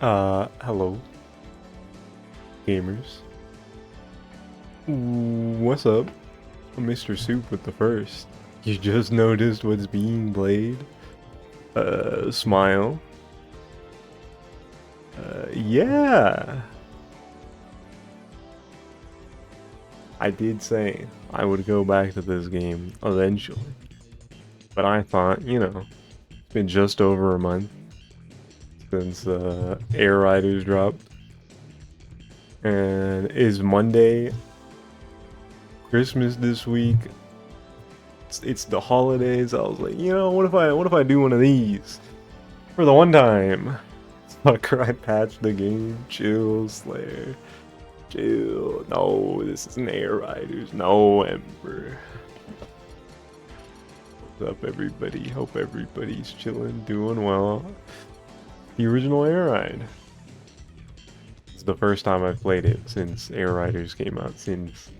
Hello, gamers. What's up? Mr. Soup with the first. You just noticed what's being played? Smile. Yeah. I did say I would go back to this game eventually. But I thought, it's been just over a month since Air Riders dropped. And is Monday Christmas this week? It's the holidays. I was like, what if I do one of these for the one time? Fucker, I patched the game. Chill, Slayer. Chill. No, this isn't Air Riders. No, Emperor. What's up, everybody? Hope everybody's chilling, doing well. The original Air Ride. It's the first time I've played it since Air Riders came out, since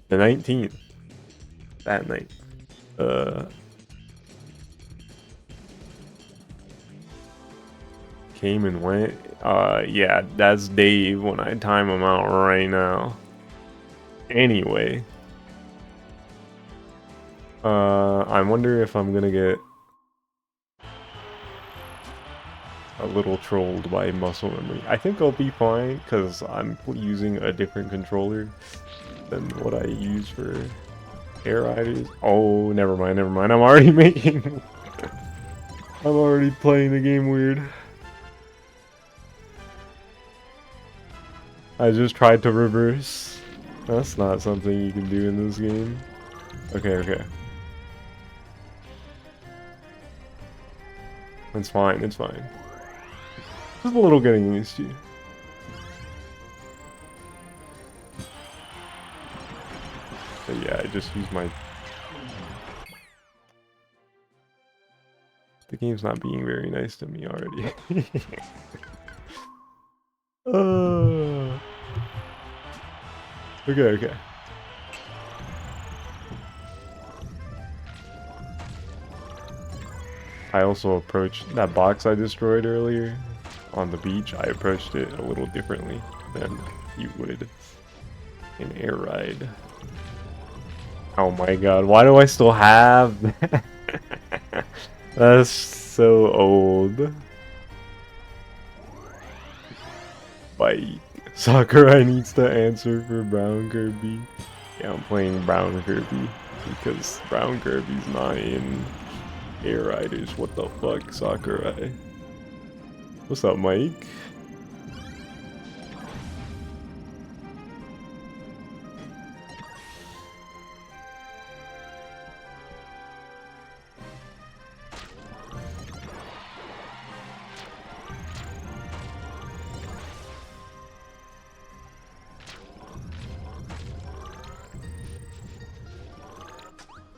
the 19th. That night. Came and went. Yeah, that's Dave when I time him out right now. Anyway. I wonder if I'm gonna get a little trolled by muscle memory. I think I'll be fine, because I'm using a different controller than what I use for Air Riders. Oh, never mind. I'm already making... I'm already playing the game weird. I just tried to reverse. That's not something you can do in this game. Okay. It's fine. Just a little getting used to. But yeah, I just used my... The game's not being very nice to me already. Okay. I also approached that box I destroyed earlier on the beach. I approached it a little differently than you would in Air Ride. Oh my god, why do I still have that? That's so old. Bike. Sakurai needs to answer for Brown Kirby. Yeah, I'm playing Brown Kirby because Brown Kirby's not in Air Riders. What the fuck, Sakurai? What's up, Mike?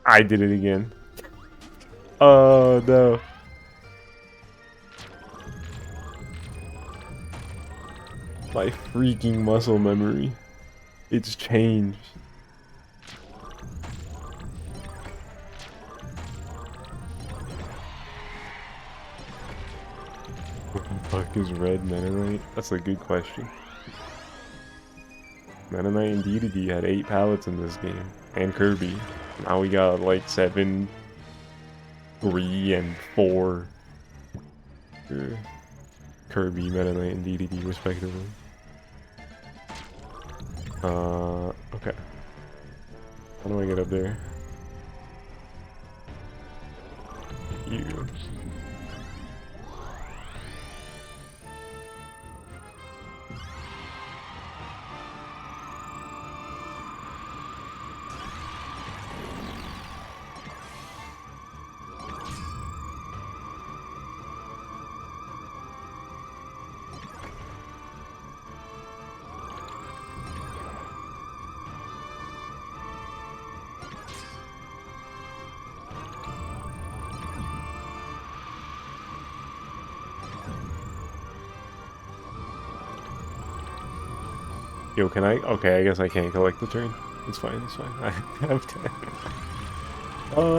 I did it again. Oh no. My freaking muscle memory. It's changed. What the fuck is Red Mennonite? That's a good question. Mennonite and DDD had 8 pallets in this game. And Kirby. Now we got like 7, 3, and 4. Kirby, Mennonite, and DDD respectively. Okay. How do I get up there? You. Yo, can I? Okay, I guess I can't collect the turn. It's fine. I have 10.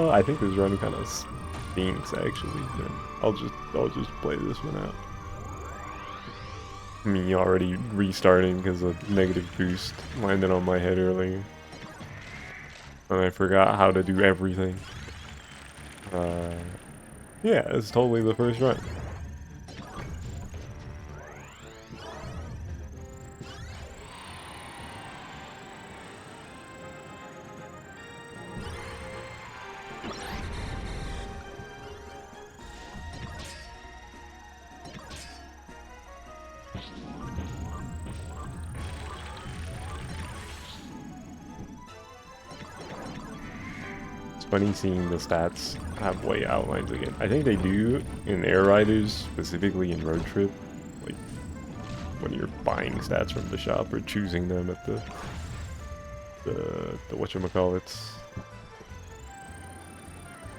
I think this run kind of stinks actually. Then I'll just play this one out. Me already restarting because of negative boost landed on my head earlier. And I forgot how to do everything. Yeah, it's totally the first run. Funny seeing the stats have white outlines again. I think they do in Air Riders, specifically in Road Trip, like when you're buying stats from the shop or choosing them at the whatchamacallits.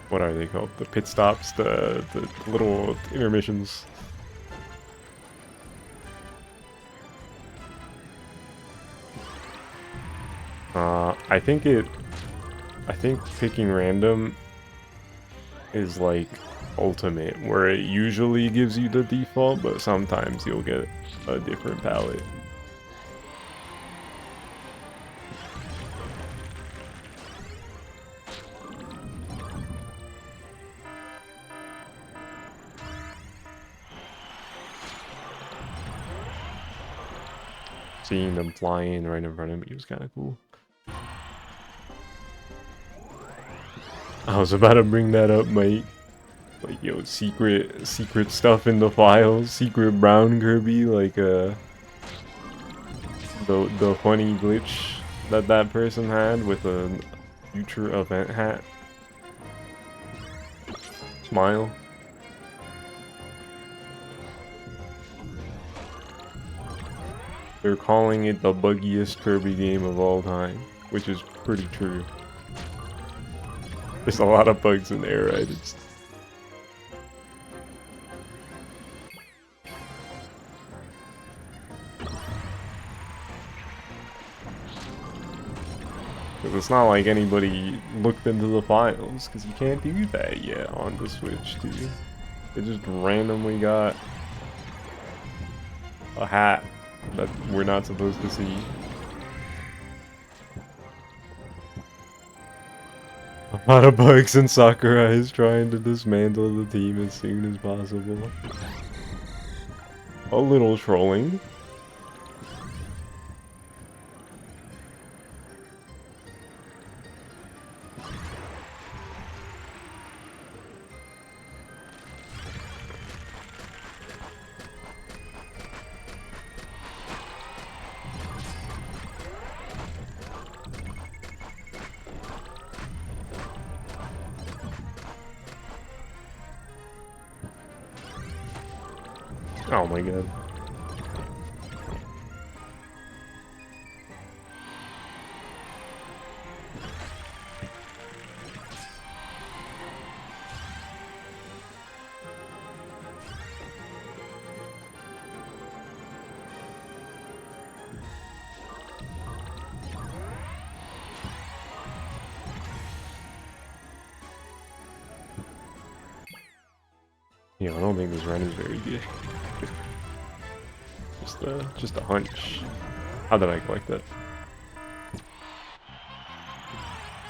What are they called? The pit stops, the little intermissions. I think picking random is like ultimate, where it usually gives you the default, but sometimes you'll get a different palette. Seeing them flying right in front of me was kind of cool. I was about to bring that up, mate. Like, yo, secret stuff in the files, secret brown Kirby, like the funny glitch that person had with a future event hat. Smile. They're calling it the buggiest Kirby game of all time, which is pretty true. There's a lot of bugs in there, right? It's not like anybody looked into the files, because you can't do that yet on the Switch, dude. They just randomly got a hat that we're not supposed to see. A lot of bugs, and Sakurai is trying to dismantle the team as soon as possible. A little trolling. Oh my god. Yeah, I don't think this run is very good. Just a hunch. How did I collect that?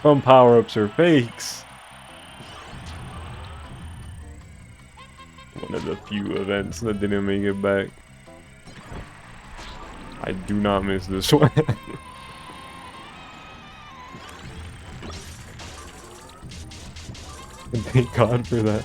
Some power-ups are fakes. One of the few events that didn't make it back. I do not miss this one. Thank God for that.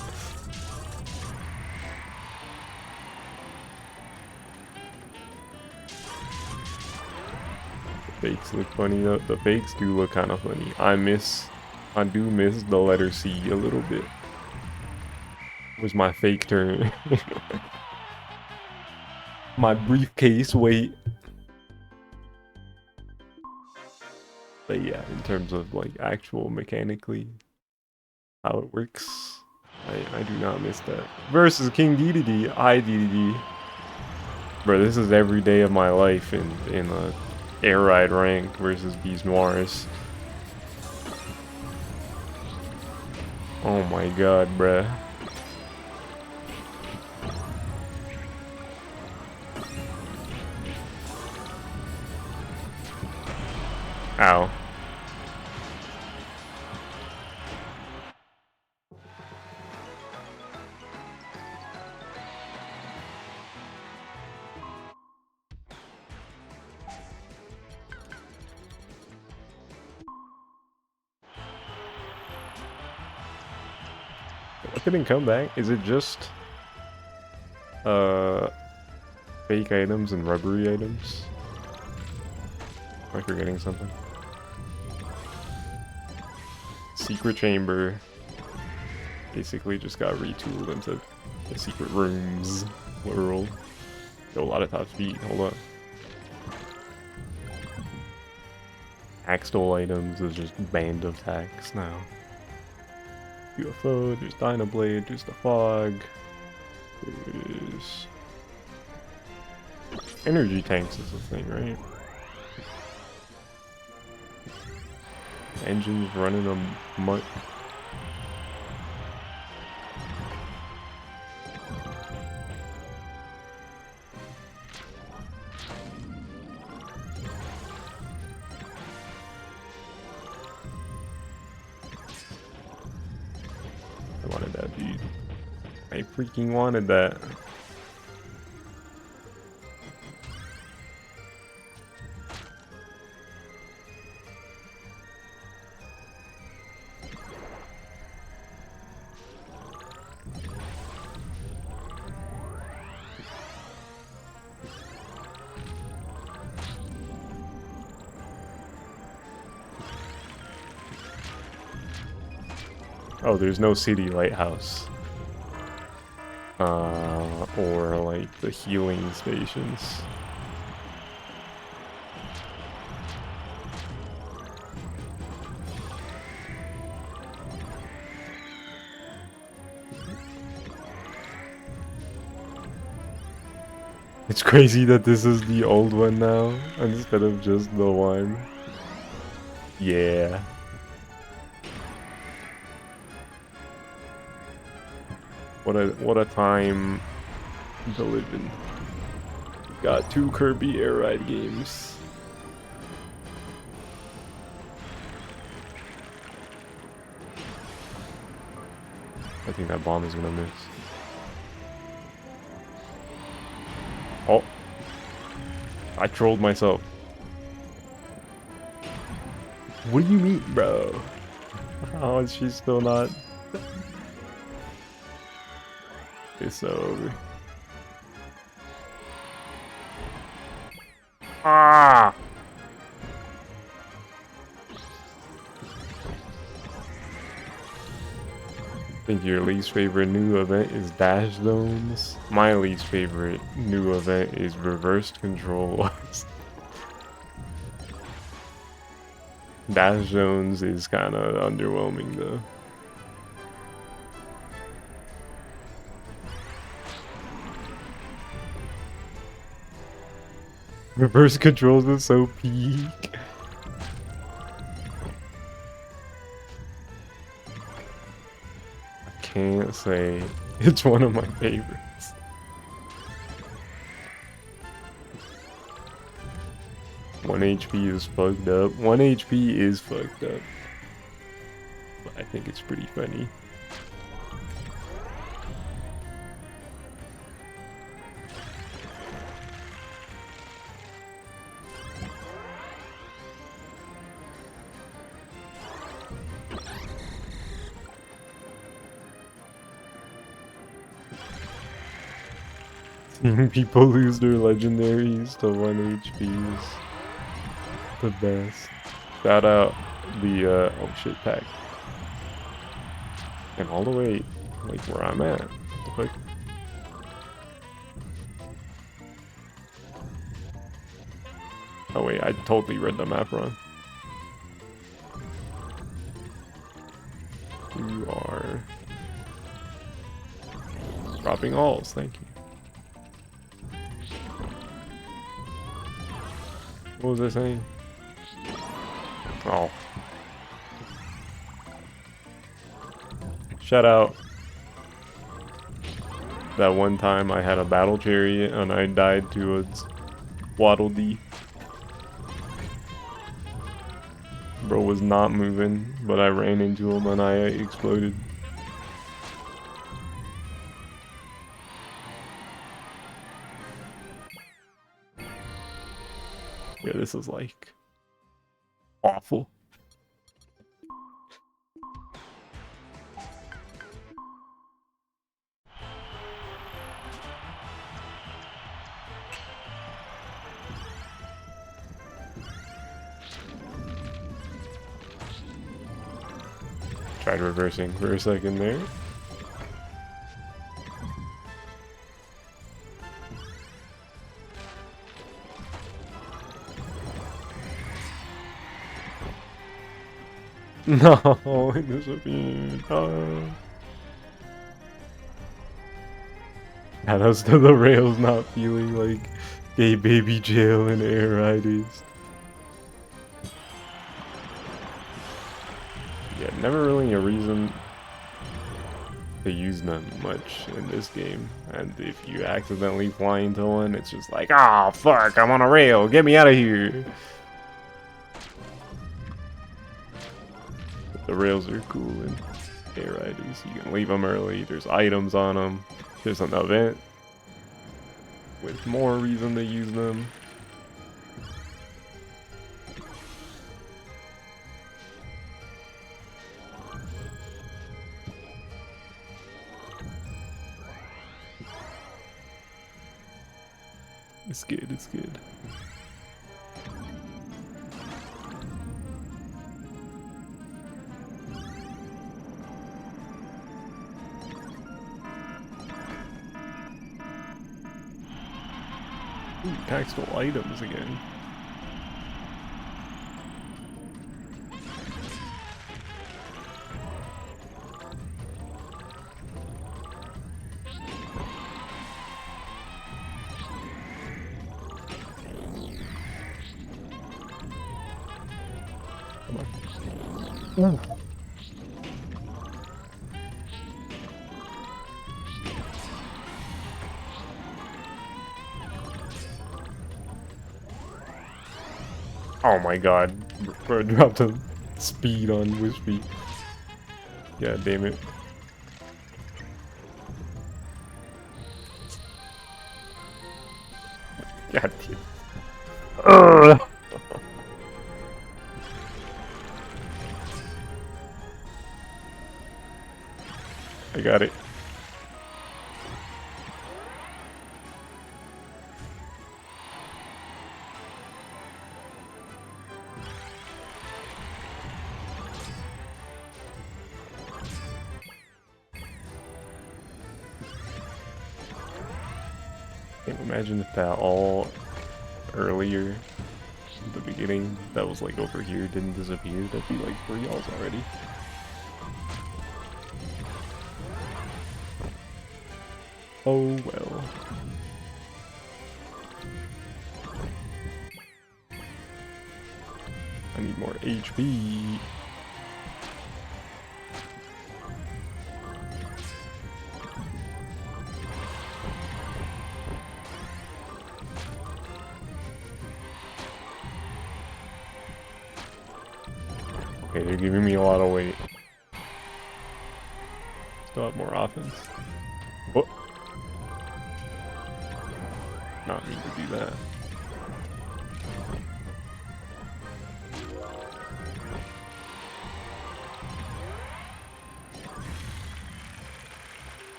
Fakes look funny though. The fakes do look kind of funny. I do miss the letter C a little bit. It was my fake turn. My briefcase weight. But yeah, in terms of like actual mechanically how it works, I do not miss that. Versus King Dedede, Dedede. Bro, this is every day of my life in a air ride rank versus Beast Noirs. Oh my god, bruh. Ow. Why couldn't come back? Is it just fake items and rubbery items? Am I forgetting something? Secret chamber basically just got retooled into the secret rooms world. Got a lot of top speed. Hold up. Axtol items is just band of tax now. UFO, there's Dynablade, there's the fog. There's energy tanks is the thing, right? Engines running a mutt. I wanted that, dude. I freaking wanted that. Oh, there's no city lighthouse. Or like the healing stations. It's crazy that this is the old one now, instead of just the one. Yeah. What a time to live in. Got 2 Kirby Air Ride games. I think that bomb is gonna miss. Oh. I trolled myself. What do you mean, bro? How is she still not? It's over. Ah! I think your least favorite new event is Dash Zones. My least favorite new event is Reversed Controls. Dash Zones is kind of underwhelming though. Reverse Controls is so peak. I can't say it's one of my favorites. One HP is fucked up. 1 HP is fucked up. But I think it's pretty funny. People lose their legendaries to 1 HPs. The best. Shout out the oh shit pack. And all the way like where I'm at. What the fuck? Oh wait, I totally read the map wrong. You are dropping alls, thank you. What was I saying? Oh. Shout out. That one time I had a battle chariot and I died to a Waddle Dee. Bro was not moving, but I ran into him and I exploded. Yeah, this is like awful. Tried reversing for a second there. No, it disappeared. Oh. Yeah, that's the rails not feeling like a baby jail in air ride is. Yeah, never really a reason to use them much in this game. And if you accidentally fly into one, it's just like, oh fuck, I'm on a rail, get me out of here. But the rails are cool in air riders. You can leave them early, there's items on them, there's an event with more reason to use them. It's good, it's good. Ooh, tactical items again. Come on. Ooh. Oh my god, bro dropped a speed on Wispy. God damn it. God damn it. Ugh. I got it. Can't imagine if that all earlier, at the beginning, that was like over here didn't disappear. That'd be like 3 alls already. Oh well. I need more HP. Okay, they're giving me a lot of weight. Still have more offense. What? Not mean to do that.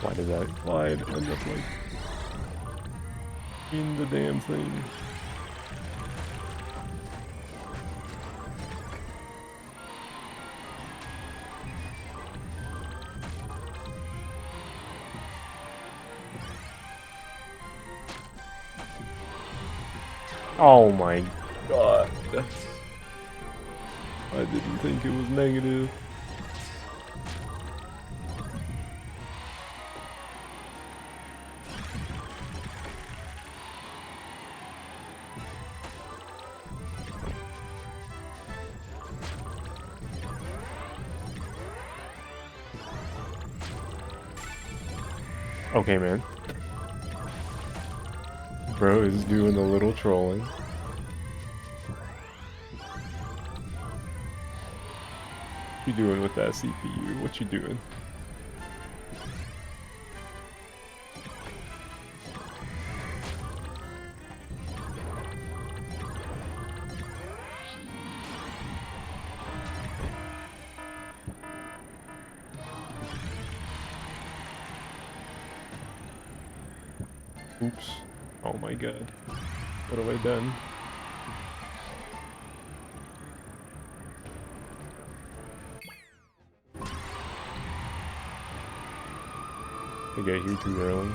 Why did that glide end up like in the damn thing? Oh my god. I didn't think it was negative. Okay, man. Bro is doing a little trolling. What you doing with that CPU? What you doing? Oops. Oh my god. What have I done? I got here too early.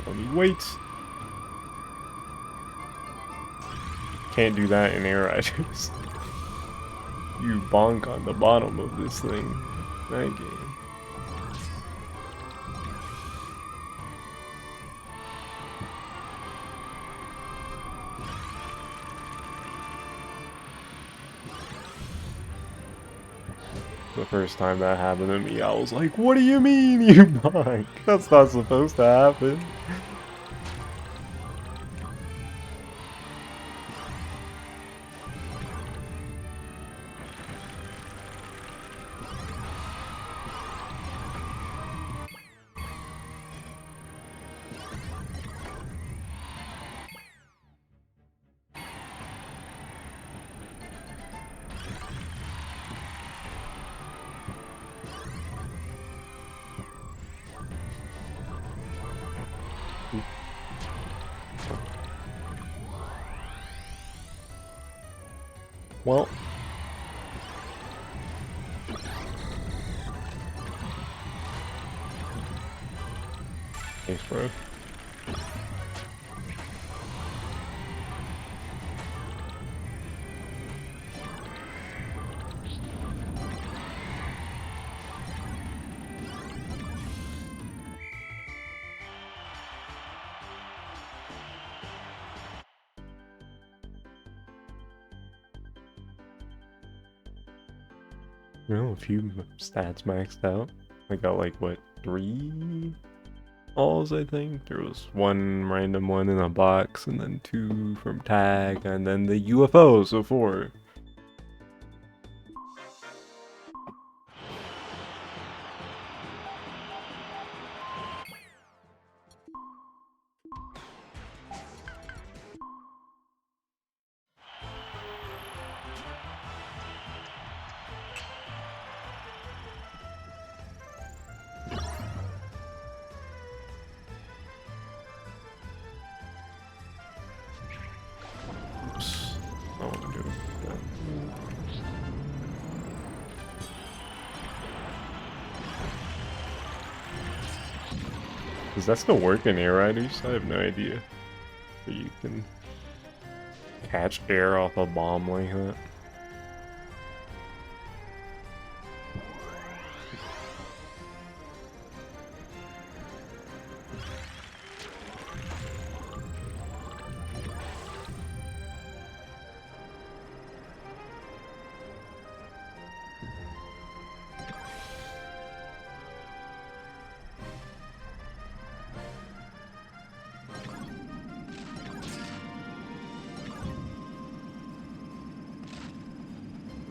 I need weights. Can't do that in Air Riders. You bonk on the bottom of this thing. That game. The first time that happened to me, I was like, what do you mean you bonk? That's not supposed to happen. Well, thanks, bro. You know, a few stats maxed out. I got like, what, 3 alls, I think? There was 1 random one in a box, and then 2 from tag, and then the UFO, so 4. Oops. I want to do that. Does that still work in Air Riders? I have no idea. But you can catch air off a bomb like that.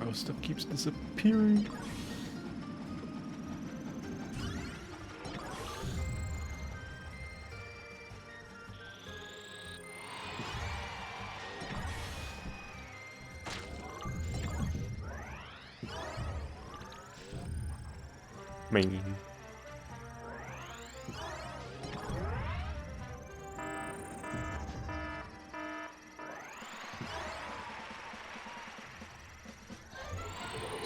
Oh, stuff keeps disappearing. Main.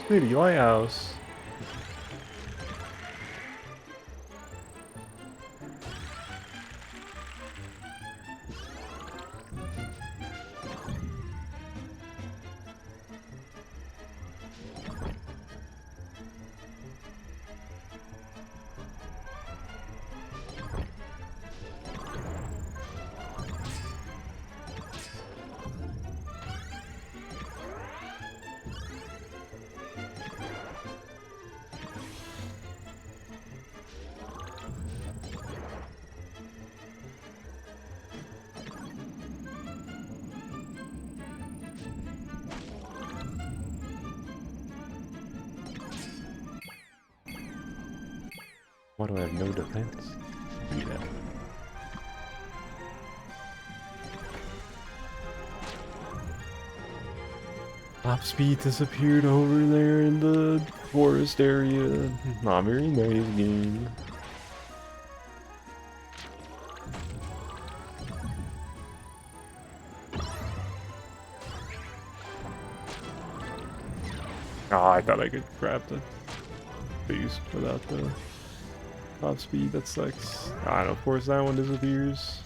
City Lighthouse. Why do I have no defense? Yeah. Top speed disappeared over there in the forest area. Not very nice game. Oh, I thought I could grab the boost without the top speed. That sucks. Ah, and of course that one disappears.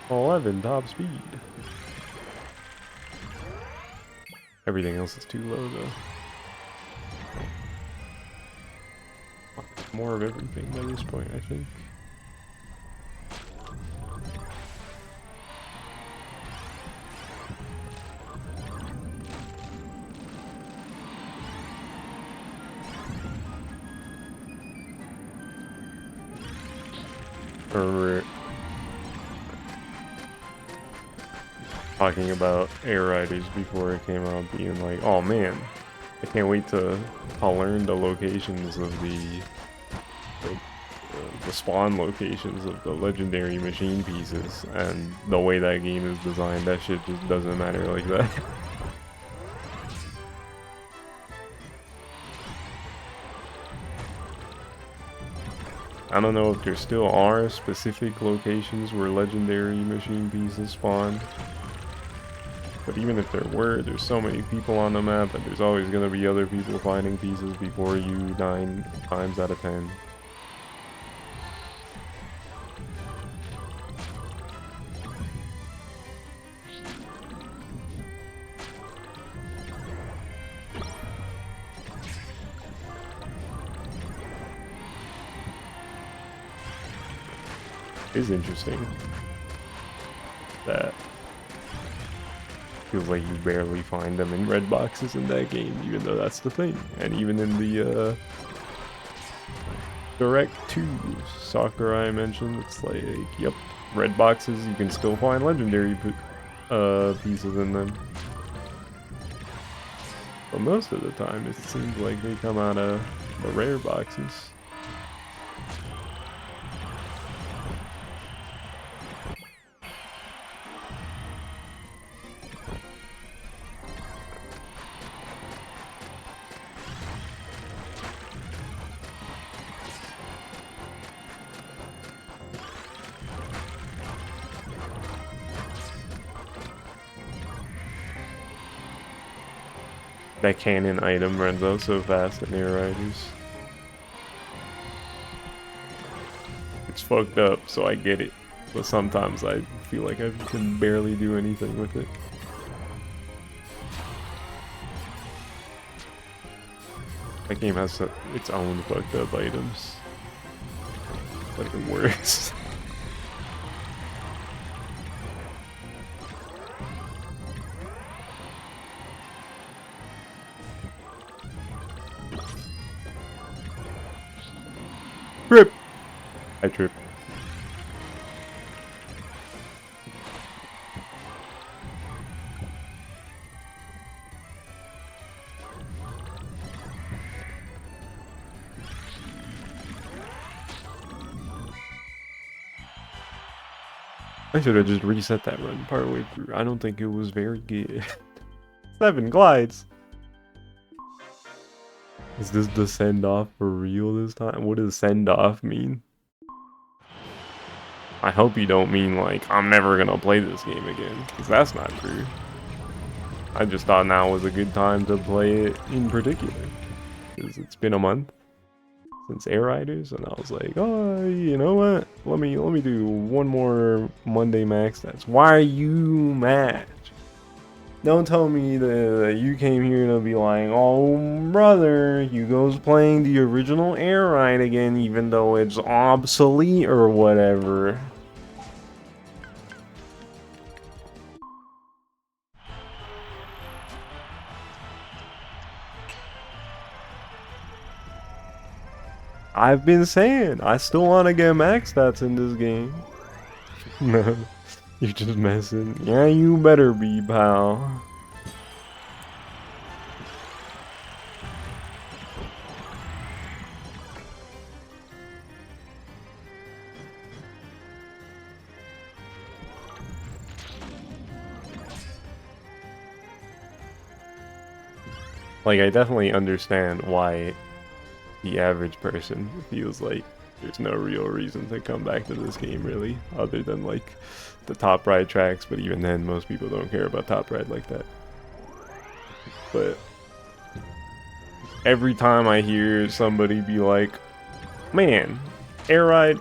.11 top speed. Everything else is too low though. More of everything by this point, I think. Or talking about Air Riders before it came out, being like, oh man, I can't wait to learn the locations of the spawn locations of the legendary machine pieces, and the way that game is designed, that shit just doesn't matter like that. I don't know if there still are specific locations where legendary machine pieces spawn. But even if there were, there's so many people on the map that there's always going to be other people finding pieces before you 9 times out of 10. It's interesting that feels like you barely find them in red boxes in that game, even though that's the thing. And even in the Direct 2 Sakurai mentioned, it's like, yep, red boxes, you can still find legendary pieces in them. But most of the time, it seems like they come out of the rare boxes. That cannon item runs out so fast in Air Riders. It's fucked up, so I get it. But sometimes I feel like I can barely do anything with it. That game has its own fucked up items. Like it works. Trip! I trip. I should have just reset that run partway through. I don't think it was very good. 7 glides! Is this the send-off for real this time? What does send-off mean? I hope you don't mean like I'm never gonna play this game again, because that's not true. I just thought now was a good time to play it in particular, because it's been a month since Air Riders, and I was like, oh, you know what? Let me do one more Monday max stats. Why are you mad? Don't tell me that you came here to be like, oh brother, Hugo's playing the original Air Ride again, even though it's obsolete or whatever. I've been saying, I still want to get max stats in this game. No, you're just messing. Yeah, you better be, pal. Like, I definitely understand why the average person feels like there's no real reason to come back to this game, really, other than, like, the top ride tracks, but even then, most people don't care about top ride like that. But every time I hear somebody be like, man, Air Ride,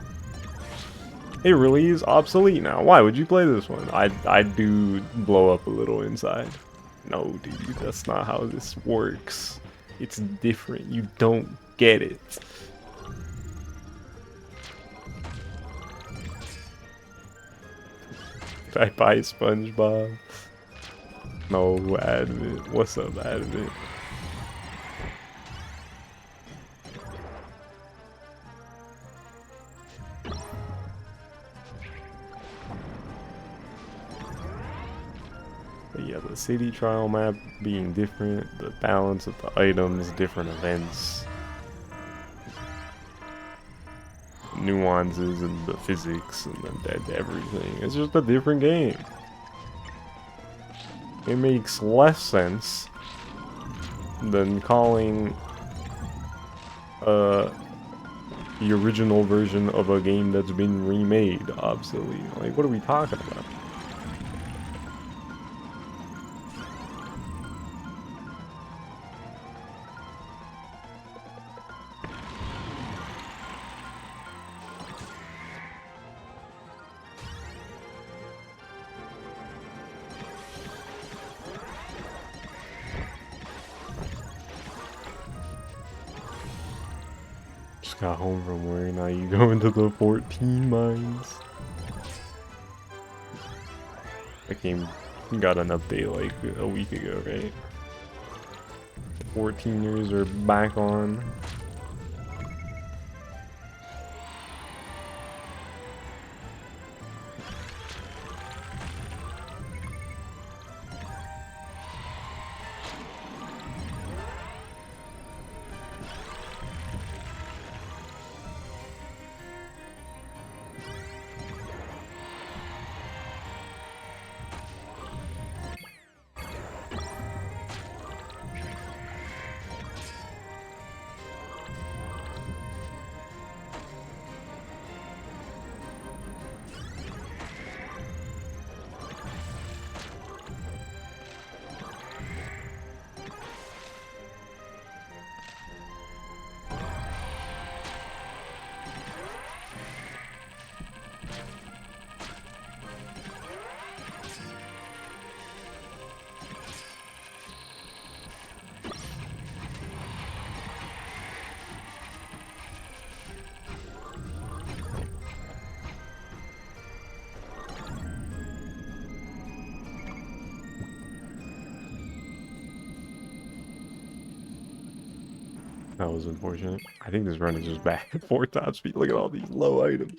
it really is obsolete now. Why would you play this one? I do blow up a little inside. No, dude, that's not how this works. It's different. You don't get it. Did I buy SpongeBob? No, Advent. What's up, Advent? But yeah, the city trial map being different, the balance of the items, different events, nuances and the physics and everything. It's just a different game. It makes less sense than calling the original version of a game that's been remade obsolete. Like, what are we talking about? Just got home from work, now you go into the 14 mines. That game got an update like a week ago, right? 14ers are back on. That was unfortunate. I think this run is just back at 4 top speed. Look at all these low items.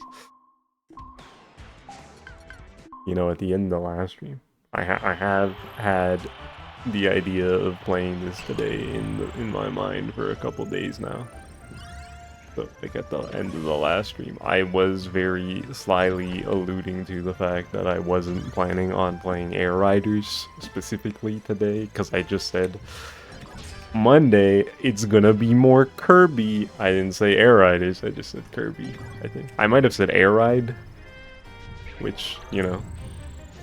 You know, at the end of the last stream, I have had the idea of playing this today in my mind for a couple days now. So, like at the end of the last stream, I was very slyly alluding to the fact that I wasn't planning on playing Air Riders specifically today, because I just said Monday, it's gonna be more Kirby. I didn't say Air Riders, I just said Kirby, I think. I might have said Air Ride, which, you know,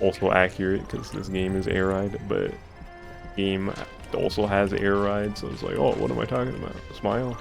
also accurate because this game is air ride, but game also has air ride, so it's like, oh, what am I talking about? Smile.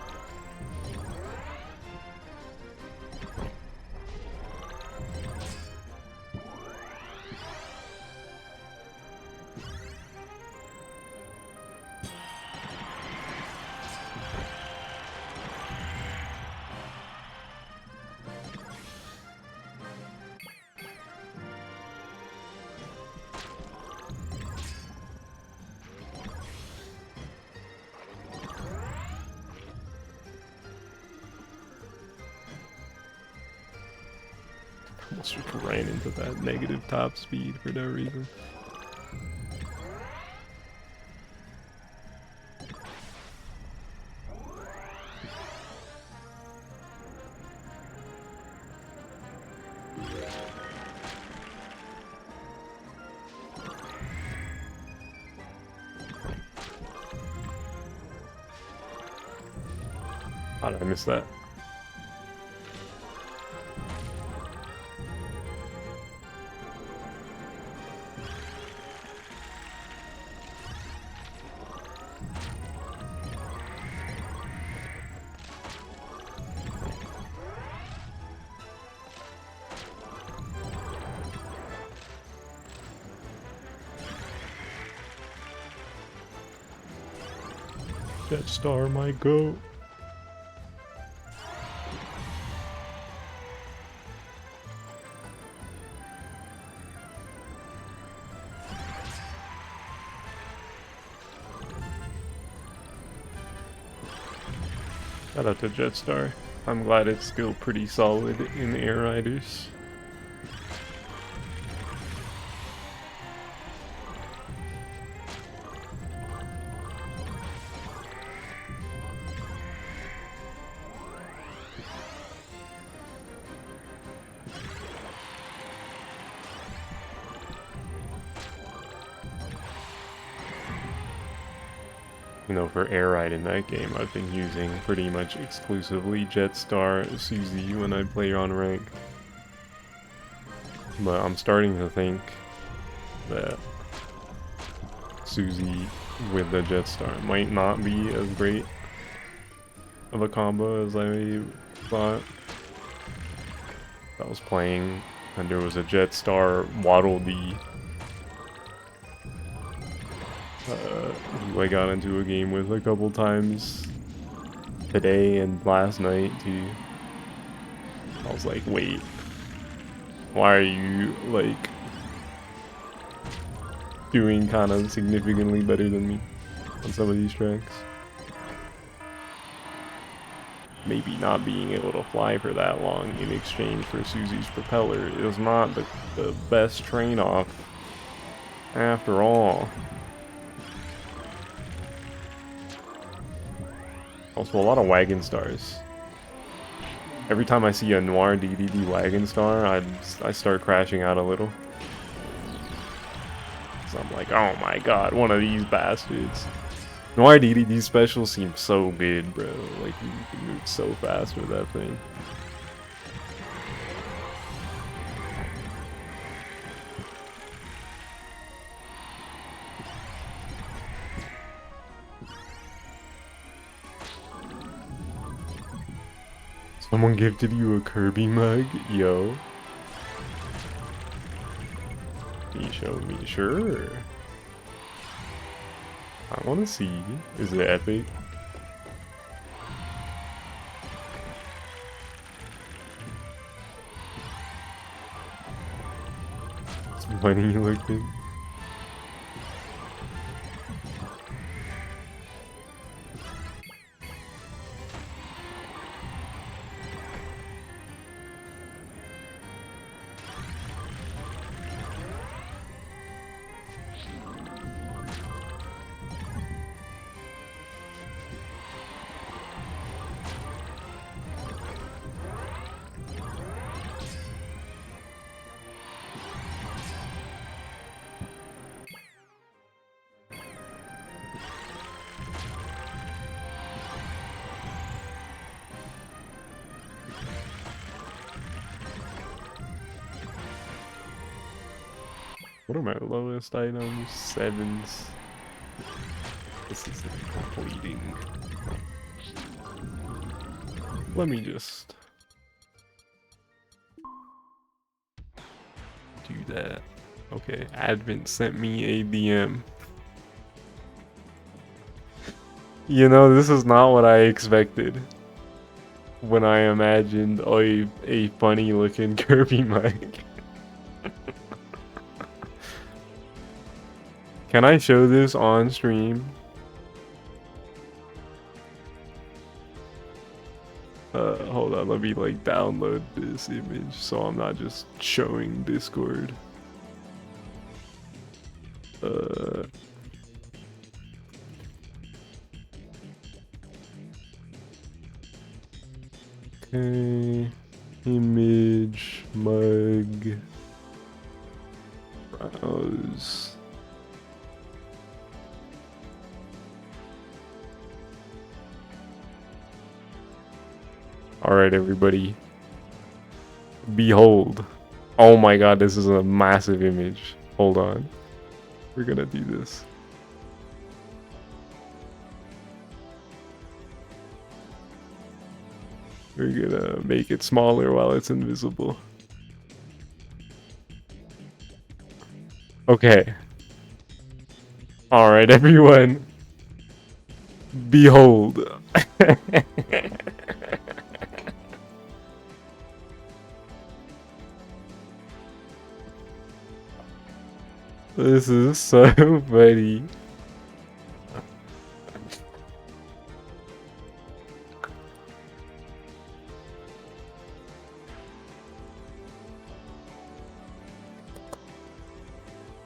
Almost just ran into that negative top speed for no reason. How did I miss that? Jetstar, my goat. Shout out to Jetstar. I'm glad it's still pretty solid in the Air Riders. You know, for air ride in that game, I've been using pretty much exclusively Jetstar Suzy when I play on rank. But I'm starting to think that Suzy with the Jetstar might not be as great of a combo as I thought. I was playing and there was a Jetstar Waddle Dee who I got into a game with a couple times today and last night too. I was like, wait, why are you like doing kind of significantly better than me on some of these tracks? Maybe not being able to fly for that long in exchange for Suzy's propeller is not the best train-off after all. Also, a lot of wagon stars. Every time I see a Noir DDD wagon star, I start crashing out a little. So I'm like, oh my god, one of these bastards. Noir DDD special seems so good, bro. Like, you can move so fast with that thing. Someone gifted you a Kirby mug? Yo. Can you show me? Sure. I want to see. Is it epic? It's funny looking. What are my lowest items? 7s. This isn't completing. Let me just do that. Okay, Advent sent me a DM. You know, this is not what I expected when I imagined a funny looking Kirby mic. Can I show this on stream? Hold on, let me like download this image so I'm not just showing Discord. Okay, image, mug, browse. Alright, everybody. Behold. Oh my god, this is a massive image. Hold on. We're gonna do this. We're gonna make it smaller while it's invisible. Okay. Alright, everyone. Behold. This is so funny.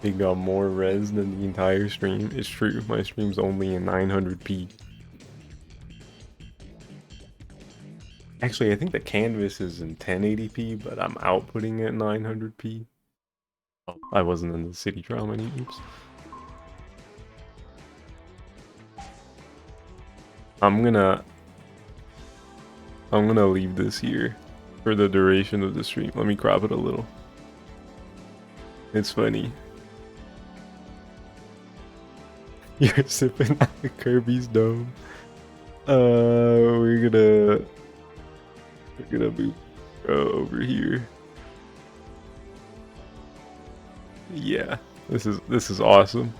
It got more res than the entire stream. It's true, my stream's only in 900p. Actually, I think the canvas is in 1080p, but I'm outputting at 900p. Oh, I wasn't in the city drama, oops. I'm gonna leave this here for the duration of the stream. Let me crop it a little. It's funny. You're sipping at Kirby's dome. We're gonna move over here. Yeah, this is awesome.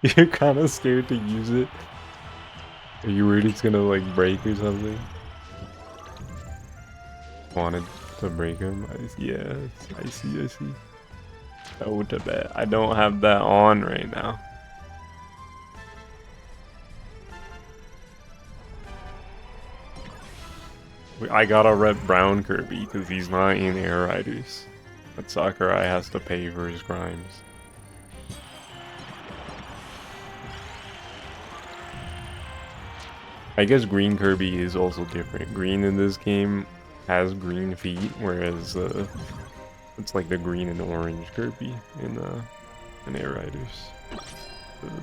You're kind of scared to use it. Are you worried it's gonna like break or something? Wanted to break him? Yeah, I see. Oh, to bet. I don't have that on right now. I gotta rep Brown Kirby because he's not in Air Riders. But Sakurai has to pay for his crimes. I guess Green Kirby is also different. Green in this game has green feet, whereas it's like the green and orange Kirby in Air Riders.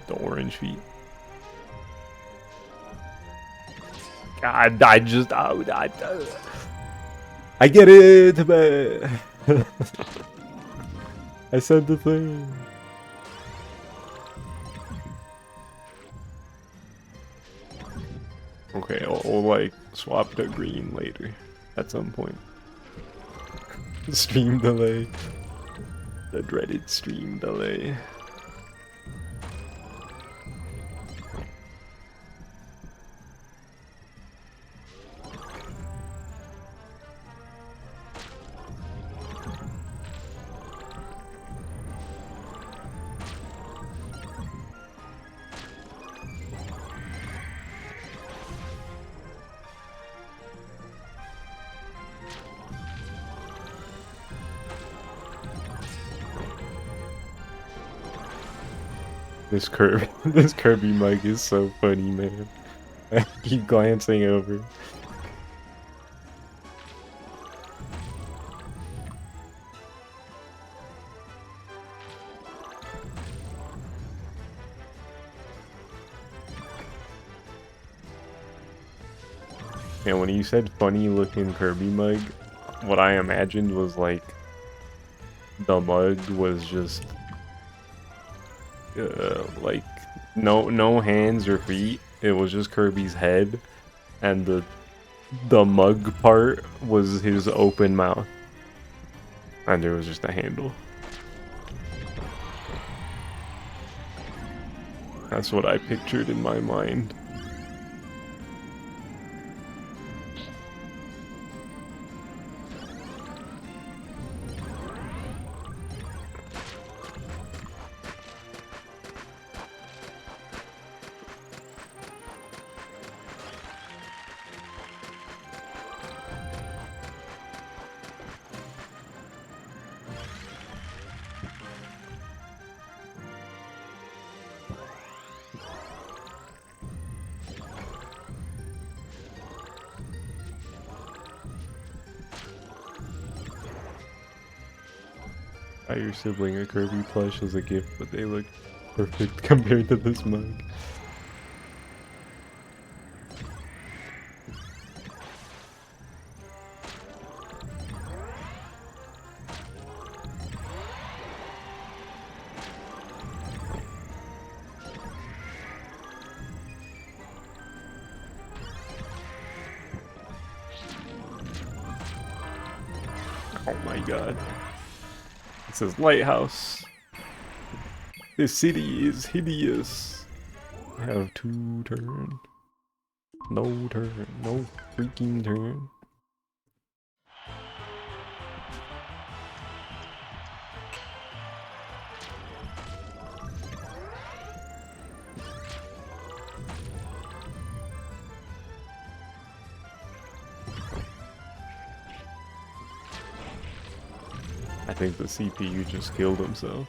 The orange feet. God, I get it, but I said the thing. Okay, I'll like swap to green later at some point. Stream delay. The dreaded stream delay. This Kirby mic is so funny, man. I keep glancing over. And when you said funny looking Kirby mug, what I imagined was like the mug was just like no hands or feet. It was just Kirby's head, and the mug part was his open mouth, and there was just a handle. That's what I pictured in my mind. Buy your sibling a Kirby plush as a gift, but they look perfect compared to this mug. Oh my god. It says lighthouse. This city is hideous. I have 2 turn. No turn. No freaking turn. I think the CPU just killed himself.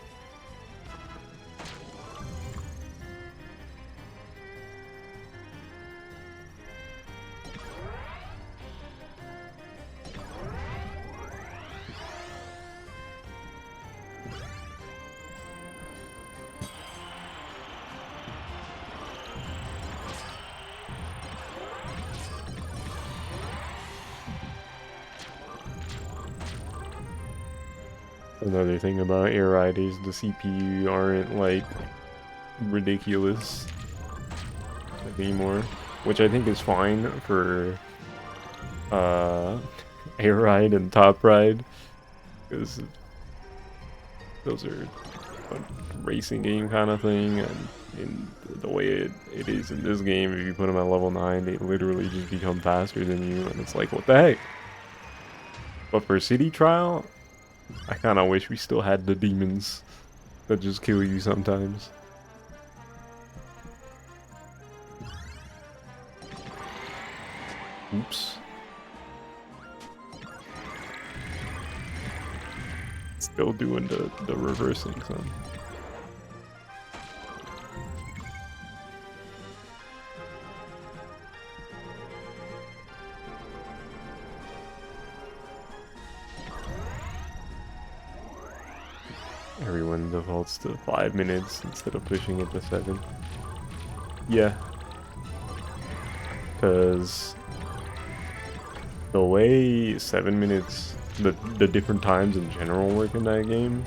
Another thing about Air Ride is the CPU aren't like ridiculous anymore, which I think is fine for Air Ride and Top Ride, because those are a racing game kind of thing, and in the way it is in this game, if you put them at level 9, they literally just become faster than you, and it's like, what the heck? But for City Trial, I kind of wish we still had the demons that just kill you sometimes. Oops. Still doing the reversing some. Everyone defaults to 5 minutes instead of pushing it to 7. Yeah. Because the way 7 minutes, the different times in general work in that game,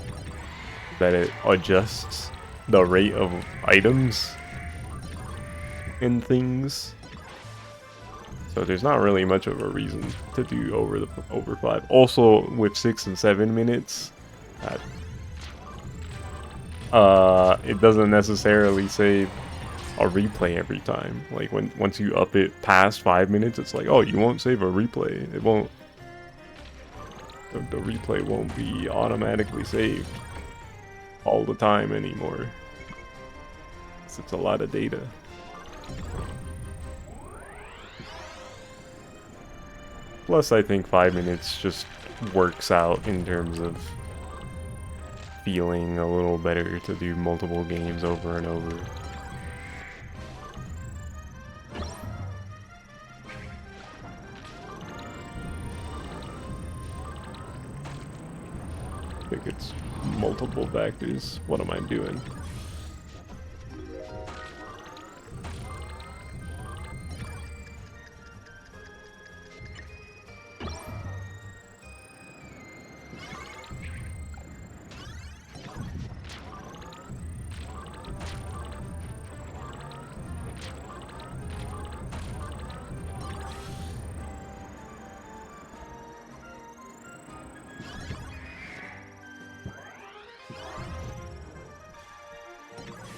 that it adjusts the rate of items and things. So there's not really much of a reason to do over 5. Also, with 6 and 7 minutes, it doesn't necessarily save a replay every time. Like once you up it past 5 minutes, it's like, oh, you won't save a replay. It won't. The replay won't be automatically saved all the time anymore. It's a lot of data. Plus, I think 5 minutes just works out in terms of feeling a little better to do multiple games over and over. I think it's multiple factors. What am I doing?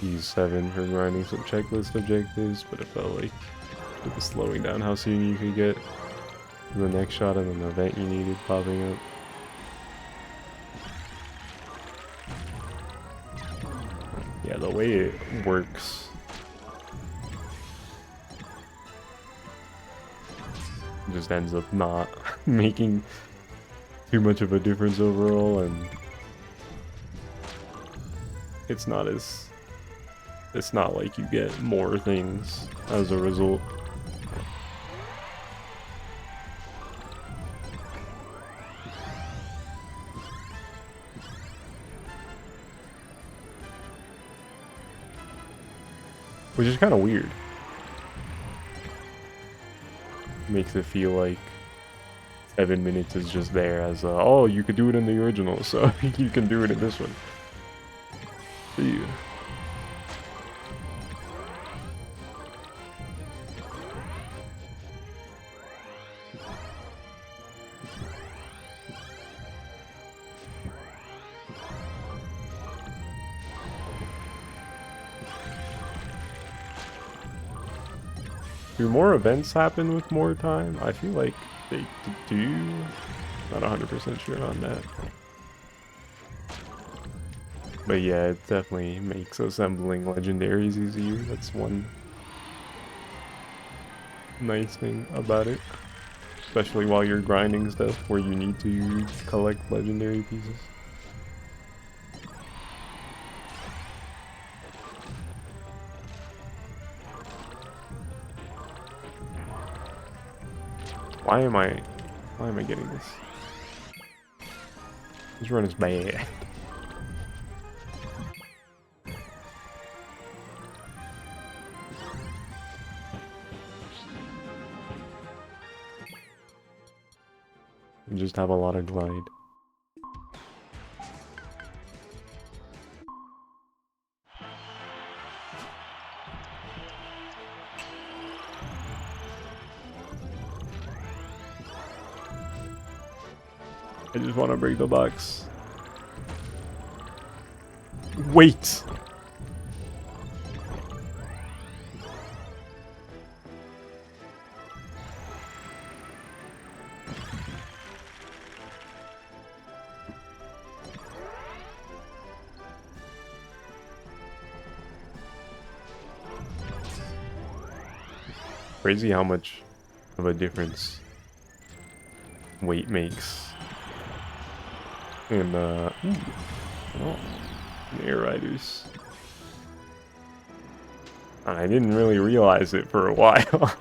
use 7 for grinding some checklist objectives, but it felt like it was slowing down how soon you could get to the next shot and an event you needed popping up. Yeah, the way it works just ends up not making too much of a difference overall, and it's not like you get more things as a result. Which is kind of weird. Makes it feel like 7 minutes is just there as oh, you could do it in the original, so you can do it in this one. Yeah. Do more events happen with more time? I feel like they do. Not 100% sure on that. But yeah, it definitely makes assembling legendaries easier. That's one nice thing about it. Especially while you're grinding stuff where you need to collect legendary pieces. Why am I getting this? This run is bad. Just have a lot of glide. I just want to break the box. Wait! Crazy how much of a difference weight makes. And Air Riders. I didn't really realize it for a while. I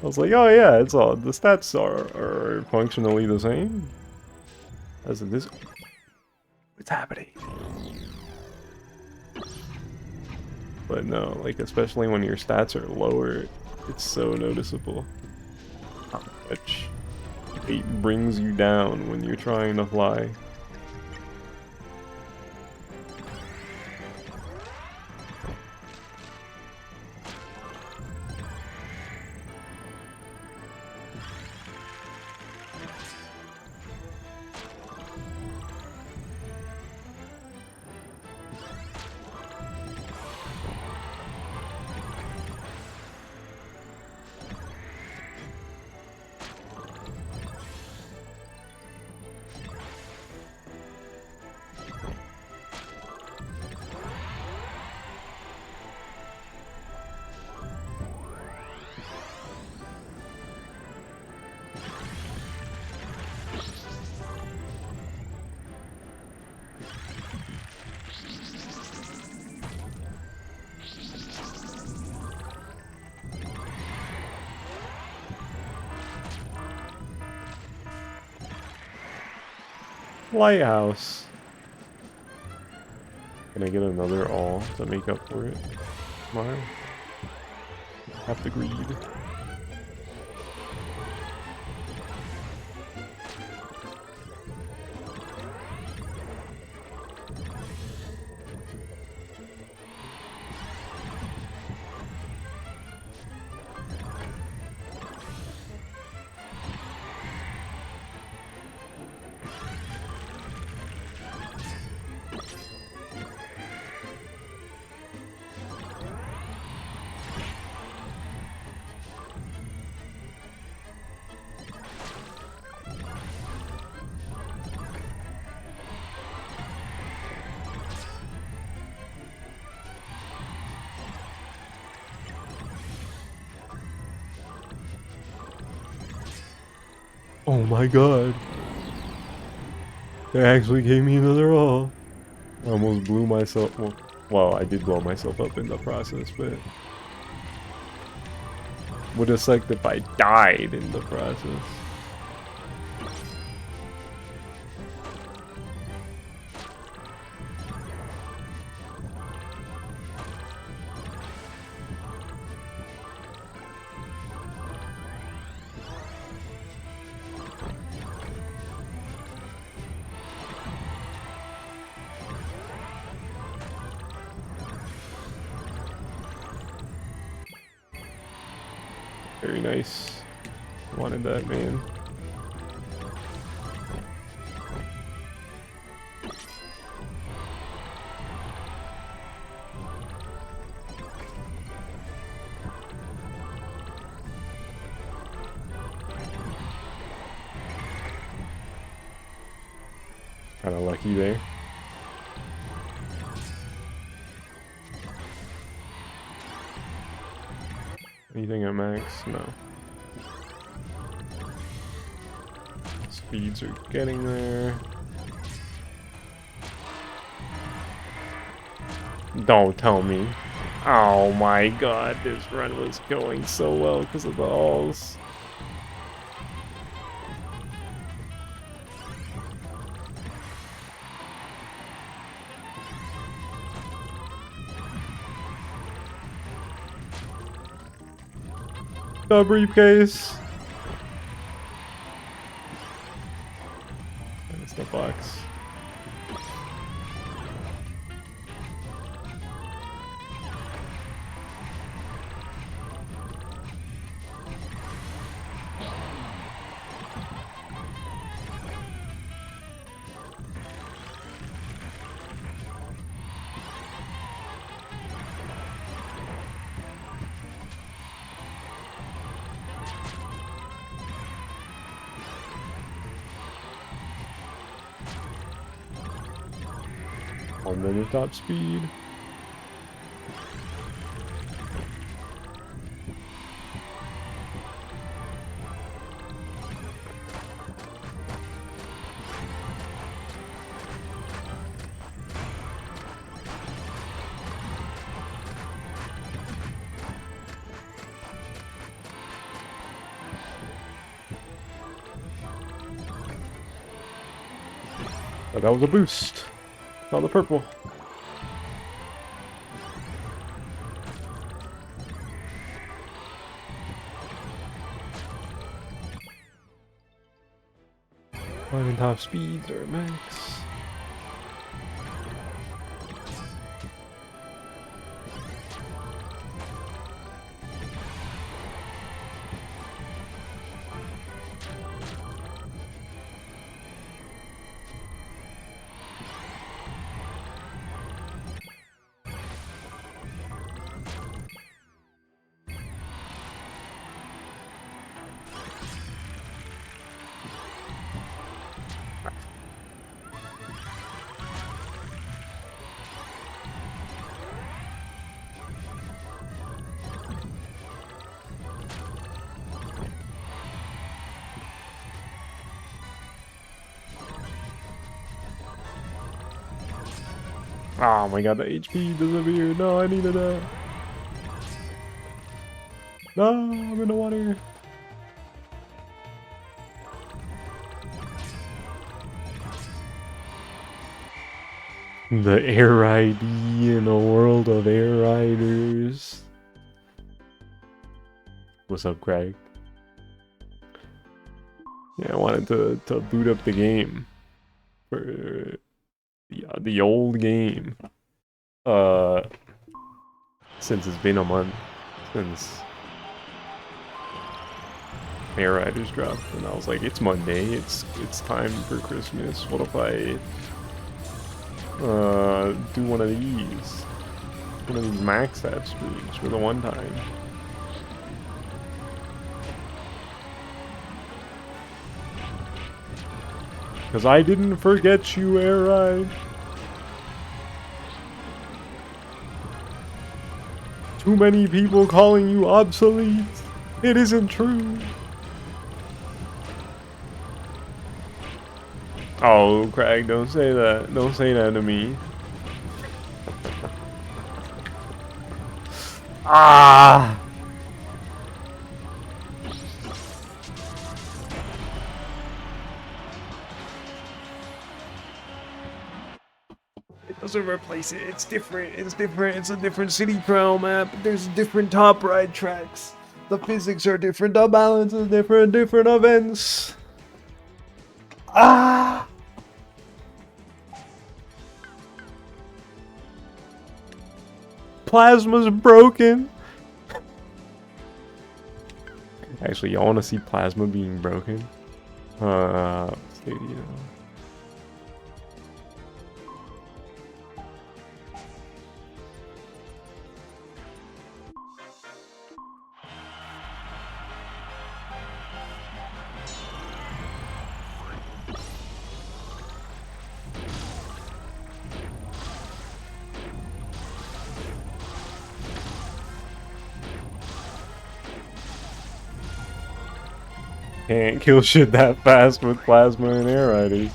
was like, oh yeah, it's all the stats are functionally the same as in this. What's happening? But no, like especially when your stats are lower, it's so noticeable how much weight brings you down when you're trying to fly. Lighthouse. Can I get another all to make up for it? Tomorrow? Have the greed. Oh my god. They actually gave me another all. I almost blew myself. Well, I did blow myself up in the process, but would have sucked if I died in the process. Very nice. Wanted that, man. Kinda lucky there. Anything at max? No. Speeds are getting there. Don't tell me. Oh my god, this run was going so well because of the alls. The briefcase. That's the box. On the top speed. Oh, that was a boost. Saw the purple. Climbing top speeds are max. Oh my god, the HP disappeared. No, I needed that. No, I'm in the water. The air ID in a world of air riders. What's up, Craig? Yeah, I wanted to boot up the game for the old game. Since it's been a month since Air Riders dropped, and I was like, it's Monday, it's time for Christmas. What if I do one of these max app streams for the one time? Because I didn't forget you, Air Ride. Too many people calling you obsolete. It isn't true. Oh, Craig, don't say that. Don't say that to me. Ah! It doesn't replace it. It's different. It's different. It's a different City Prowl map. There's different top ride tracks. The physics are different. The balance is different. Different events. Ah! Plasma's broken. Actually, y'all want to see Plasma being broken? Stadium. Can't kill shit that fast with Plasma and Air Riders.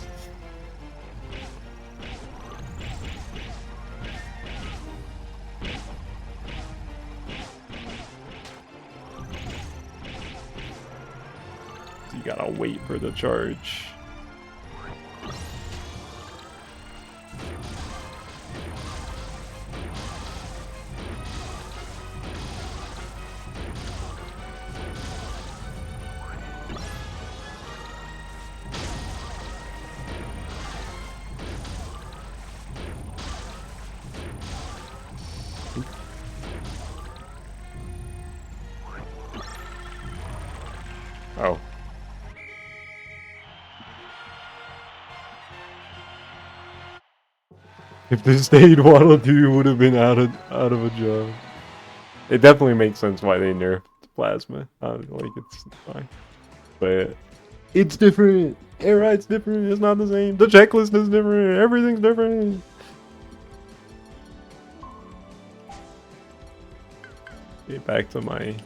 You gotta wait for the charge. Oh. If this stayed, Waddle 2 would have been out of a job. It definitely makes sense why they nerfed Plasma. Like, it's fine. But it's different. Air Ride's different. It's not the same. The checklist is different. Everything's different. Okay, back to my...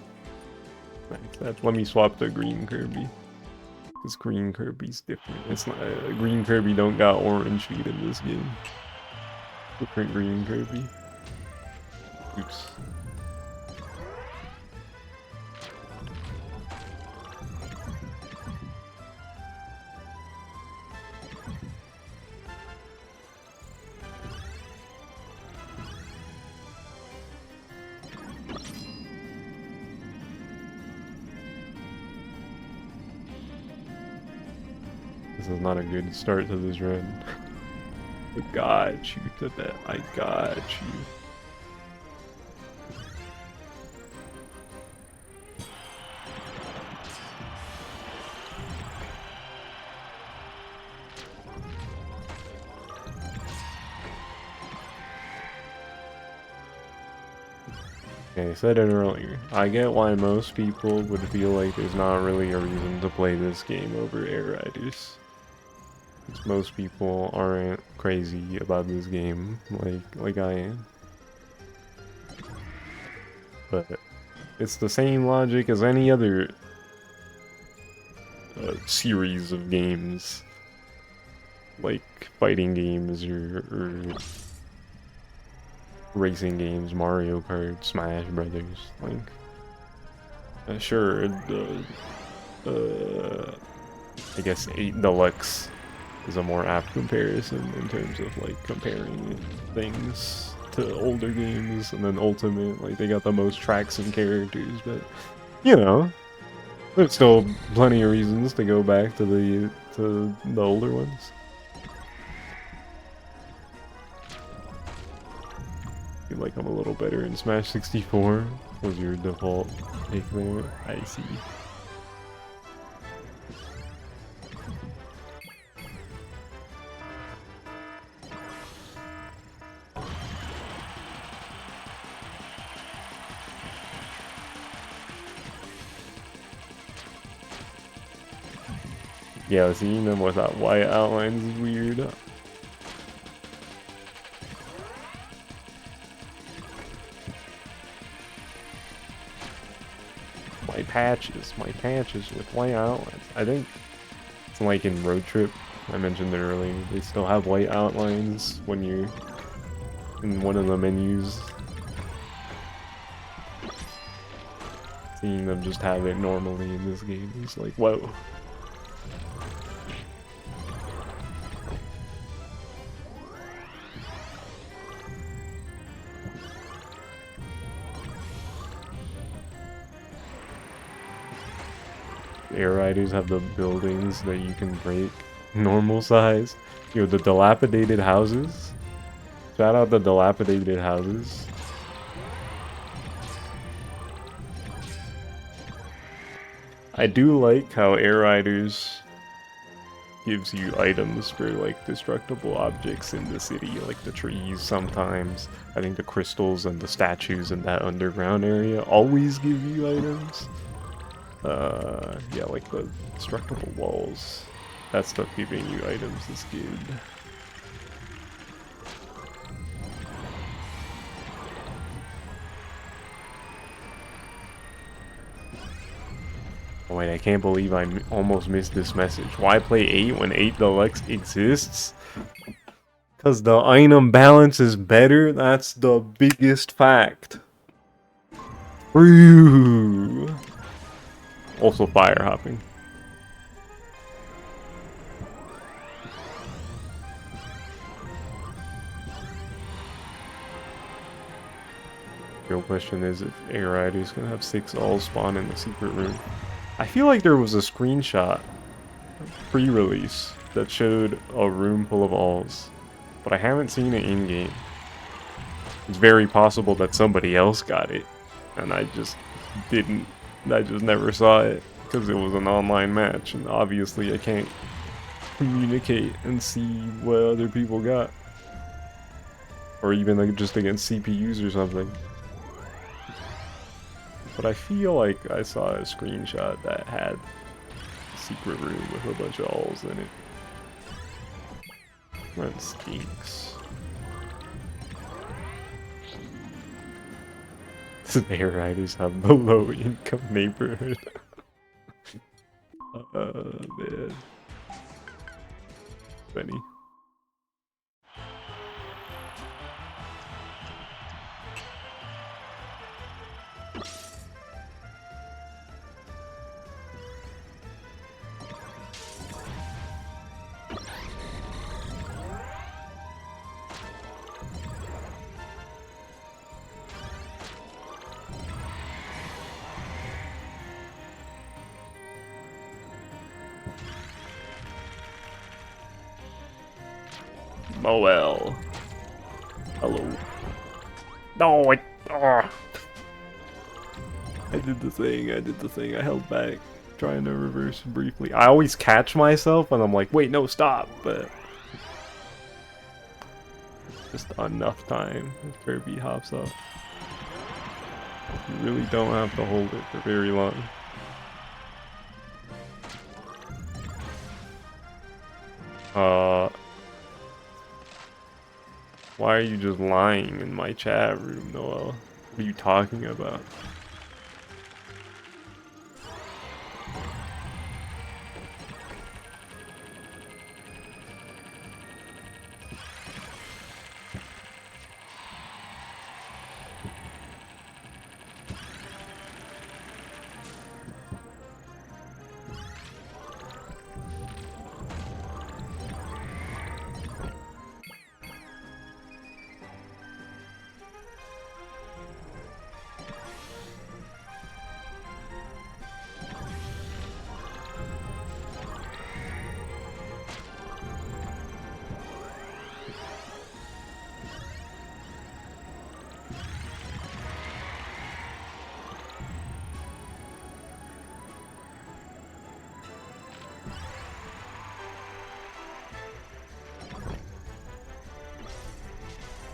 Let me swap the green Kirby. This green Kirby's different. It's not green Kirby don't got orange feet in this game. Different green Kirby. Oops. This is not a good start to this run. I got you to that. I got you. Okay, I said it earlier. I get why most people would feel like there's not really a reason to play this game over Air Riders. Because most people aren't crazy about this game like I am. But it's the same logic as any other series of games. Like fighting games or racing games, Mario Kart, Smash Brothers. Like, sure, I guess 8 Deluxe is a more apt comparison in terms of like comparing things to older games, and then Ultimate, like they got the most tracks and characters, but you know, there's still plenty of reasons to go back to the older ones. I feel like I'm a little better in Smash 64. Was your default pick there? I see. Yeah, seeing them without white outlines is weird. My patches with white outlines. I think it's like in Road Trip I mentioned it earlier. They still have white outlines when you're in one of the menus. Seeing them just have it normally in this game is like, whoa. Air Riders have the buildings that you can break normal size. Yo, the dilapidated houses. Shout out the dilapidated houses. I do like how Air Riders gives you items for like destructible objects in the city, like the trees sometimes. I think the crystals and the statues in that underground area always give you items. Yeah, like the destructible walls. That stuff giving you items is good. Oh wait, I can't believe I almost missed this message. Why play 8 when 8 Deluxe exists? Because the item balance is better? That's the biggest fact. Ooh. Also fire hopping. Real question is if Air Riders gonna have 6 all spawn in the secret room. I feel like there was a screenshot pre-release that showed a room full of alls, but I haven't seen it in-game. It's very possible that somebody else got it, and I just didn't. I just never saw it because it was an online match, and obviously I can't communicate and see what other people got, or even like just against CPUs or something. But I feel like I saw a screenshot that had a secret room with a bunch of alls in it. That stinks. Air Riders have the low income neighborhood. Man. Funny. Oh well. Hello. No, I did the thing, I held back, trying to reverse briefly. I always catch myself and I'm like, wait, no, stop, but just enough time if Kirby hops up. You really don't have to hold it for very long. Why are you just lying in my chat room, Noel? What are you talking about?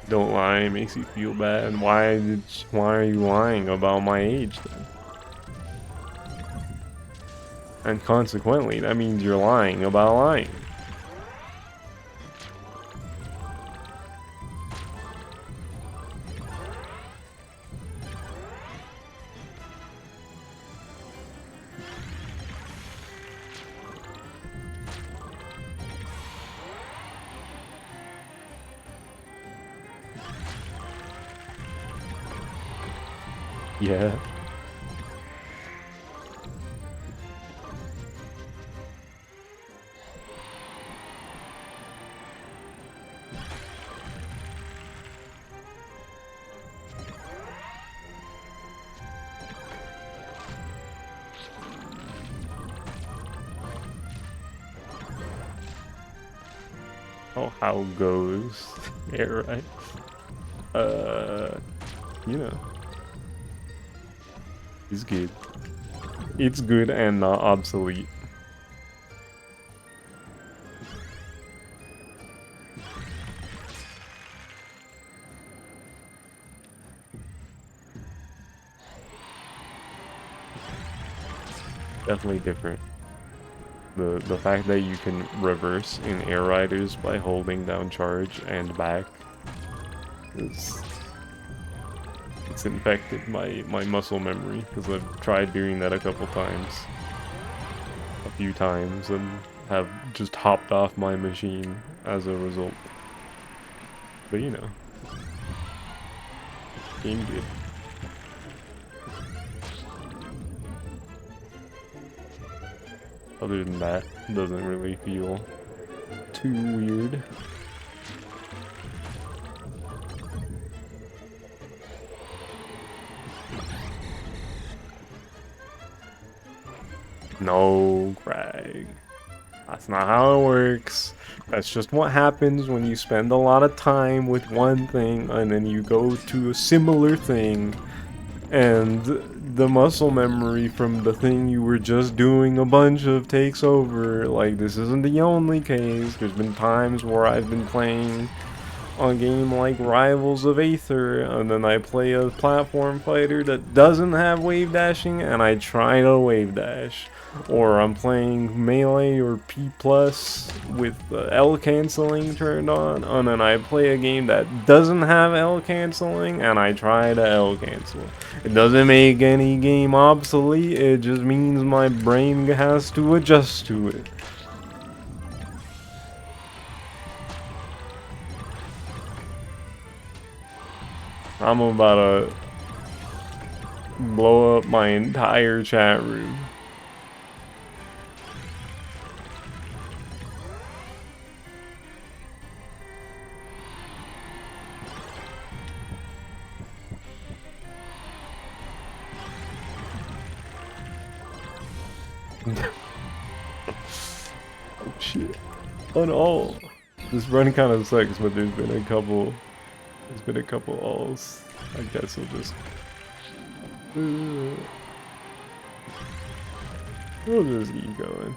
Don't lie, it makes you feel bad. Why are you lying about my age then? And consequently, that means you're lying about lying. Yeah. Oh, how goes? Yeah, right. You know, it's good. It's good and not obsolete. Definitely different. The fact that you can reverse in Air Riders by holding down charge and back is it's infected my muscle memory because I've tried doing that a few times, and have just hopped off my machine as a result. But you know, game good. Other than that, doesn't really feel too weird. No, Craig. That's not how it works. That's just what happens when you spend a lot of time with one thing and then you go to a similar thing, and the muscle memory from the thing you were just doing a bunch of takes over. Like, this isn't the only case. There's been times where I've been playing a game like Rivals of Aether, and then I play a platform fighter that doesn't have wave dashing, and I try to wave dash. Or I'm playing Melee or P Plus with L canceling turned on, and then I play a game that doesn't have L canceling, and I try to L cancel. It doesn't make any game obsolete, it just means my brain has to adjust to it. I'm about to blow up my entire chat room. Oh shit. Oh no. This run kind of sucks, but there's been a couple alls. I guess we'll just we'll just keep going.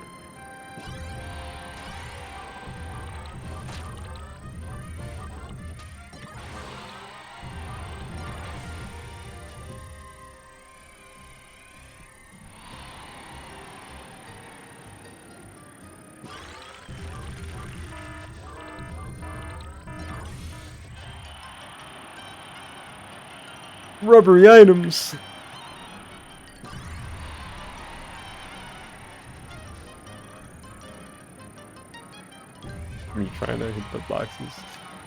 Rubbery items. Me trying to hit the boxes.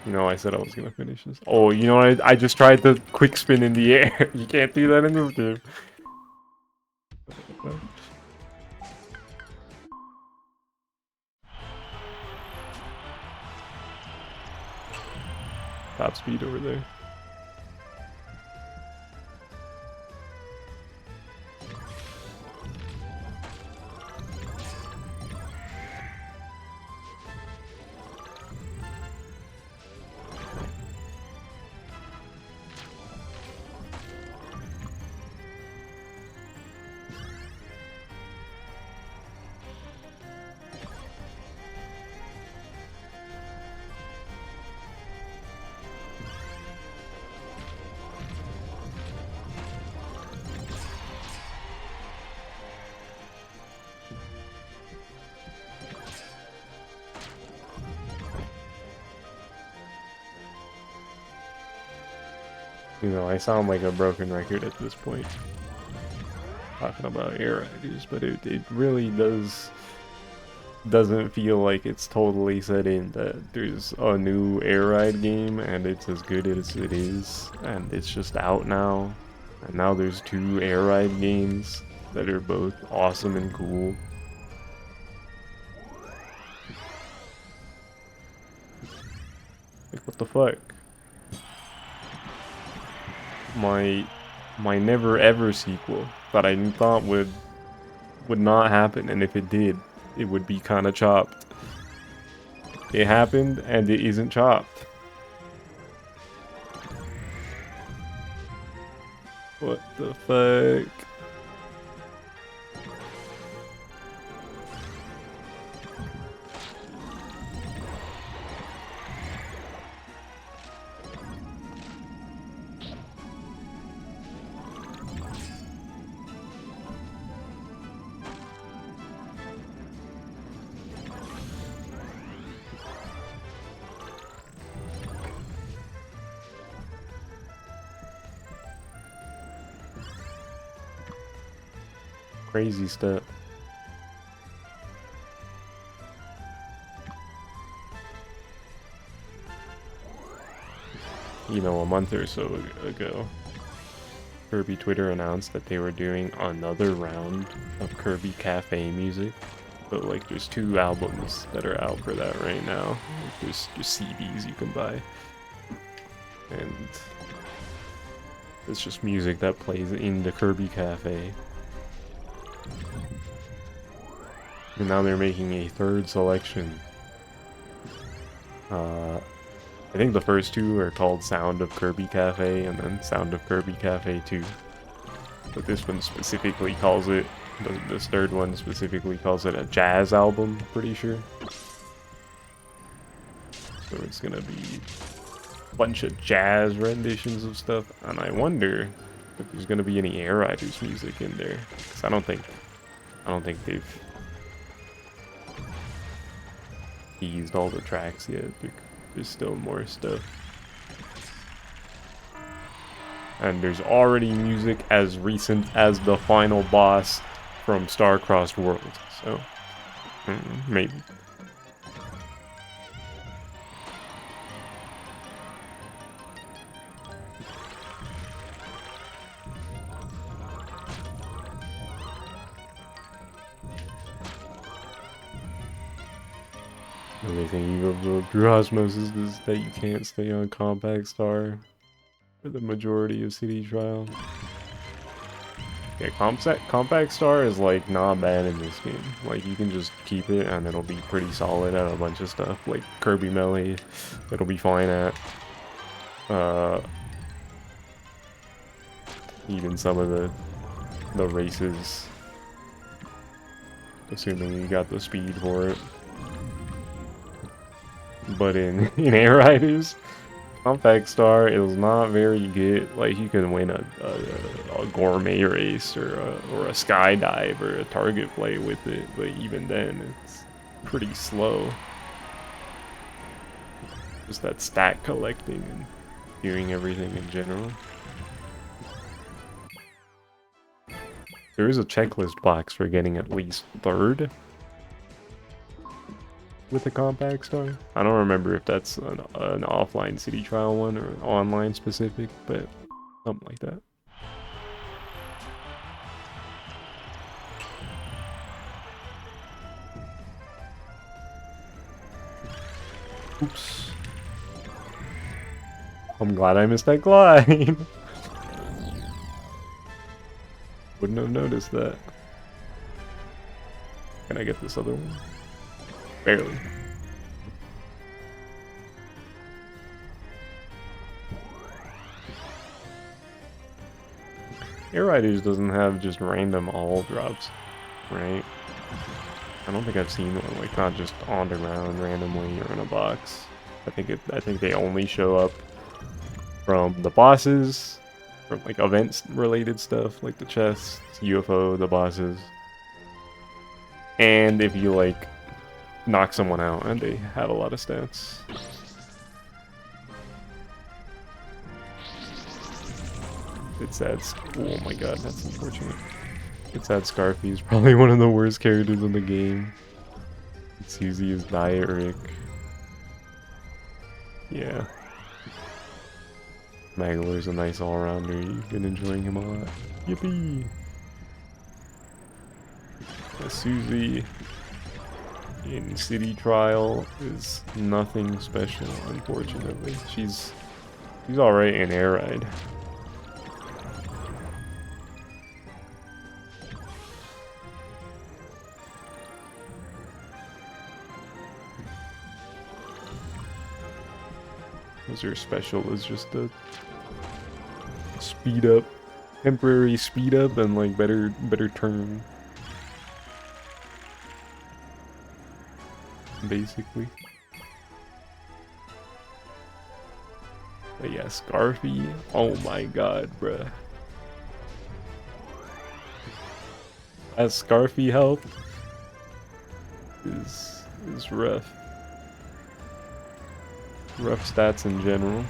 You know, I said I was gonna finish this. Oh, you know what? I just tried the quick spin in the air. You can't do that in this game. Top speed over there. You know, I sound like a broken record at this point, talking about air IDs, but it really does doesn't feel like it's totally set in that there's a new Air Ride game and it's as good as it is, and it's just out now. And now there's two Air Ride games that are both awesome and cool. Like, what the fuck? My Never Ever sequel that I thought would not happen, and if it did, it would be kind of chopped. It happened, and it isn't chopped. What the fuck? Crazy stuff. You know, a month or so ago, Kirby Twitter announced that they were doing another round of Kirby Cafe music. But like, there's 2 albums that are out for that right now. Like, there's CDs you can buy. And it's just music that plays in the Kirby Cafe. And now they're making a 3rd selection. I think the first 2 are called Sound of Kirby Cafe and then Sound of Kirby Cafe 2. But this one specifically calls it, this 3rd one specifically calls it a jazz album, pretty sure. So it's gonna be a bunch of jazz renditions of stuff, and I wonder if there's gonna be any Air Riders music in there. 'Cause I don't think they've teased all the tracks yet. There's still more stuff. And there's already music as recent as the final boss from Star-Crossed Worlds, so maybe. The only thing you observe through osmosis is that you can't stay on Compact Star for the majority of City Trial. Yeah, Compact Star is like not bad in this game. Like, you can just keep it and it'll be pretty solid at a bunch of stuff. Like Kirby Melee, it'll be fine at. Even some of the races, assuming you got the speed for it. But in Air Riders, Compact Star is not very good. Like, you can win a gourmet race or a skydive or a target play with it, but even then, it's pretty slow. Just that stat collecting and doing everything in general. There is a checklist box for getting at least 3rd with a Compact Star. I don't remember if that's an offline City Trial one or an online specific, but something like that. Oops. I'm glad I missed that glide. Wouldn't have noticed that. Can I get this other one? Barely. Air Riders doesn't have just random all drops, right? I don't think I've seen one, like, not just on the ground randomly or in a box. I think they only show up from the bosses, from like events related stuff, like the chests, UFO, the bosses. And if you like knock someone out, and they have a lot of stats. It's sad. Oh my god, that's unfortunate. It's sad. Scarfy is probably one of the worst characters in the game. Susie is Diet Rick. Yeah. Magolor's a nice all-rounder. You've been enjoying him a lot. Yippee! Susie in City Trial is nothing special, unfortunately. She's alright in Air Ride. Her special is just a speed up, temporary speed up, and like better turn, basically. But yeah, Scarfy. Oh my god, bruh. That Scarfy health is rough. Rough stats in general.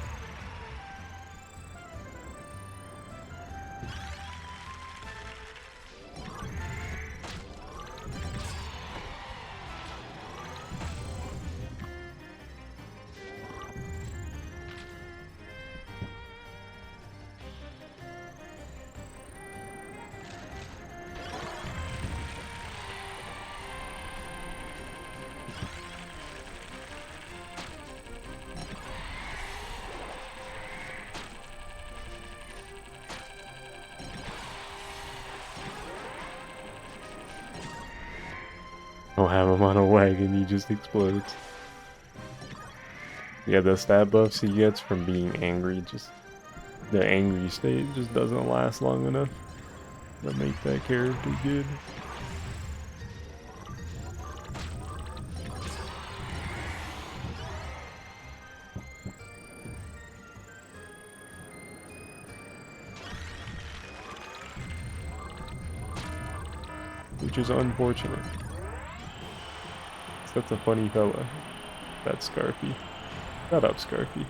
Don't have him on a wagon, he just explodes. Yeah, the stat buffs he gets from being angry, just the angry state just doesn't last long enough to make that character good. Which is unfortunate. That's a funny fella. That's Scarfy. Shut up, Scarfy.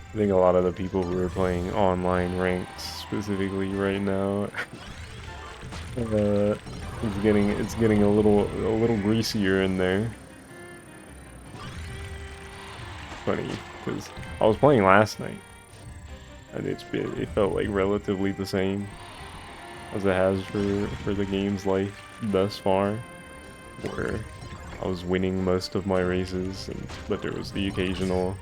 I think a lot of the people who are playing online ranks specifically right now, it's getting a little greasier in there. Funny, because I was playing last night, and it felt like relatively the same as it has for the game's life thus far, where I was winning most of my races, but there was the occasional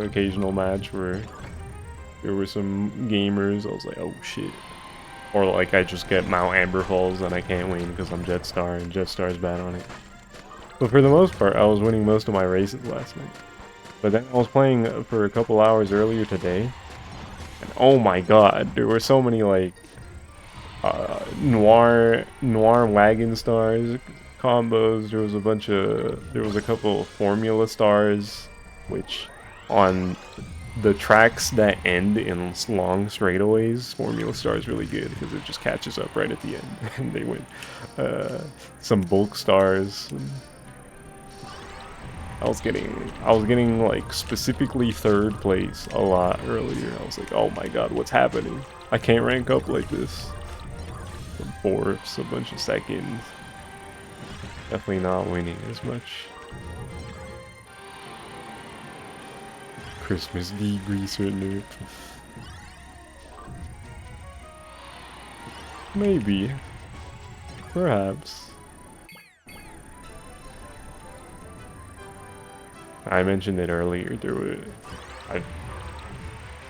occasional match where there were some gamers, I was like, oh shit. Or like I just get Mount Amber Falls and I can't win because I'm Jetstar and Jetstar's bad on it. But for the most part, I was winning most of my races last night. But then I was playing for a couple hours earlier today, and oh my god, there were so many like noir wagon stars combos. There was a couple of formula stars, which on the tracks that end in long straightaways, formula star is really good because it just catches up right at the end and they win. Some bulk stars. I was getting like specifically third place a lot earlier. I was like, oh my god, what's happening? I can't rank up like this. Some fourths, a bunch of seconds. Definitely not winning as much Christmas degreaser nerf. Maybe. Perhaps. I mentioned it earlier, I've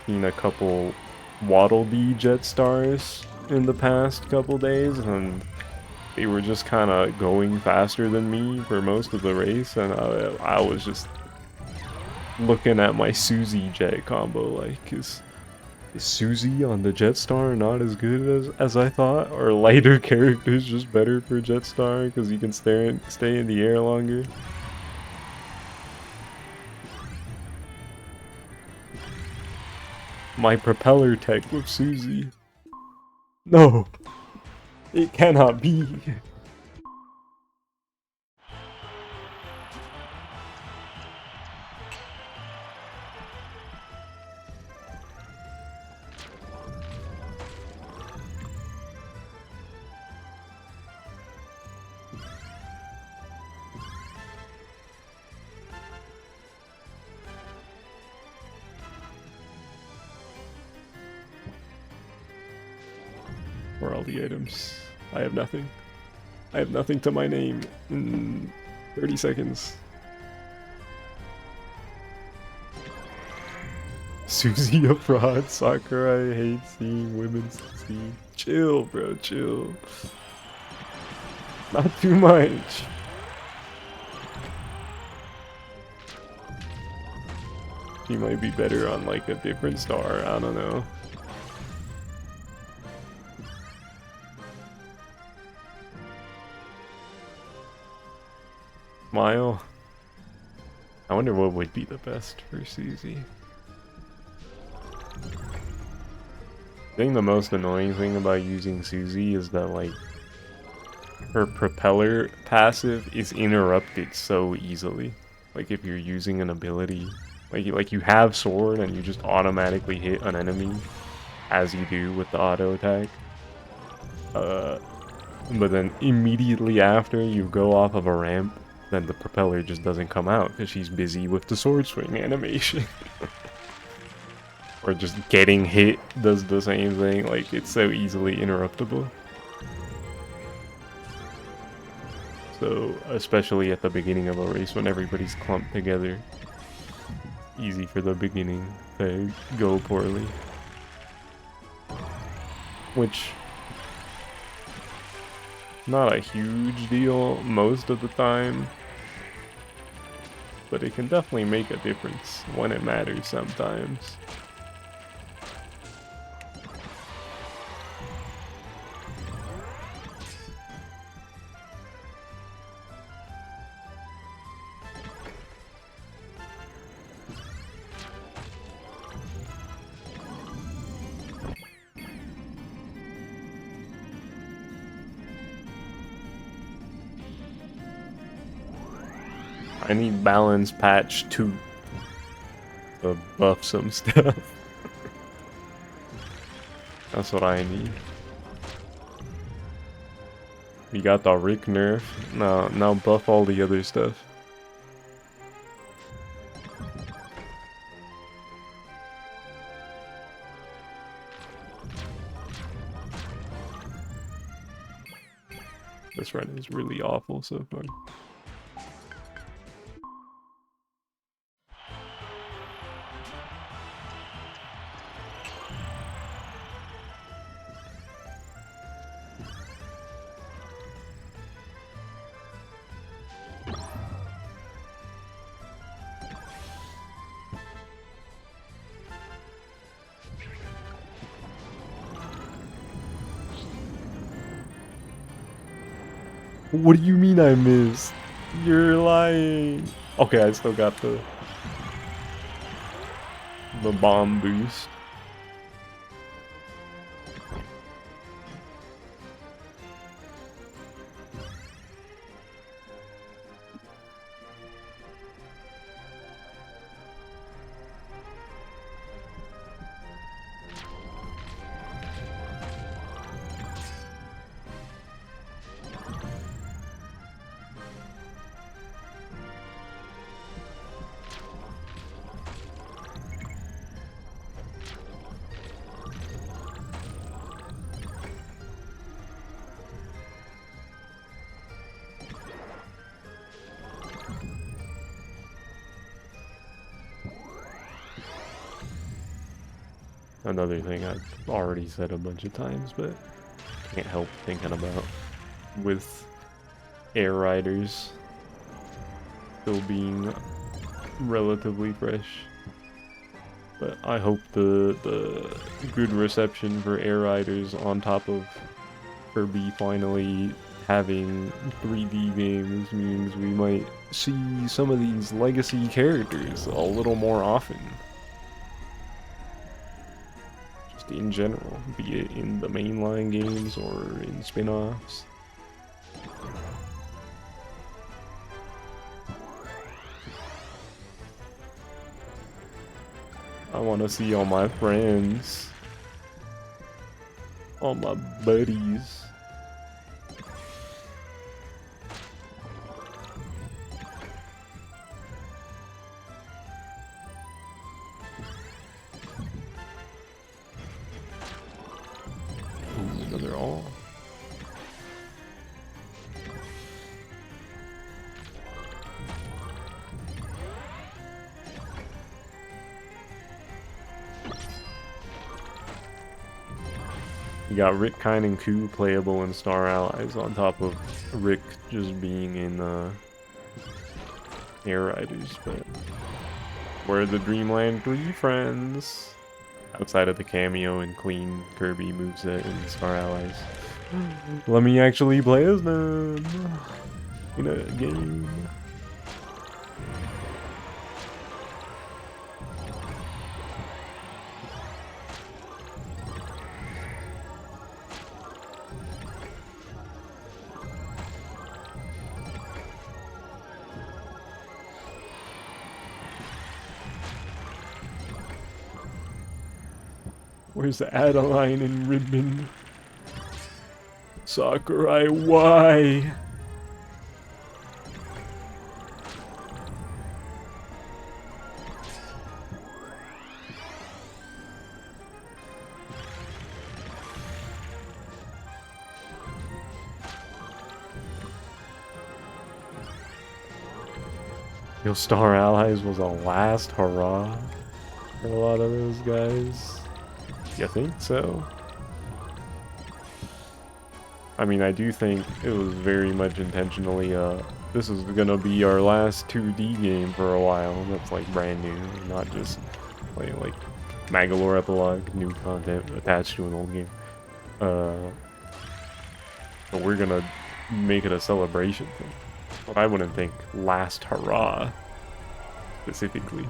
seen a couple Waddle Dee Jetstars in the past couple days, and they were just kind of going faster than me for most of the race, and I was just looking at my Susie Jet combo like, is Susie on the Jetstar not as good as I thought? Or lighter characters just better for Jetstar because you can stay in the air longer? My propeller tech with Susie. No! It cannot be! Where are all the items? I have nothing. I have nothing to my name in 30 seconds. Susie a fraud, Sakurai hates seeing women succeed. Chill, bro, chill. Not too much. She might be better on like a different star, I don't know. Smile. I wonder what would be the best for Susie. I think the most annoying thing about using Susie is that like her propeller passive is interrupted so easily. Like if you're using an ability, like you have sword and you just automatically hit an enemy as you do with the auto attack. But then immediately after you go off of a ramp, then the propeller just doesn't come out because she's busy with the sword swing animation. Or just getting hit does the same thing, like it's so easily interruptible. So, especially at the beginning of a race when everybody's clumped together, easy for the beginning to go poorly. Which, not a huge deal most of the time, but it can definitely make a difference when it matters sometimes. I need balance patch 2 to buff some stuff. That's what I need. We got the Rick nerf. Now buff all the other stuff. This run is really awful so far. What do you mean I missed? You're lying. Okay, I still got the bomb boost. Another thing I've already said a bunch of times, but can't help thinking about with Air Riders still being relatively fresh. But I hope the good reception for Air Riders on top of Kirby finally having 3D games means we might see some of these legacy characters a little more often. Just in general, be it in the mainline games or in spin-offs. I want to see all my friends, all my buddies. Ooh, another all. You got Rick, Kine, and Ku playable in Star Allies on top of Rick just being in Air Riders, but we're the Dreamland 3 friends. Outside of the cameo and clean Kirby moveset in Star Allies. Let me actually play as them in a game. Where's Adeline and Ribbon? Sakurai, why? Yo, Star Allies was a last hurrah for a lot of those guys. You think so? I mean, I do think it was very much intentionally, this is gonna be our last 2D game for a while. That's like brand new, not just playing like Magolor Epilogue, new content attached to an old game. But we're gonna make it a celebration thing. But I wouldn't think last hurrah specifically.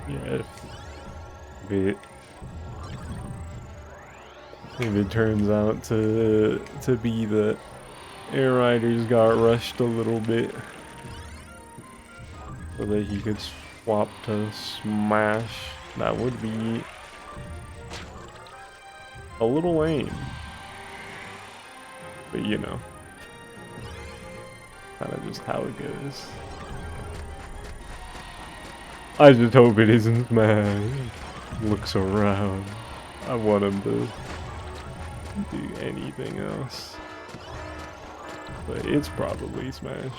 Yeah, if it turns out to be that Air Riders got rushed a little bit so that he could swap to Smash, that would be a little lame. But you know, kind of just how it goes. I just hope it isn't Smash. Looks around. I want him to do anything else. But it's probably Smash.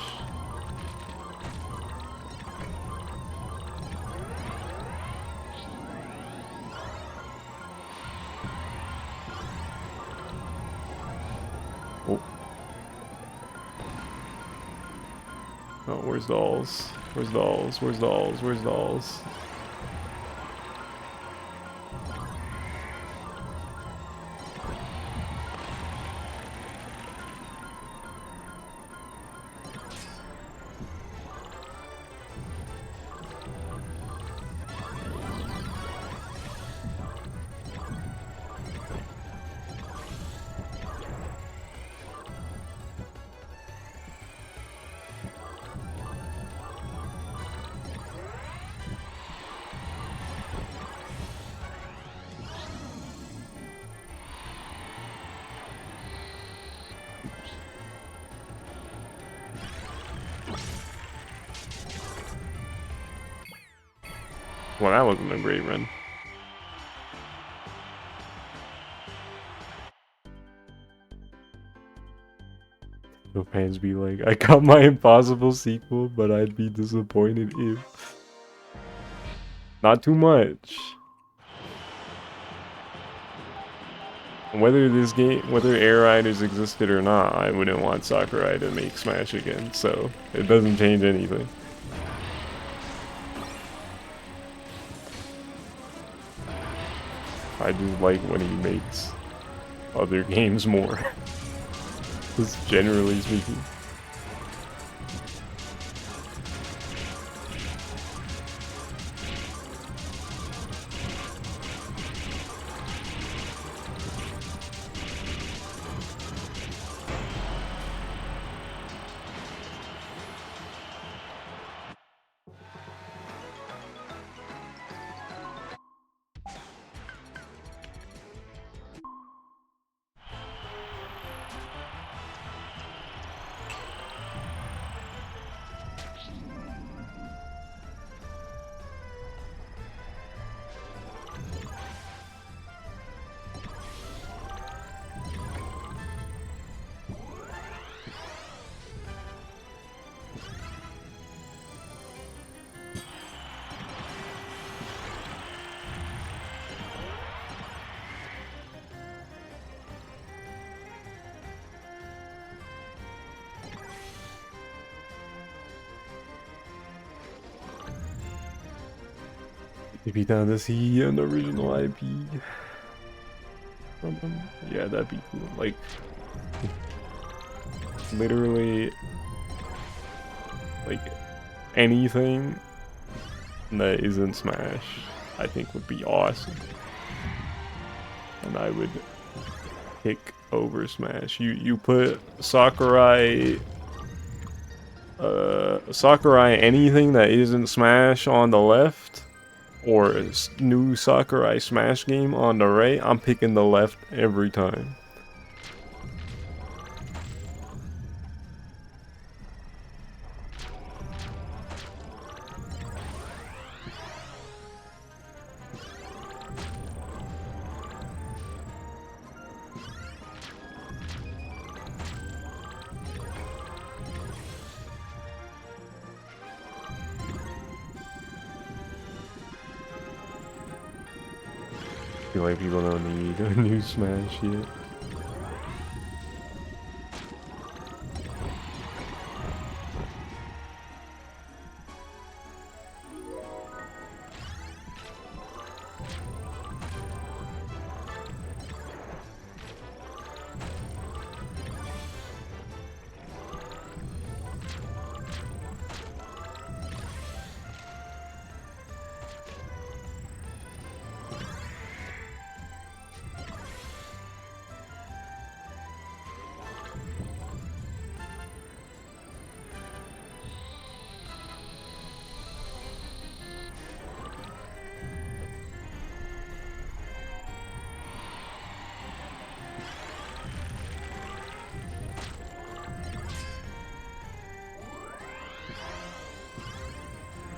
Oh. Oh, where's Dolls? Where's the alls? Where's the alls? Where's the alls? Well, that wasn't a great run. So fans be like, I got my Impossible sequel, but I'd be disappointed if... Not too much. Whether this game, whether Air Riders existed or not, I wouldn't want Sakurai to make Smash again, so it doesn't change anything. I just like when he makes other games more. Just generally speaking. If you down to see an original IP from him, yeah, that'd be cool. Like, literally, like, anything that isn't Smash, I think would be awesome. And I would pick over Smash. You put Sakurai, anything that isn't Smash on the left, or a new Sakurai Smash game on the right, I'm picking the left every time. I feel like people don't need a new Smash yet.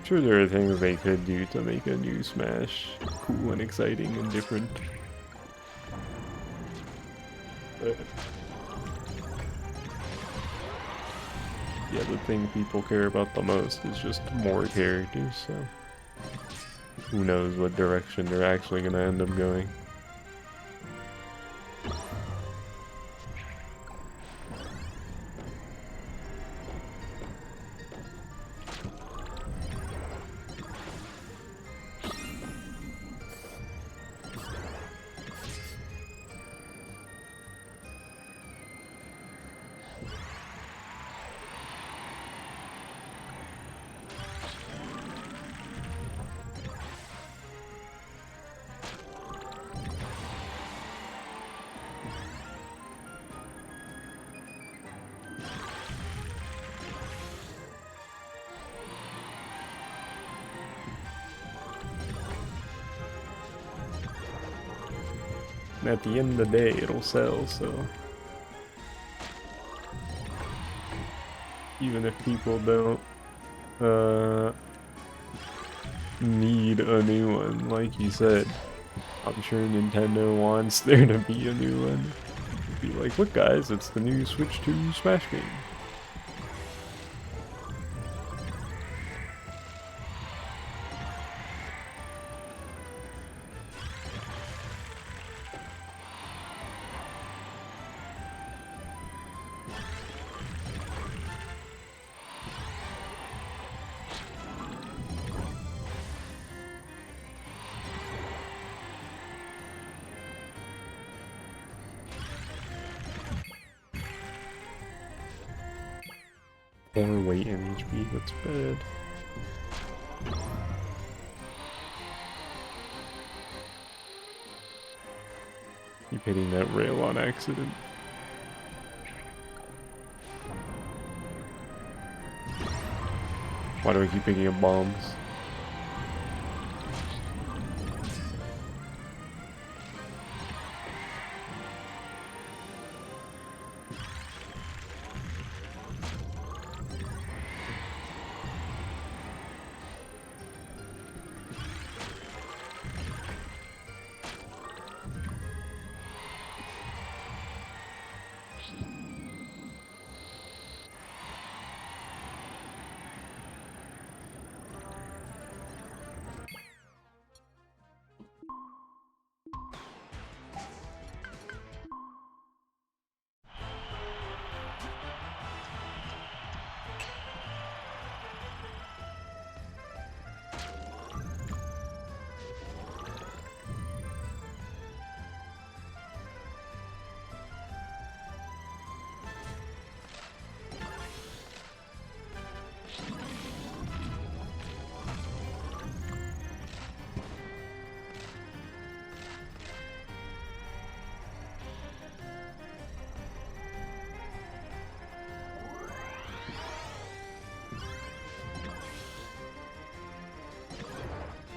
Sure, there are things they could do to make a new Smash cool and exciting and different. But yeah, the thing people care about the most is just more characters, so who knows what direction they're actually gonna end up going. And at the end of the day, it'll sell, so... Even if people don't, need a new one, like you said, I'm sure Nintendo wants there to be a new one. Be like, look guys, it's the new Switch 2 Smash game. More weight in HP, that's bad. Keep hitting that rail on accident. Why do I keep picking up bombs?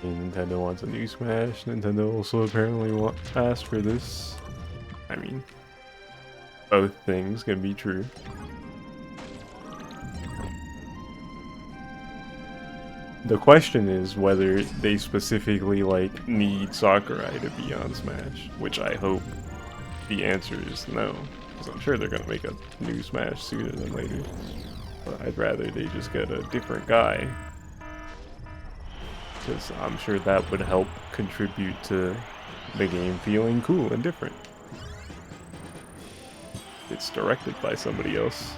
Nintendo wants a new Smash. Nintendo also apparently asked for this. I mean, both things can be true. The question is whether they specifically, like, need Sakurai to be on Smash, which I hope the answer is no, because I'm sure they're gonna make a new Smash sooner than later. But I'd rather they just get a different guy, because I'm sure that would help contribute to the game feeling cool and different. It's directed by somebody else.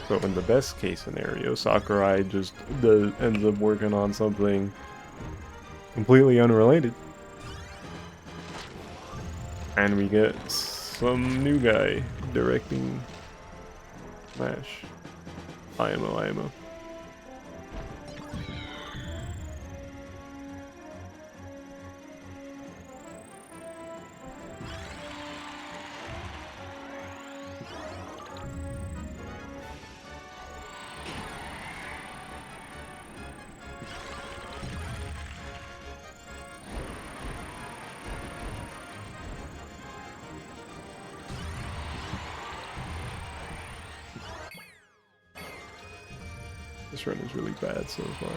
So in the best case scenario, Sakurai just ends up working on something completely unrelated. And we get some new guy directing Smash. IMO. This run is really bad so far.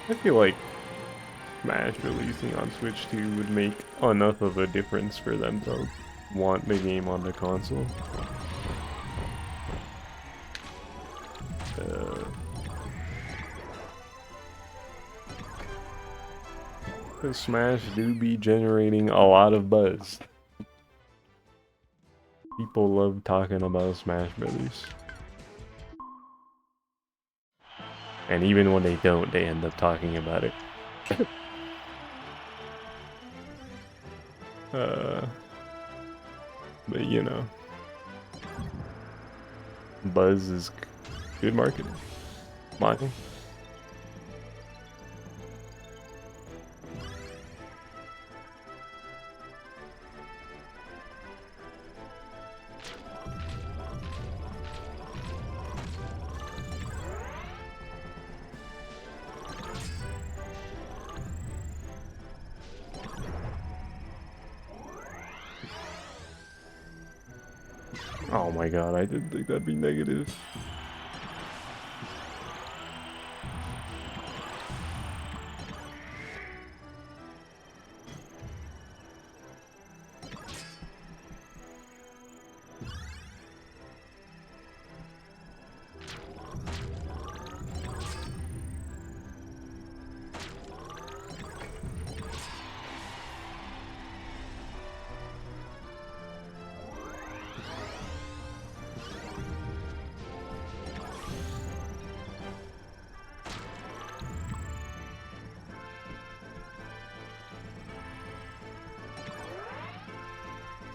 I feel like Smash releasing on Switch 2 would make enough of a difference for them to want the game on the console. Because Smash do be generating a lot of buzz. People love talking about Smash Brothers. And even when they don't, they end up talking about it. But you know, buzz is good marketing. Michael? Oh my god, I didn't think that'd be negative.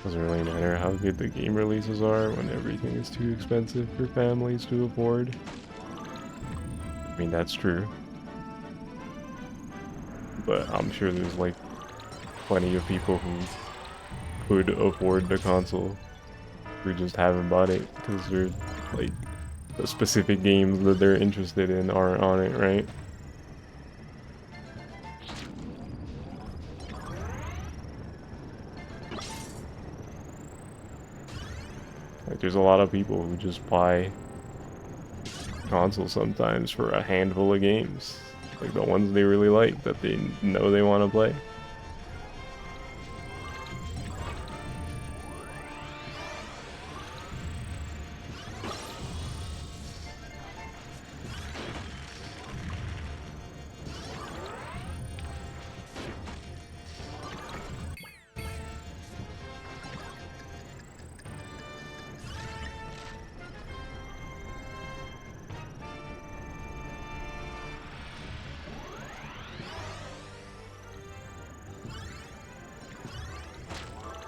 Doesn't really matter how good the game releases are when everything is too expensive for families to afford. I mean, that's true. But I'm sure there's like plenty of people who could afford the console who just haven't bought it because they're like the specific games that they're interested in aren't on it, right? Like there's a lot of people who just buy consoles sometimes for a handful of games. Like the ones they really like that they know they want to play.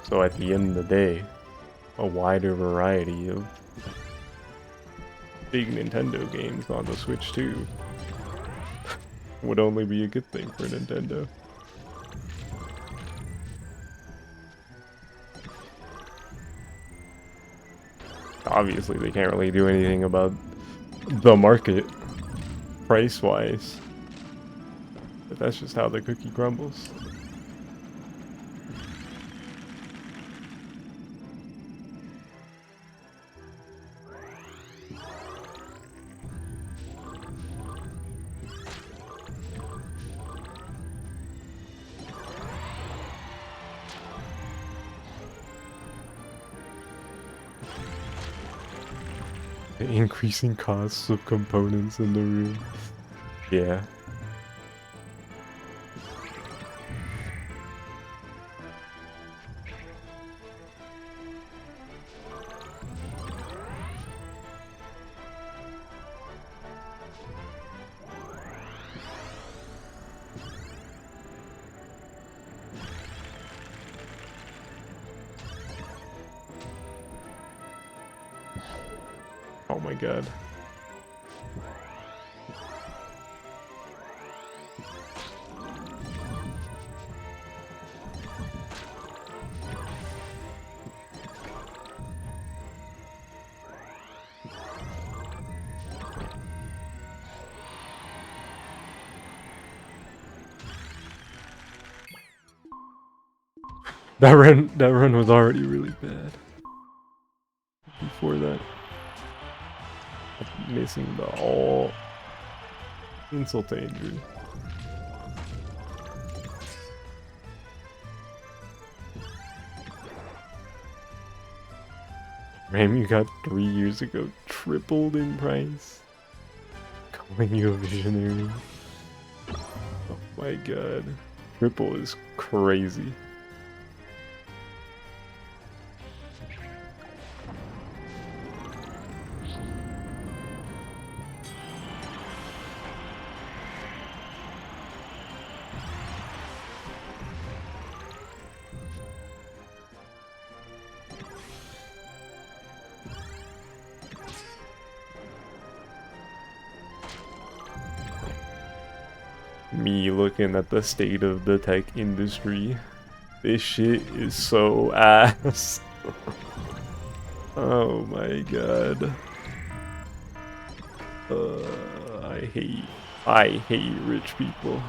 So at the end of the day, a wider variety of big Nintendo games on the Switch too would only be a good thing for Nintendo. Obviously, they can't really do anything about the market price-wise, but that's just how the cookie crumbles. The increasing costs of components in the room. Yeah. Oh my god. That run was already really bad. Before that. Missing the all insult to injury. RAM you got 3 years ago tripled in price. Calling you a visionary. Oh my god. Triple is crazy. me looking at the state of the tech industry. This shit is so ass. Oh my god. I hate rich people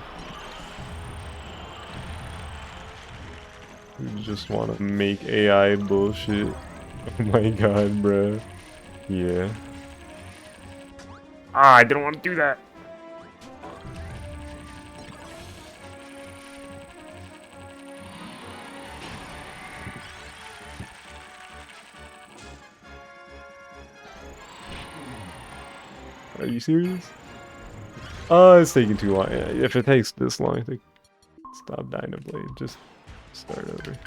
who just want to make AI bullshit. Oh my god, bruh. Yeah. Ah, I didn't want to do that. Are you serious? Oh, it's taking too long. If it takes this long to stop Dynablade, just start over.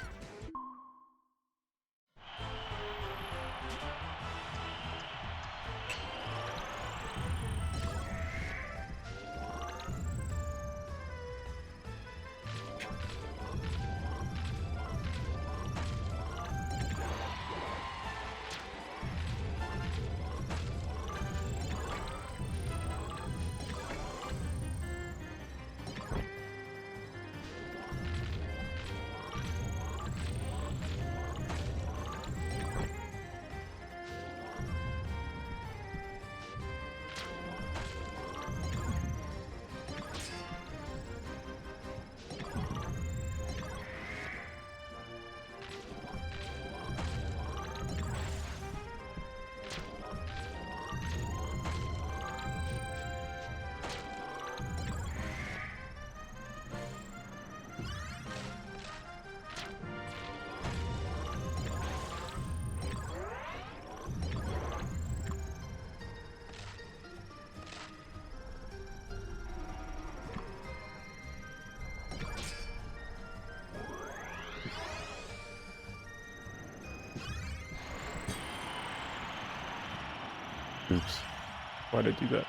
Oops. Why'd I do that?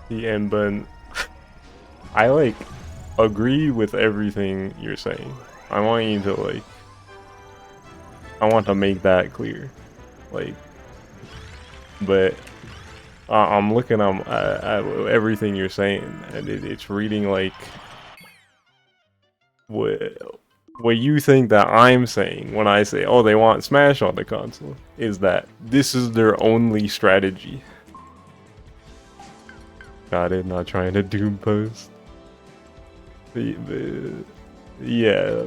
The end button. I like agree with everything you're saying. I want you to like. I want to make that clear, like. But I'm looking at everything you're saying, and it's reading like what you think that I'm saying when I say, oh, they want Smash on the console, is that this is their only strategy. Got it, not trying to doom post. Yeah.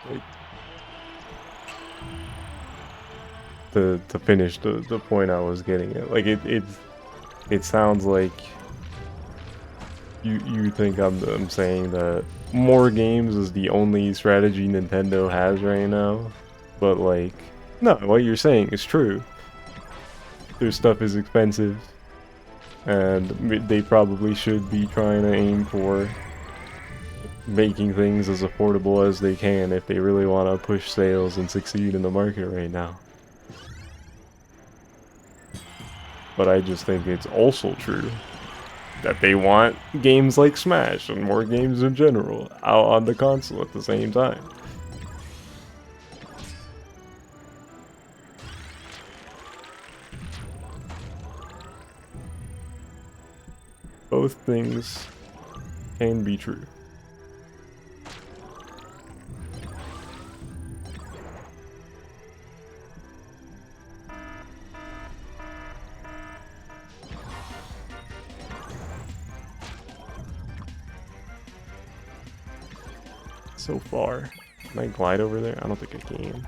Like, to finish the point I was getting at, like it sounds like you think I'm saying that more games is the only strategy Nintendo has right now, but like, no, what you're saying is true. Their stuff is expensive, and they probably should be trying to aim for making things as affordable as they can if they really want to push sales and succeed in the market right now. But I just think it's also true that they want games like Smash and more games in general out on the console at the same time. Both things can be true. So far. Can I glide over there? I don't think I can.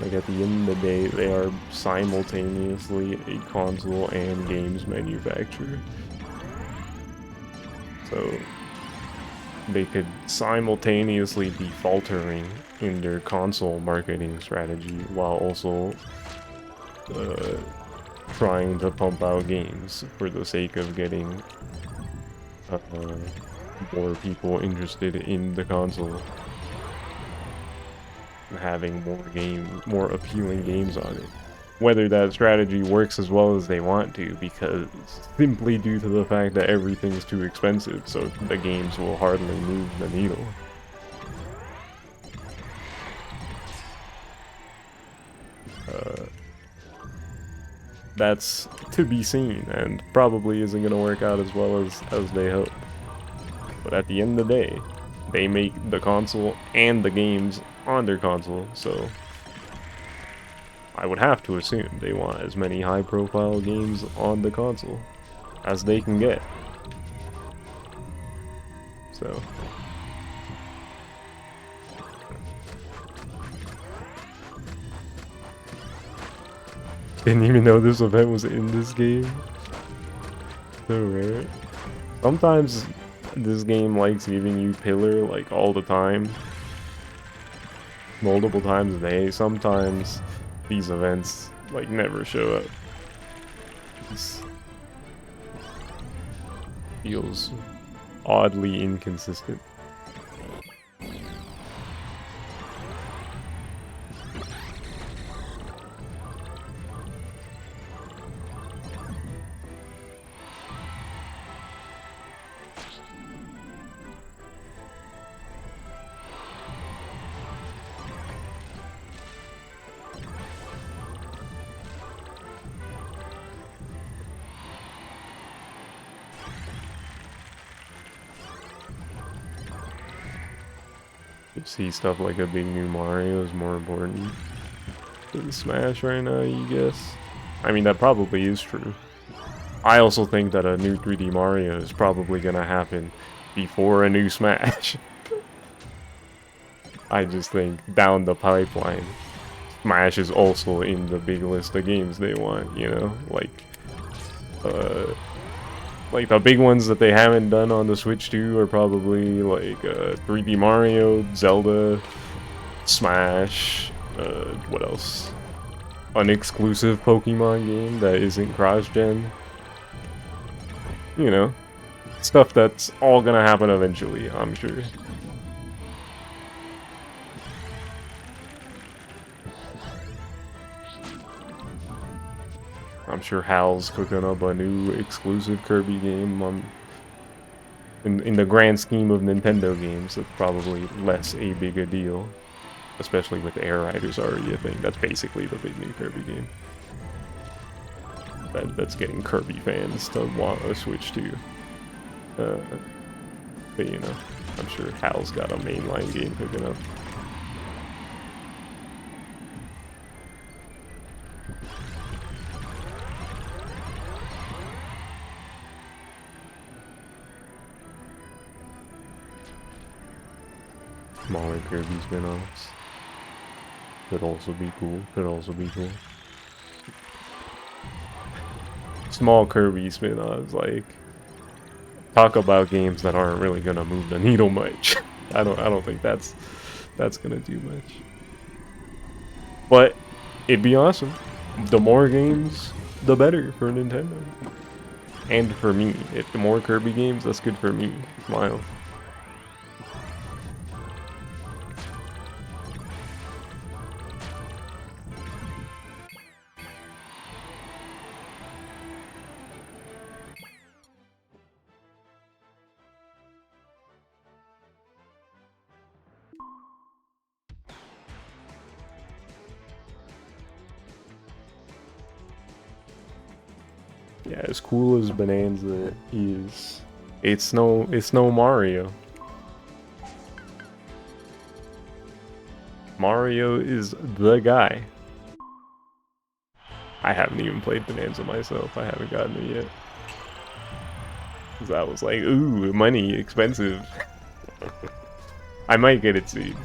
Like, at the end of the day, they are simultaneously a console and games manufacturer. So they could simultaneously be faltering in their console marketing strategy while also trying to pump out games for the sake of getting more people interested in the console and having more appealing games on it. Whether that strategy works as well as they want to, because simply due to the fact that everything's too expensive, so the games will hardly move the needle. That's to be seen, and probably isn't going to work out as well as they hope. But at the end of the day, they make the console and the games on their console, so I would have to assume they want as many high-profile games on the console as they can get. So didn't even know this event was in this game. So rare. Sometimes this game likes giving you pillar like all the time. Multiple times a day. Sometimes these events like never show up. This feels oddly inconsistent. You see stuff like a big new Mario is more important than Smash right now, you guess? I mean, that probably is true. I also think that a new 3D Mario is probably gonna happen before a new Smash. I just think down the pipeline, Smash is also in the big list of games they want, you know? Like the big ones that they haven't done on the Switch 2 are probably like 3D Mario, Zelda, Smash, what else? An exclusive Pokemon game that isn't cross-gen. You know, stuff that's all gonna happen eventually, I'm sure. I'm sure Hal's cooking up a new exclusive Kirby game in the grand scheme of Nintendo games. It's probably less a big a deal, especially with Air Riders already a thing. That's basically the big new Kirby game. That's getting Kirby fans to want a Switch to. But you know, I'm sure Hal's got a mainline game cooking up. Smaller Kirby spin-offs. Could also be cool. Could also be cool. Small Kirby spin-offs, like, talk about games that aren't really gonna move the needle much. I don't think that's gonna do much. But it'd be awesome. The more games, the better for Nintendo. And for me. If the more Kirby games, that's good for me. Smile. Yeah, as cool as Bonanza is, it's no Mario. Mario is the guy. I haven't even played Bonanza myself. I haven't gotten it yet. Cause I was like, ooh, money, expensive. I might get it soon.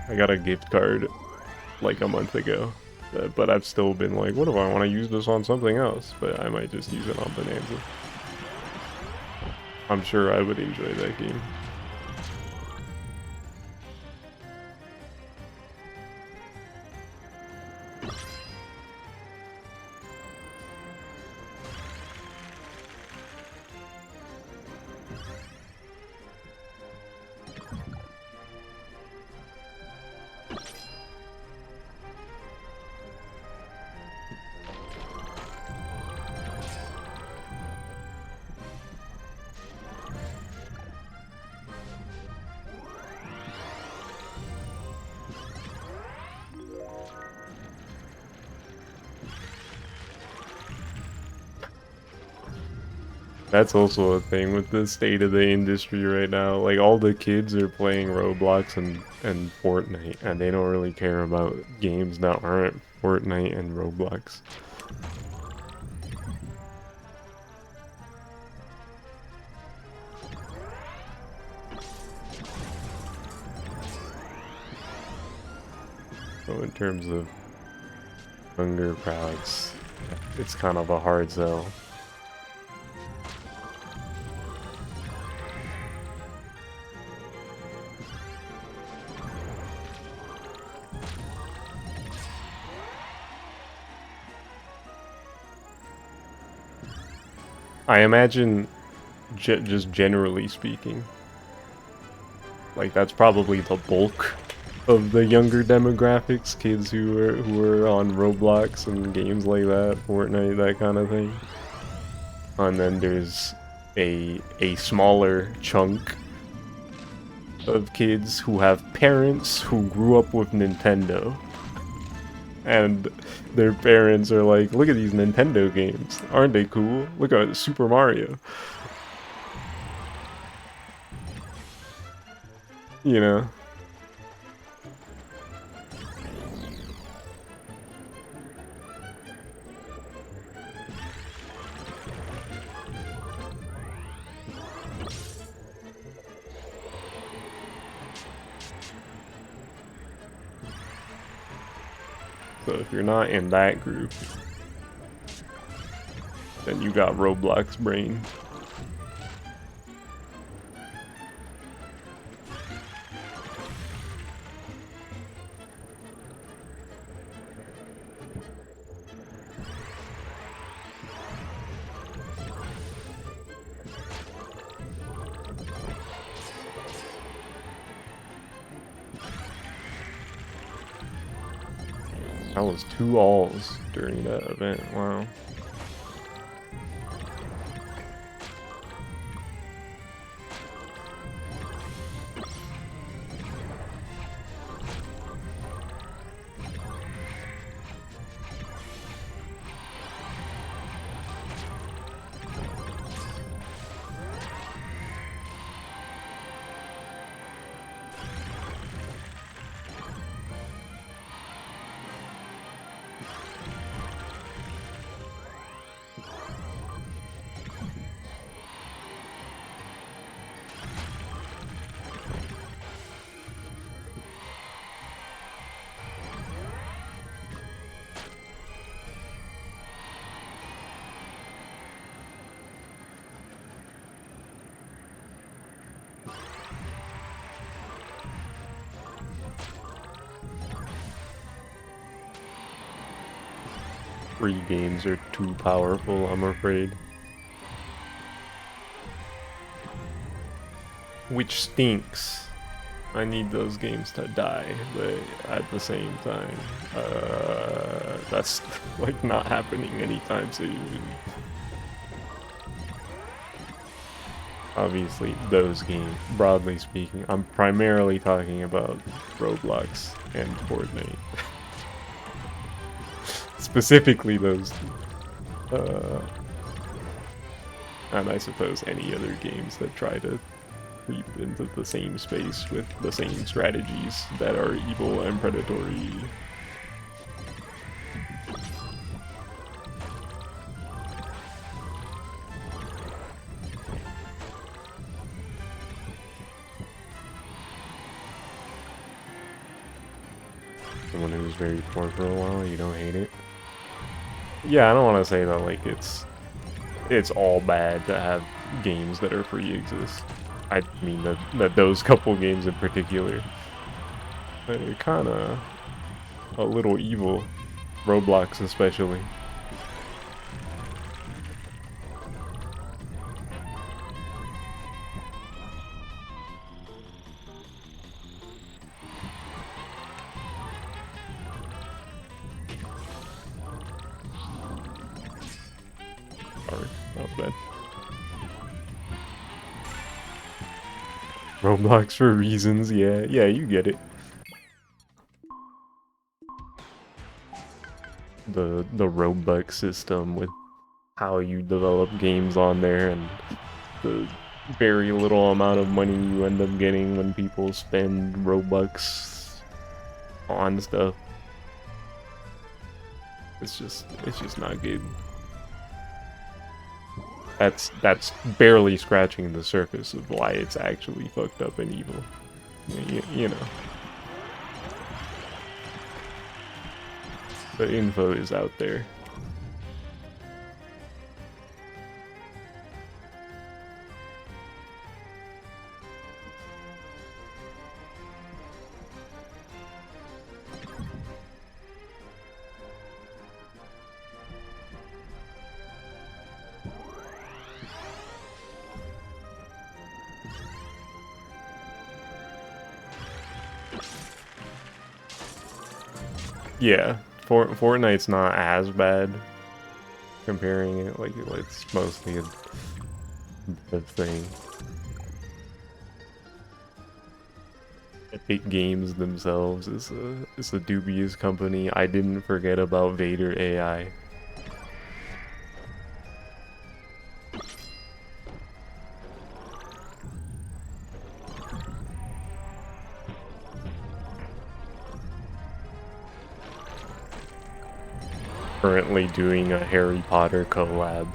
I got a gift card like a month ago, but I've still been like, what if I want to use this on something else? But I might just use it on Bonanza. I'm sure I would enjoy that game. That's also a thing with the state of the industry right now. Like, all the kids are playing Roblox and Fortnite, and they don't really care about games that aren't Fortnite and Roblox. So in terms of younger crowds, it's kind of a hard sell. I imagine, just generally speaking, like that's probably the bulk of the younger demographics, kids who are on Roblox and games like that, Fortnite, that kind of thing. And then there's a smaller chunk of kids who have parents who grew up with Nintendo. And their parents are like, look at these Nintendo games. Aren't they cool? Look at Super Mario. You know? So if you're not in that group, then you got Roblox brain. That was 2 alls during that event, wow. Free games are too powerful, I'm afraid. Which stinks. I need those games to die, but at the same time, that's like not happening anytime soon. Obviously, those games, broadly speaking, I'm primarily talking about Roblox and Fortnite. Specifically those and I suppose any other games that try to creep into the same space with the same strategies that are evil and predatory. someone who's very poor for a while, you don't hate it. Yeah, I don't want to say that like it's all bad to have games that are free exist. I mean that those couple games in particular, they're kind of a little evil. Roblox especially. Sorry, that was bad. Roblox for reasons, yeah, you get it. The Robux system with how you develop games on there and the very little amount of money you end up getting when people spend Robux on stuff. It's just not good. That's barely scratching the surface of why it's actually fucked up and evil. You know. The info is out there. Yeah, Fortnite's not as bad comparing it, like it's mostly a thing. Epic Games themselves is a dubious company. I didn't forget about Vader AI. Currently doing a Harry Potter collab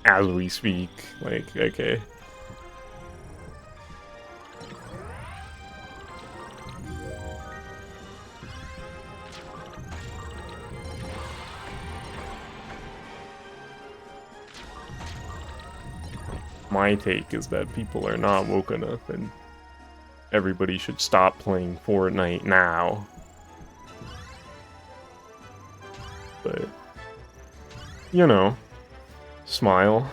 as we speak. Like, okay. My take is that people are not woke enough and everybody should stop playing Fortnite now. But, you know, smile.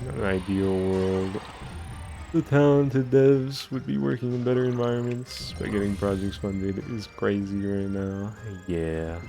In an ideal world, the talented devs would be working in better environments, but getting projects funded is crazy right now. Yeah.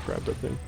Grab that thing.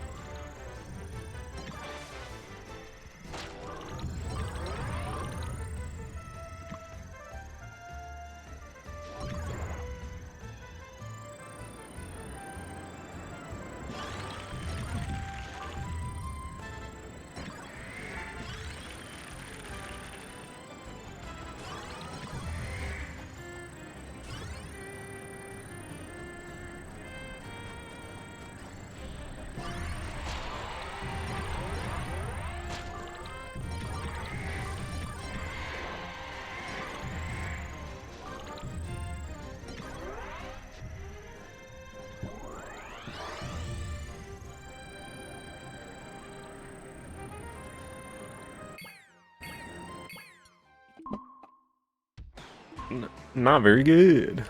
Not very good.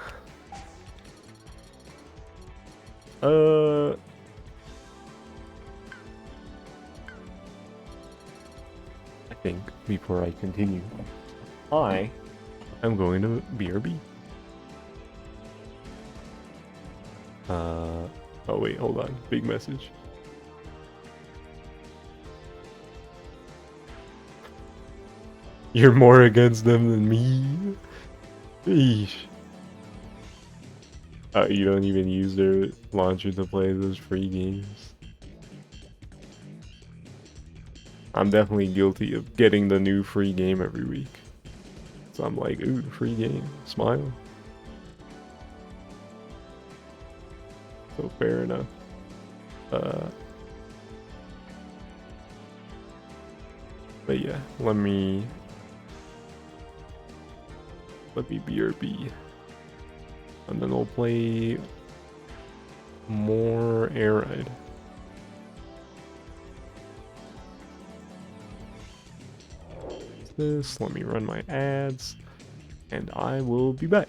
I think before I continue, I am going to BRB. Oh wait, hold on. Big message. You're more against them than me. Eesh. You don't even use their launcher to play those free games. I'm definitely guilty of getting the new free game every week. So I'm like, ooh, free game, smile. So fair enough. But yeah, let me BRB. And then we'll play more Air Ride. This, let me run my ads, and I will be back.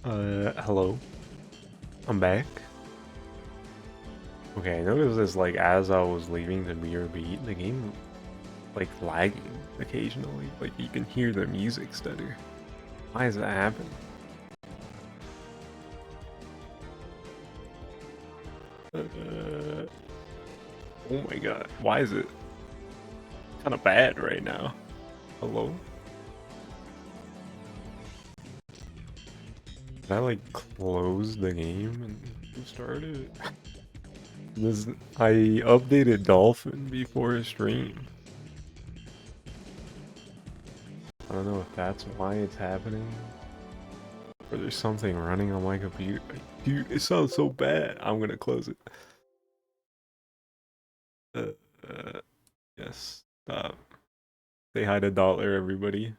Hello. I'm back. Okay, I noticed this, like, as I was leaving the BRB, the game, like, lagging occasionally. Like, you can hear the music stutter. Why does that happen? Oh my god. Why is it kind of bad right now? Hello? Did I, like, close the game and restart it? This, I updated Dolphin before stream. I don't know if that's why it's happening. Or there's something running on my computer. Dude, it sounds so bad. I'm gonna close it. Uh, yes. Stop. Say hi to Dollar, everybody.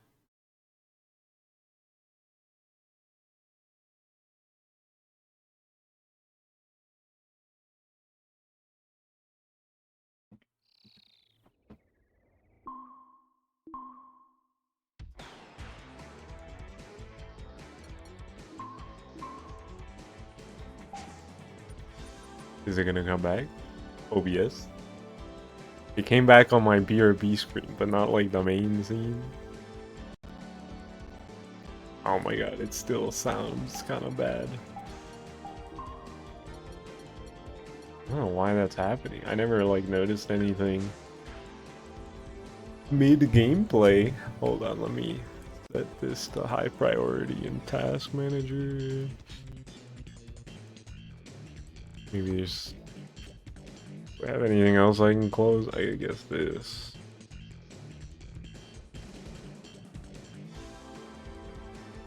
Is it gonna come back? OBS? It came back on my BRB screen, but not like the main scene. Oh my god, it still sounds kind of bad. I don't know why that's happening. I never like noticed anything. Mid gameplay. Hold on, let me set this to high priority in task manager. Maybe there's... Do I have anything else I can close? I guess this.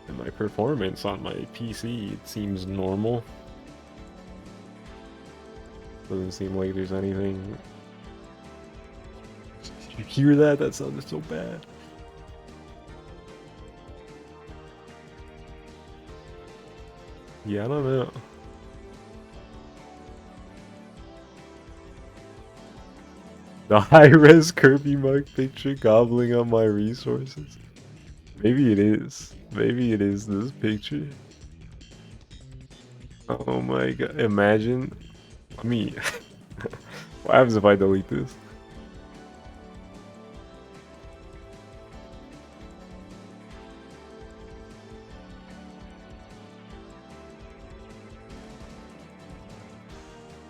And my performance on my PC, it seems normal. Doesn't seem like there's anything. Did you hear that? That sounded so bad. Yeah, I don't know. The high-res Kirby mug picture gobbling up my resources. Maybe it is. Maybe it is this picture. Oh my god. Imagine me. What happens if I delete this?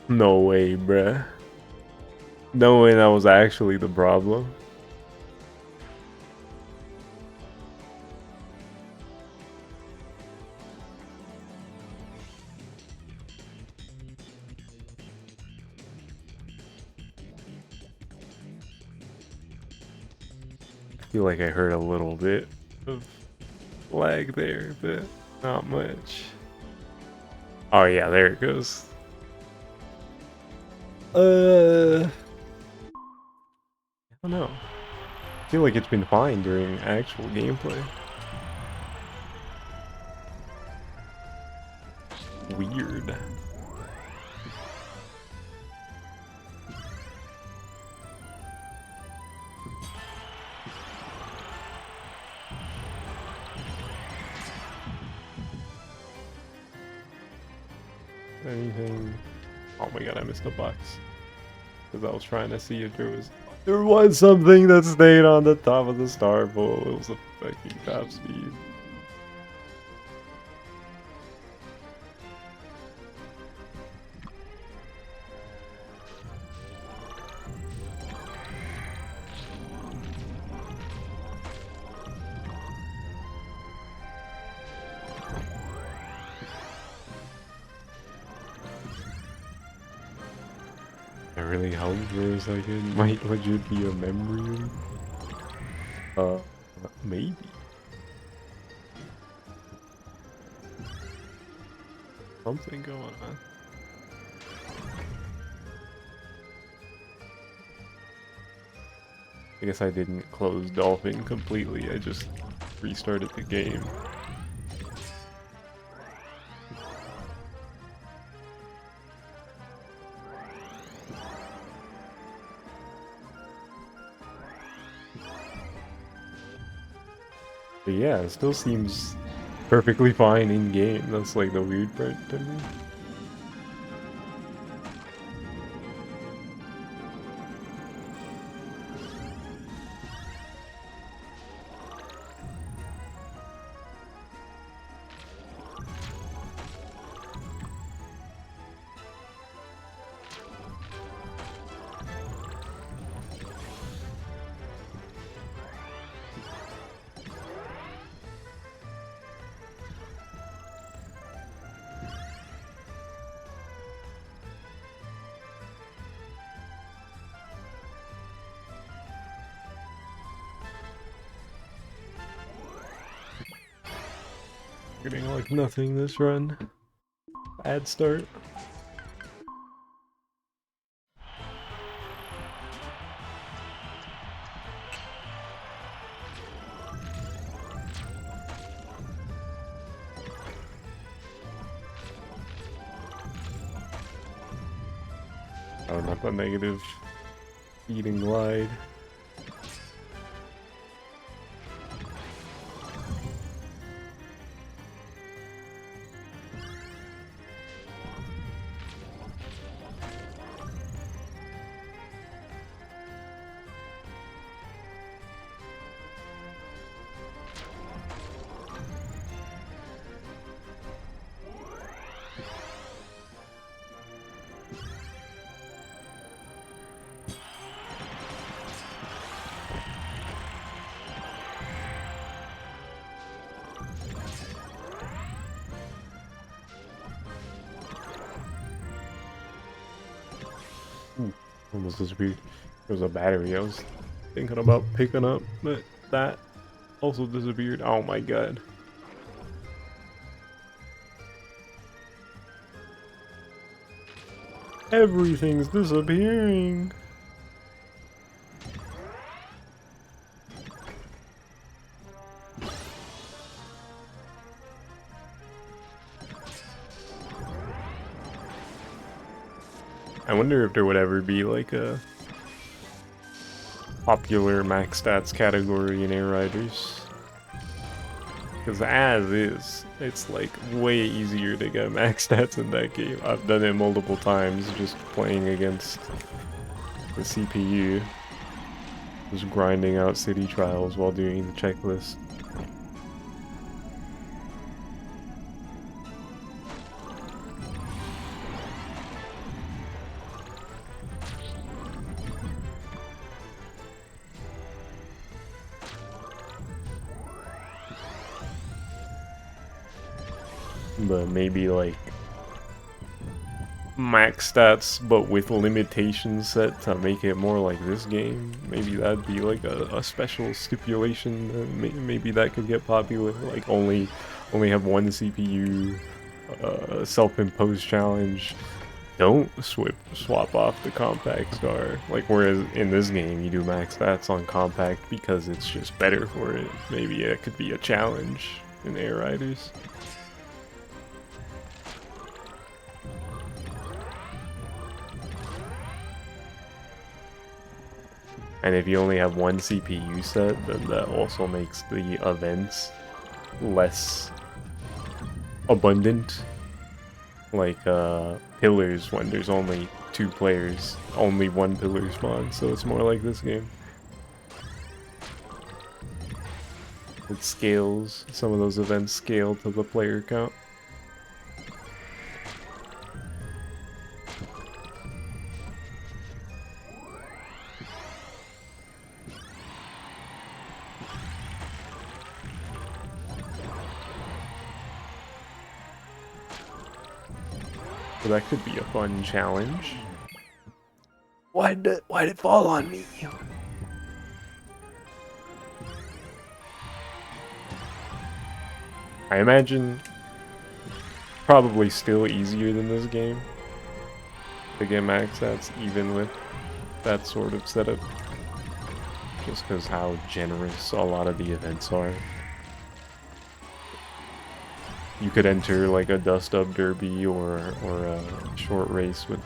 No way, bruh. No way that was actually the problem. I feel like I heard a little bit of lag there, but not much. Oh yeah, there it goes. I don't know. I feel like it's been fine during actual gameplay. Weird. Anything? Oh my god, I missed a box. Because I was trying to see if there was something that stayed on the top of the star bowl. It was a fucking top speed. It really helped for a second. Might legit be a memory leak. Maybe. Something going on. I guess I didn't close Dolphin completely, I just restarted the game. But yeah, it still seems perfectly fine in game. That's like the weird part to me. Getting like nothing this run. Bad start. Oh, not the negative eating glide. Ooh, almost disappeared. There was a battery I was thinking about picking up, but that also disappeared. Oh my god. Everything's disappearing. I wonder if there would ever be like a popular max stats category in Air Riders. Because as is, it's like way easier to get max stats in that game. I've done it multiple times just playing against the CPU. Just grinding out city trials while doing the checklist. But maybe like max stats but with limitations set to make it more like this game. Maybe that'd be like a special stipulation. Maybe that could get popular. Like only have one CPU, self-imposed challenge. Don't swap off the compact star. Like whereas in this game you do max stats on compact because it's just better for it. Maybe it could be a challenge in Air Riders. And if you only have one CPU set, then that also makes the events less abundant. Like pillars, when there's only 2 players, only 1 pillar spawns, so it's more like this game. It scales, some of those events scale to the player count. So that could be a fun challenge. Why'd it fall on me? I imagine probably still easier than this game to get max stats even with that sort of setup. Just because how generous a lot of the events are. You could enter like a dust up derby or a short race with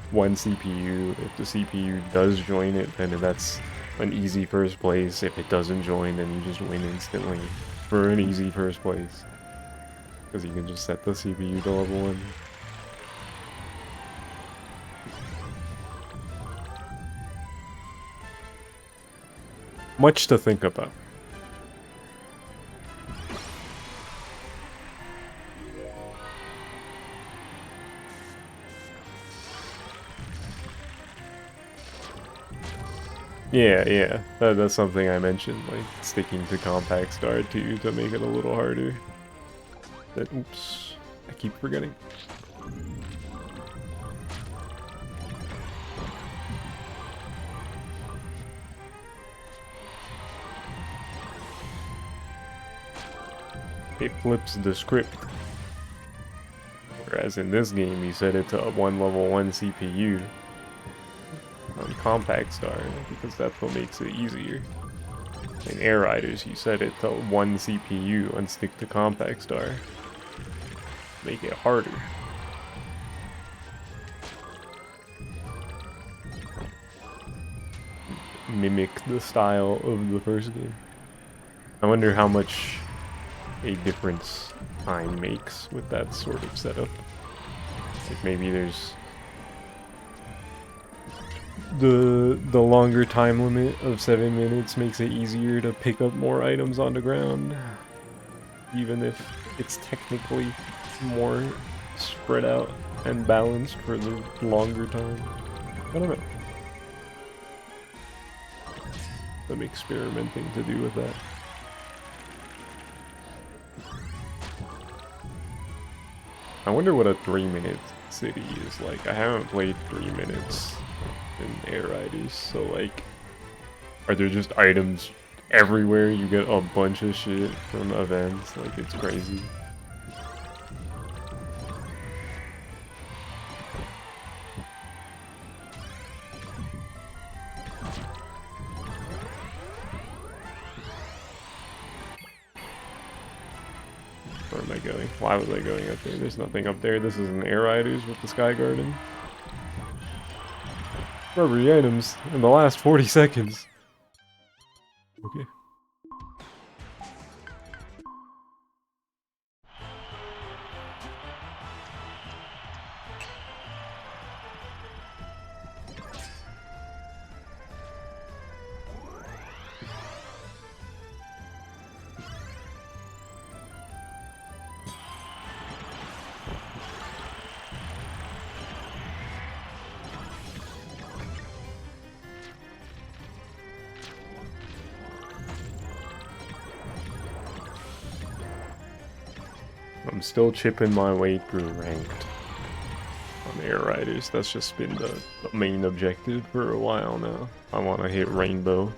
one CPU. If the CPU does join it, then that's an easy first place. If it doesn't join, then you just win instantly for an easy first place. Because you can just set the CPU to level 1. Much to think about. Yeah. That's something I mentioned, like sticking to Compact Star too to make it a little harder. That, oops, I keep forgetting. It flips the script. Whereas in this game, you set it to a level 1 CPU on Compact Star, because that's what makes it easier. In Air Riders, you set it to 1 CPU and stick to Compact Star. Make it harder. Mimic the style of the first game. I wonder how much a difference time makes with that sort of setup. Like maybe there's the longer time limit of 7 minutes makes it easier to pick up more items on the ground, even if it's technically more spread out and balanced for the longer time. I don't know. Some experimenting to do with that. I wonder what a 3-minute city is like. I haven't played 3 minutes in Air Riders, so like, are there just items everywhere? You get a bunch of shit from events, like it's crazy. Where am I going? Why was I going up there? There's nothing up there. This is an Air Riders with the Sky Garden. Rubbery items in the last 40 seconds. Okay. I'm still chipping my way through ranked on Air Riders. That's just been the main objective for a while now. I want to hit Rainbow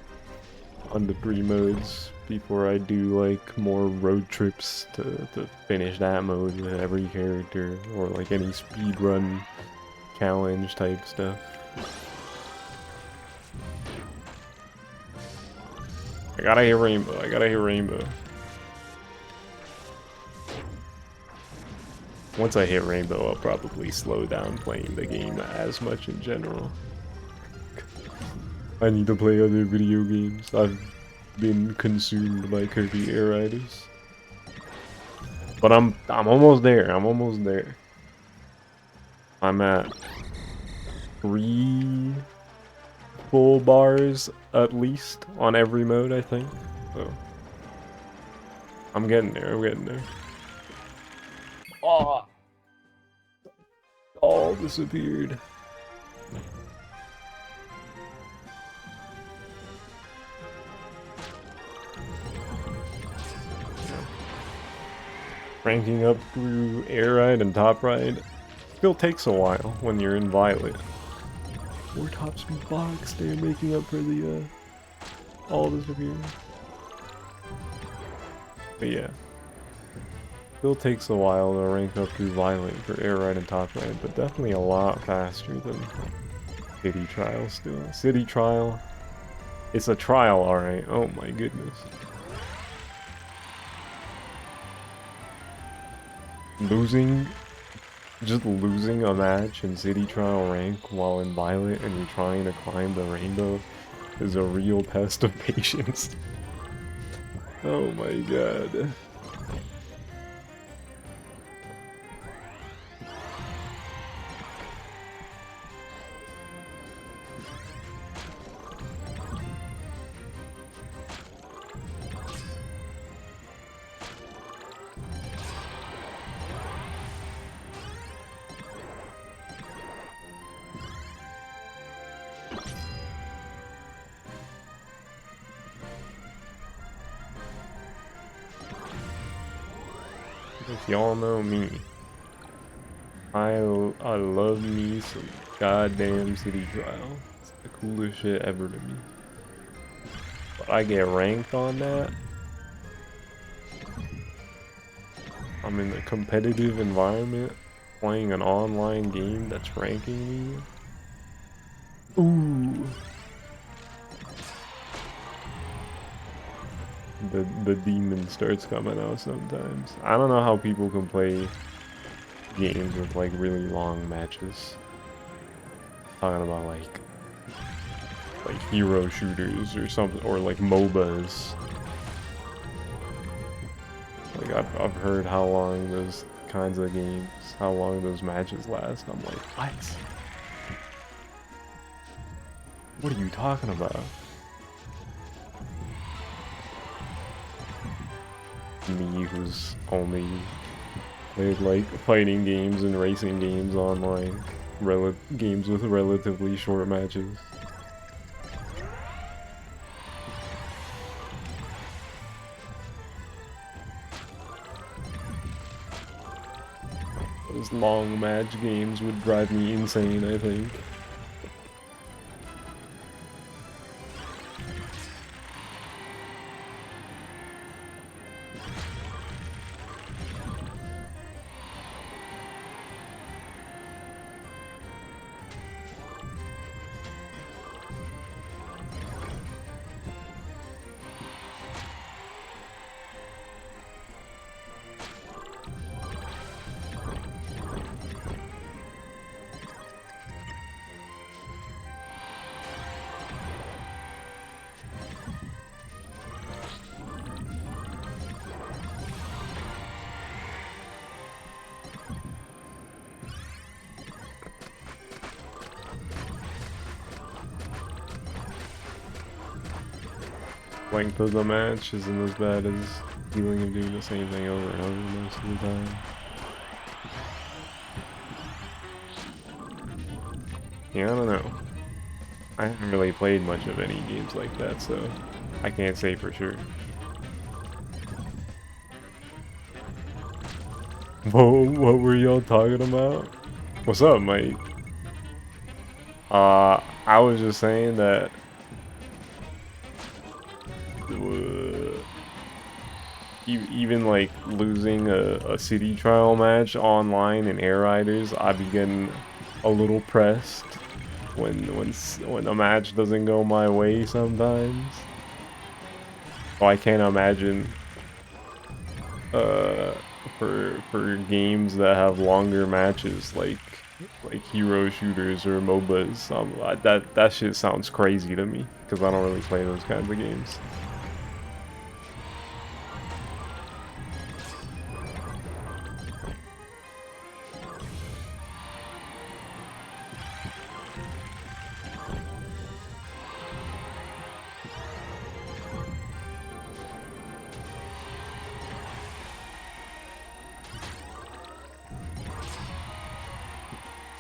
on the 3 modes before I do like more road trips to finish that mode with every character, or like any speedrun challenge type stuff. I gotta hit Rainbow. Once I hit Rainbow, I'll probably slow down playing the game as much in general. I need to play other video games. I've been consumed by Kirby Air Riders. But I'm almost there. I'm at 3 full bars at least on every mode, I think. So I'm getting there. Oh, all disappeared. Ranking up through Air Ride and Top Ride still takes a while when you're in Violet. 4 top speed blocks, they're making up for the all disappearing. But yeah. Still takes a while to rank up through Violet for Air Ride and Top Ride, but definitely a lot faster than City Trial still. City Trial, it's a trial, alright. Oh my goodness. Just losing a match in City Trial rank while in Violet and you're trying to climb the rainbow is a real test of patience. Oh my god. If y'all know me, I love me some goddamn city trial. It's the coolest shit ever to me. But I get ranked on that. I'm in a competitive environment playing an online game that's ranking me. Ooh. The demon starts coming out sometimes. I don't know how people can play games with like really long matches. Talking about like hero shooters or something, or like MOBAs. Like I've heard how long those kinds of games, how long those matches last. I'm like, what? What are you talking about? Me, who's only played like fighting games and racing games online, games with relatively short matches. Those long match games would drive me insane, I think. Length of the match isn't as bad as feeling of doing the same thing over and over most of the time. Yeah, I don't know. I haven't really played much of any games like that, so I can't say for sure. Whoa, what were y'all talking about? What's up, Mike? I was just saying that even like losing a city trial match online in Air Riders, I'd be getting a little pressed when a match doesn't go my way sometimes. So I can't imagine for games that have longer matches like hero shooters or MOBAs. That shit sounds crazy to me because I don't really play those kinds of games.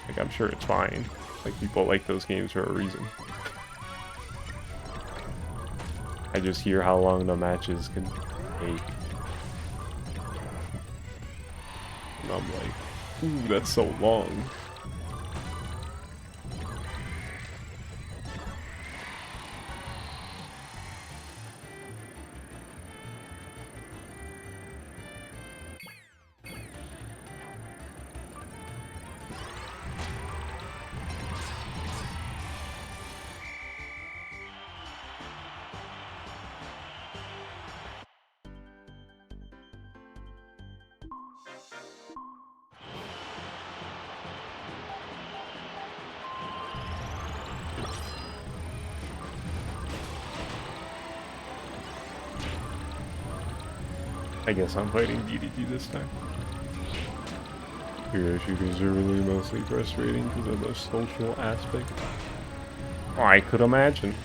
Like, I'm sure it's fine. Like, people like those games for a reason. I just hear how long the matches can take. And I'm like, ooh, that's so long. I guess I'm fighting DDT this time. Hero shooters are really mostly frustrating because of the social aspect. Oh, I could imagine.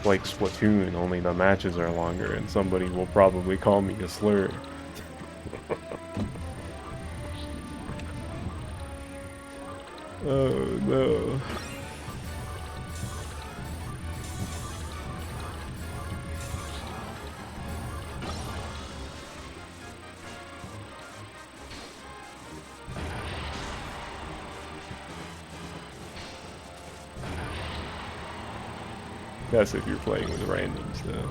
like Splatoon, only the matches are longer, and somebody will probably call me a slur. Oh no. That's if you're playing with randoms, though.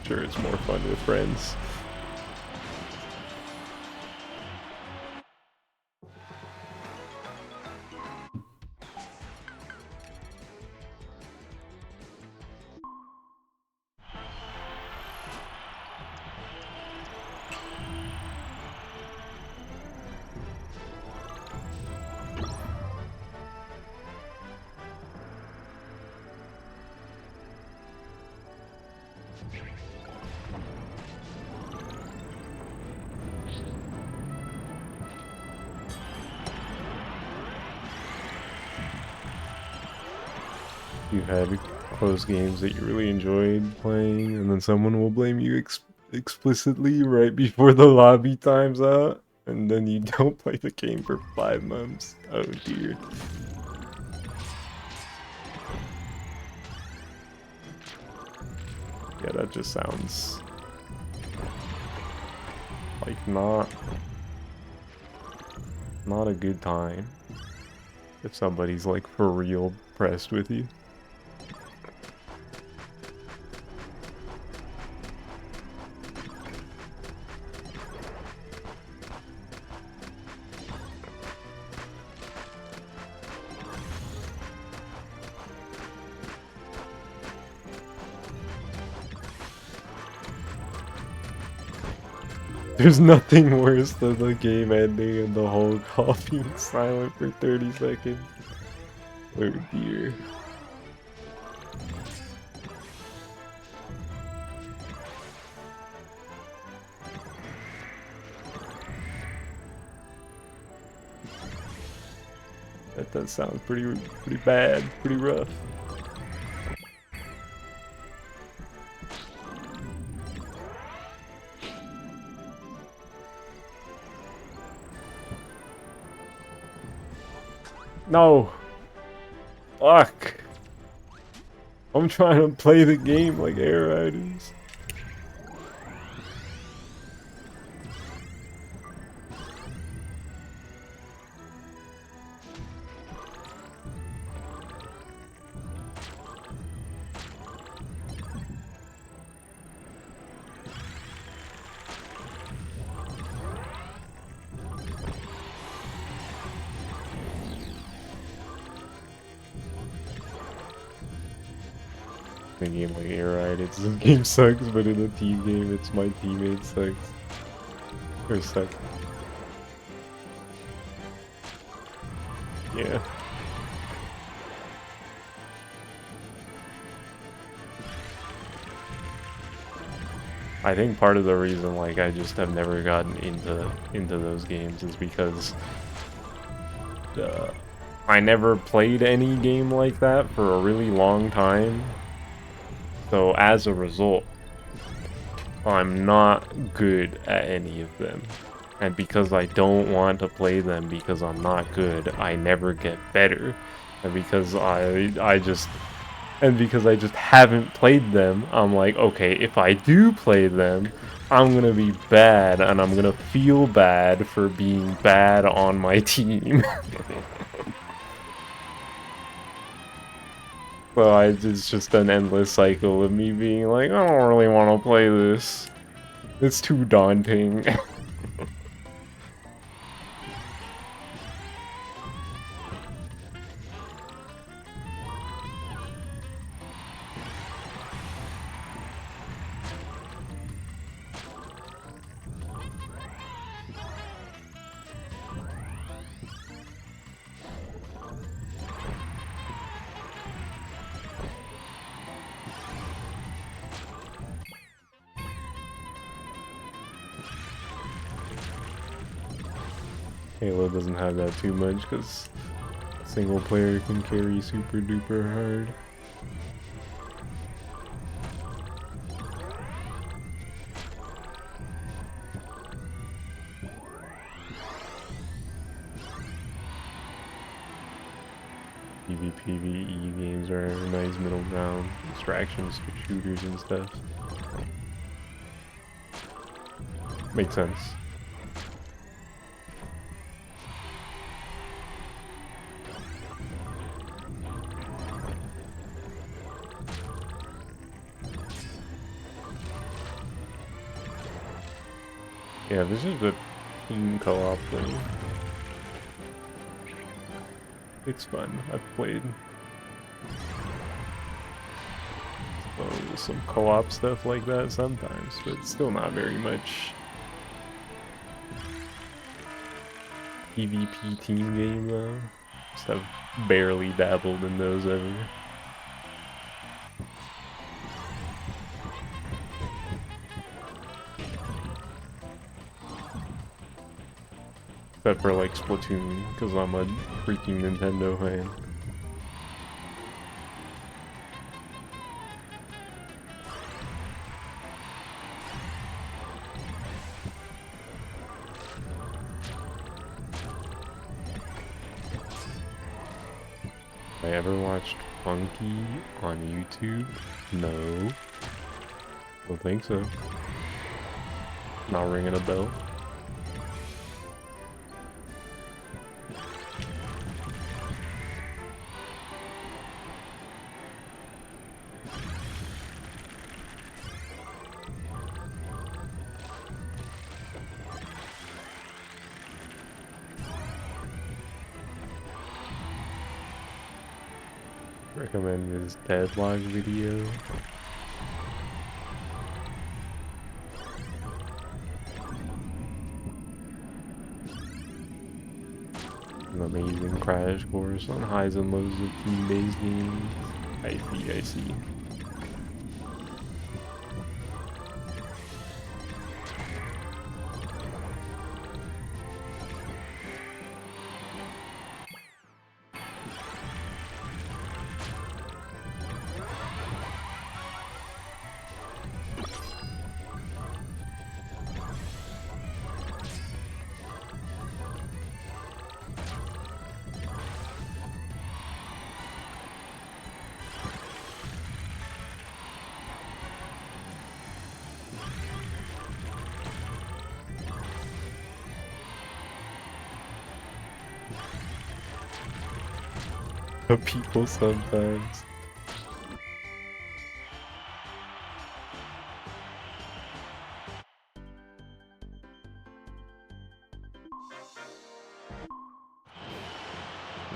Sure, it's more fun with friends. You've had close games that you really enjoyed playing, and then someone will blame you explicitly right before the lobby time's out, and then you don't play the game for 5 months. Oh dear. Yeah, that just sounds like not a good time if somebody's like for real pressed with you. There's nothing worse than the game ending and the whole call being silent for 30 seconds. Oh dear. That does sound pretty bad, pretty rough. No! Fuck! I'm trying to play the game like Air Riders. The game like Air Riders, this game sucks, but in a team game, it's my teammate sucks. Or sucks. Yeah. I think part of the reason like I just have never gotten into those games is because I never played any game like that for a really long time. So as a result, I'm not good at any of them. And because I don't want to play them because I'm not good, I never get better. And because I just haven't played them, I'm like, okay, if I do play them, I'm gonna be bad, and I'm gonna feel bad for being bad on my team. So it's just an endless cycle of me being like, I don't really want to play this. It's too daunting. Halo doesn't have that too much because single player can carry super duper hard. maybe PvE games are a nice middle ground. Distractions to shooters and stuff. Makes sense. Yeah, this is a team co-op thing. It's fun. I've played some co-op stuff like that sometimes, but still not very much. PvP team game though. Just have barely dabbled in those ever. Except for like Splatoon, because I'm a freaking Nintendo fan. I ever watched Funky on YouTube? No. Don't think so. Not ringing a bell. Recommend his Deadlog video. An amazing crash course on highs and lows of team-based games. I see. People sometimes.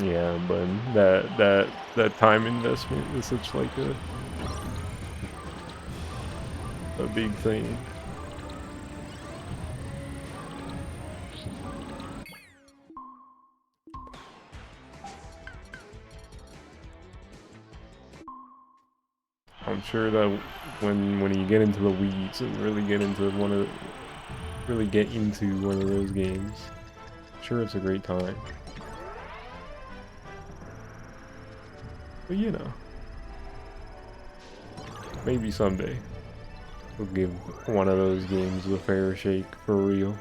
Yeah, but that time investment is such like a big thing. I'm sure that when you get into the weeds and really get into one of those games, I'm sure it's a great time. But you know, maybe someday we'll give one of those games a fair shake for real.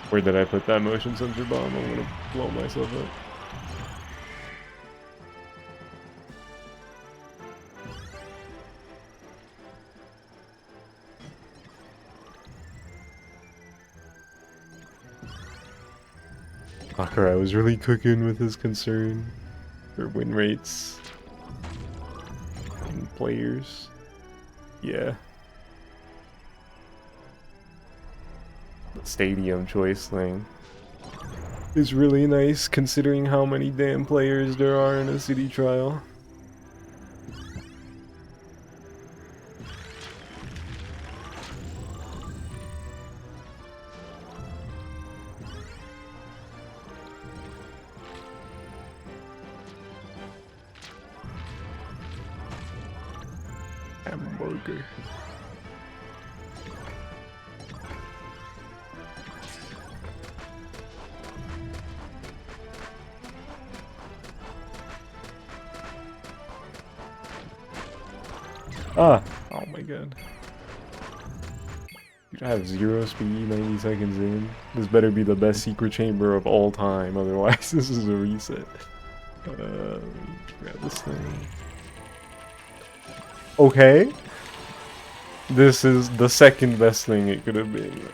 Where did I put that motion sensor bomb? I'm gonna blow myself up. Sakurai was really cooking with his concern for win rates and players. Yeah. The stadium choice thing is really nice considering how many damn players there are in a city trial. Hamburger. Ah! Oh my god. I have 0 speed 90 seconds in. This better be the best secret chamber of all time, otherwise this is a reset. Grab this thing. Okay. This is the second best thing it could have been.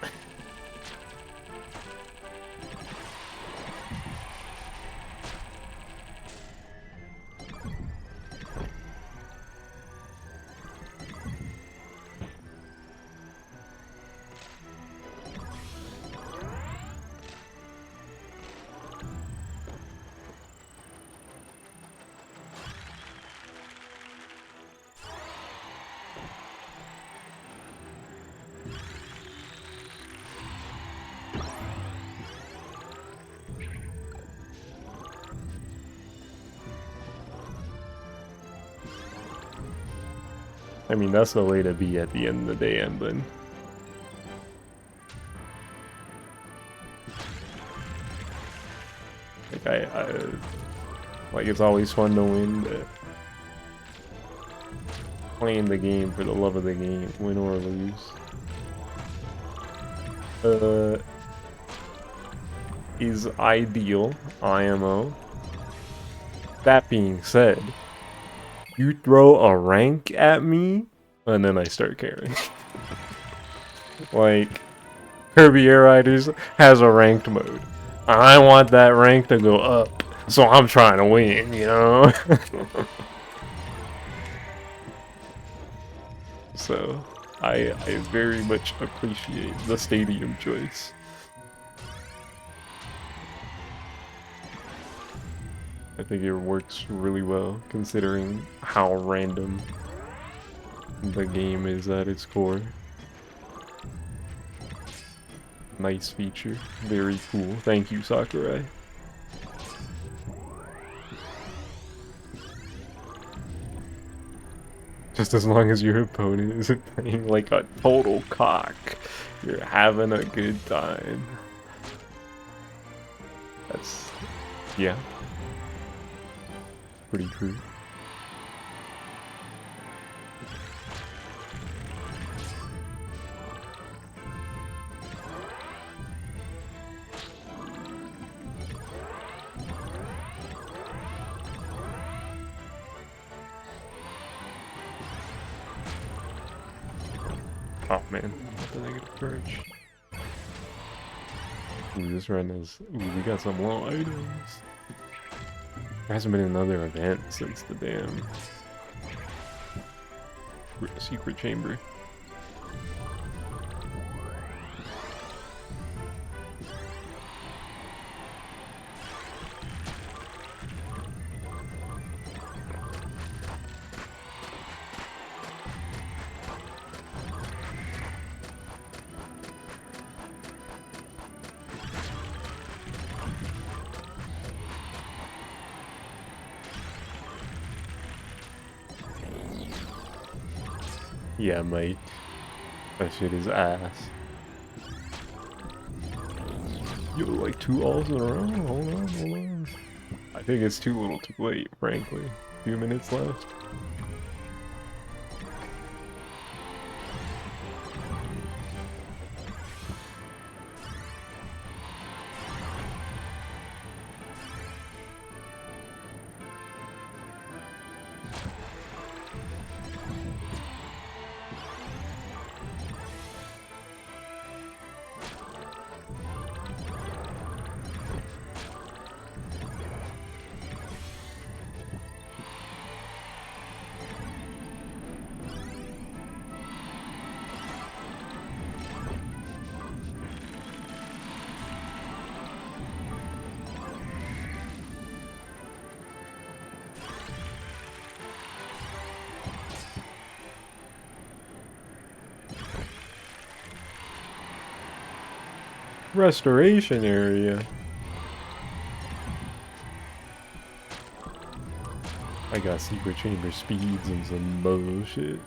I mean, that's the way to be at the end of the day, Emblem. Like, like, it's always fun to win, but playing the game for the love of the game, win or lose. Is ideal, IMO. That being said, you throw a rank at me, and then I start caring. Like, Kirby Air Riders has a ranked mode. I want that rank to go up, so I'm trying to win, you know? So, I very much appreciate the stadium choice. I think it works really well, considering how random the game is at its core. Nice feature. Very cool. Thank you, Sakurai. Just as long as your opponent isn't playing like a total cock, you're having a good time. That's... yeah. Pretty true. Oh man, the negative purge. Ooh, this run is... ooh, we got some low items. There hasn't been another event since the damn secret chamber. Yeah, mate. That shit is ass. Yo, like 2 alls in a row? Hold on, hold on. I think it's too little too late, frankly. A few minutes left. Restoration area. I got secret chamber speeds and some bullshit.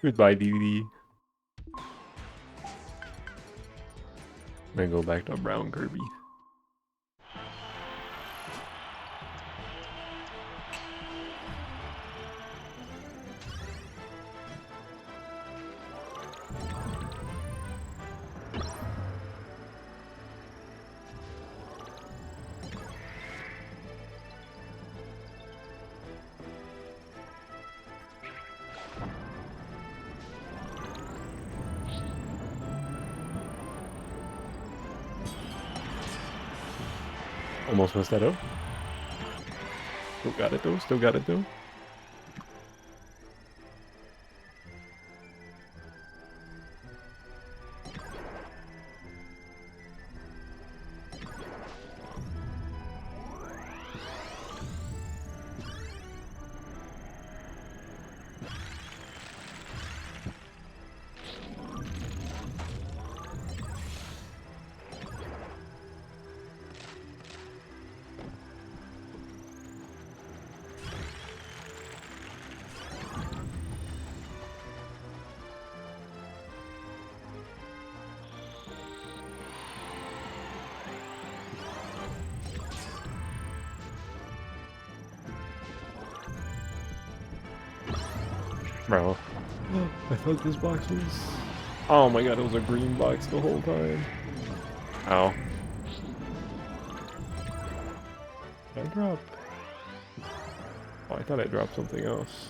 Goodbye, DD. Then go back to brown Kirby. Almost messed that up. Still got it though, still got it though. Bro, I thought this box was... Oh my god, it was a green box the whole time. Ow. Did I drop? Oh, I thought I dropped something else.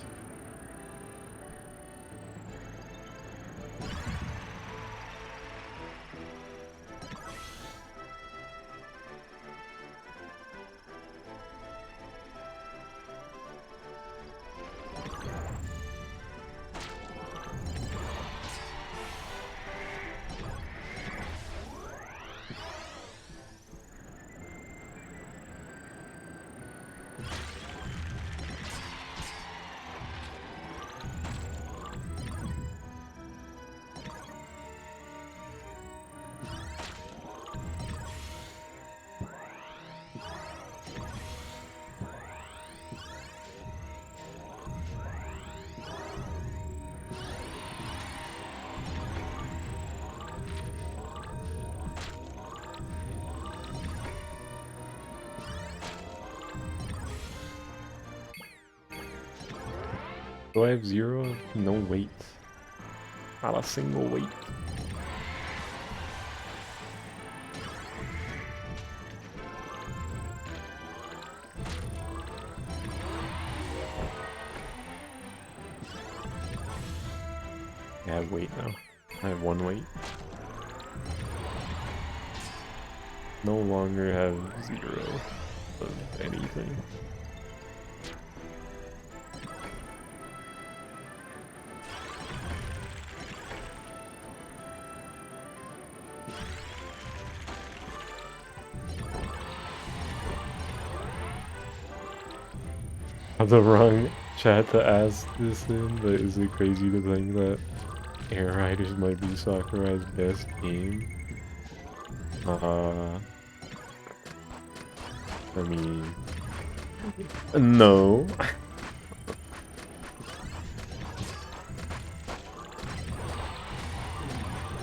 Do I have 0? No weight. Not a single weight. I have weight now. I have 1 weight. No longer have 0 of anything. I'm the wrong chat to ask this in, but is it crazy to think that Air Riders might be Sakurai's best game? I mean, no.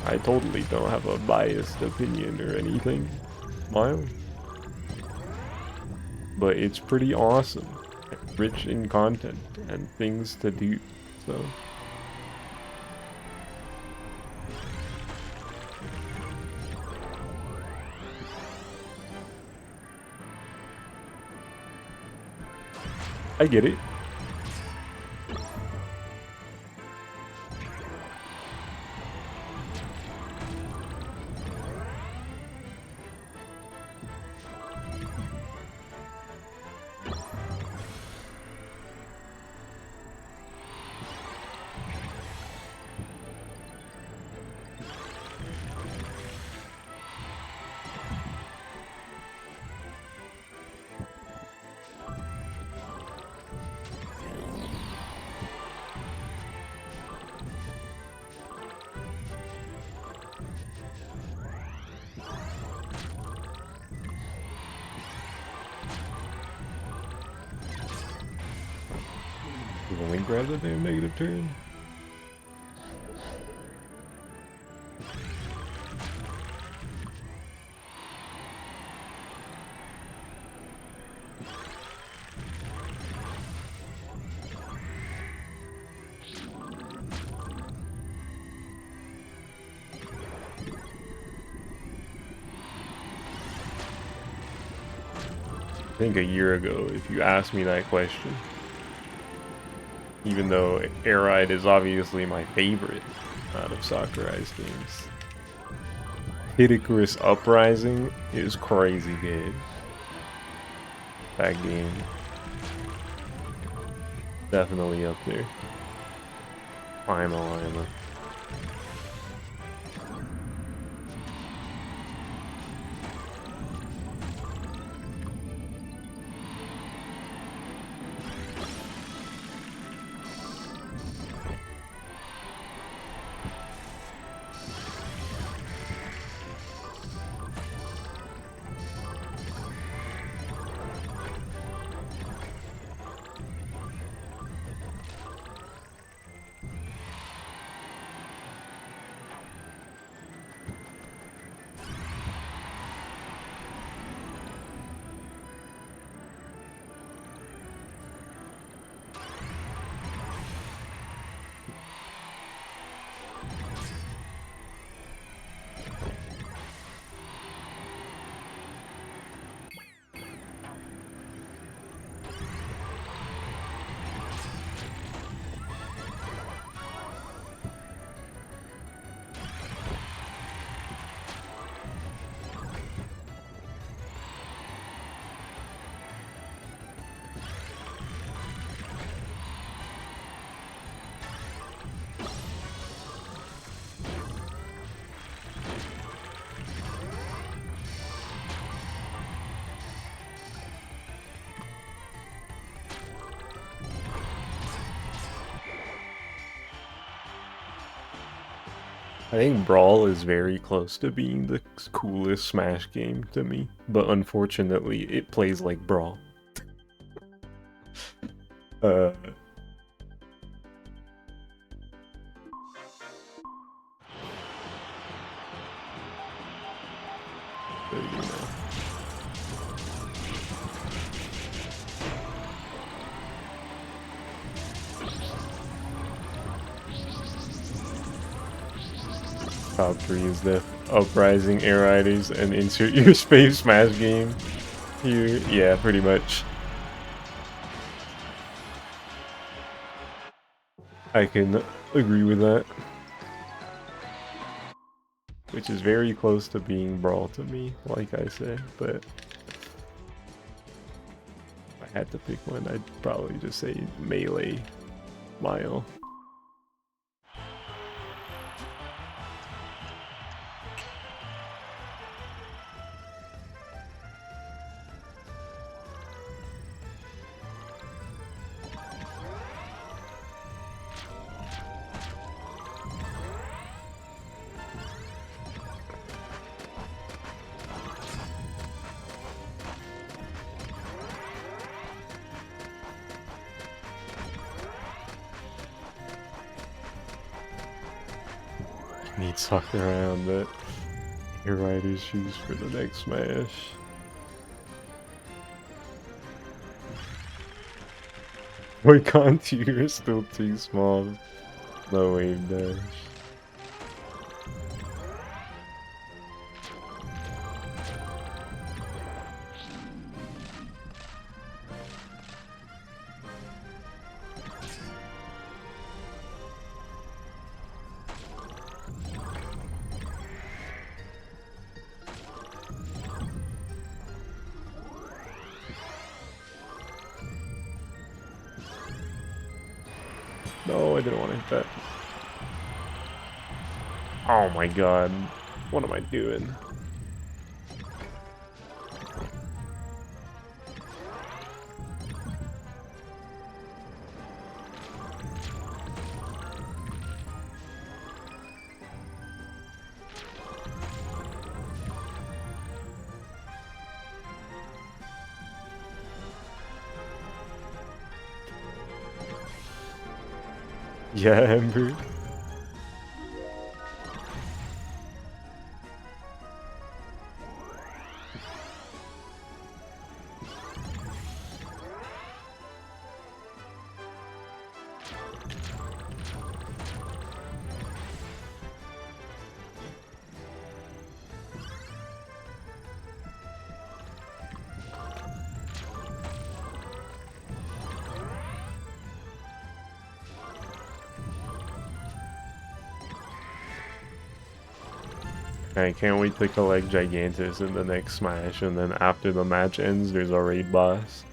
I totally don't have a biased opinion or anything. Mine. But it's pretty awesome. Rich in content and things to do, so. I get it. You only grab the damn negative turn. I think a year ago, if you asked me that question, even though Air Ride is obviously my favorite out of Sakurai's games, Hit Icarus Uprising is crazy good. That game. Definitely up there. Lima. I think Brawl is very close to being the coolest Smash game to me, but unfortunately it plays like Brawl. uh, there you go. Top 3 is the Uprising, Air Riders, and insert your Space Smash game here. Yeah, pretty much. I can agree with that. Which is very close to being Brawl to me, like I said, but if I had to pick one, I'd probably just say Melee Mile. Need Sakurai on that Air Rider shoes for the next Smash. Boy, Contour is still too small. No wave dash. No, I didn't want to hit that. Oh my god. What am I doing? Yeah, Ember. I can't wait to collect Gigantus in the next Smash, and then after the match ends, there's a raid boss.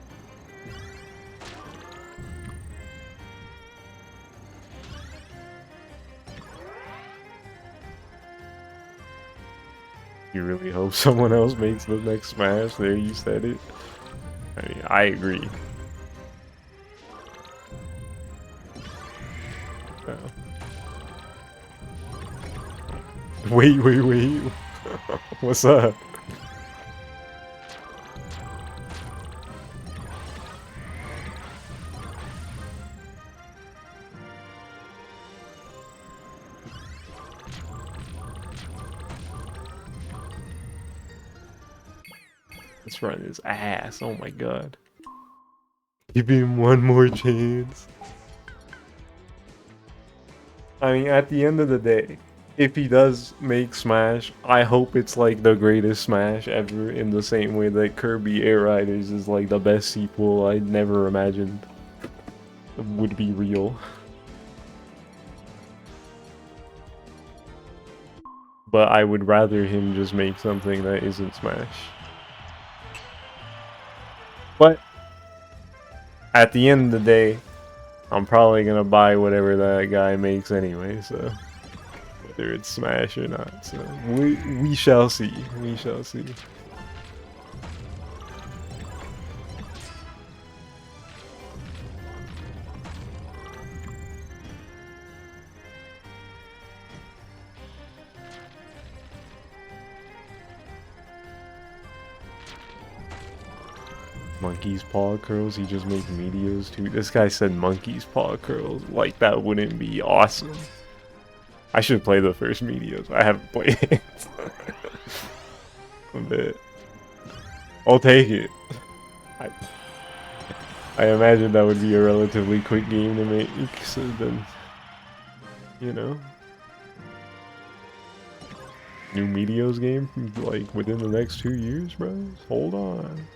You really hope someone else makes the next Smash? There, you said it. I mean, I agree. Oh. Wait. What's up? Let's run his ass. Oh my god. Give him one more chance. I mean, at the end of the day, if he does make Smash, I hope it's like the greatest Smash ever, in the same way that Kirby Air Riders is like the best sequel I never imagined would be real. But I would rather him just make something that isn't Smash. But at the end of the day, I'm probably gonna buy whatever that guy makes anyway, so whether it's Smash or not. So we shall see. We shall see. Monkey's paw curls, he just makes Meteos too. This guy said monkey's paw curls. Like, that wouldn't be awesome. I should play the first Meteos. I haven't played it. But I'll take it. I imagine that would be a relatively quick game to make, so then, you know. New Meteos game, like, within the next 2 years, bro? Hold on.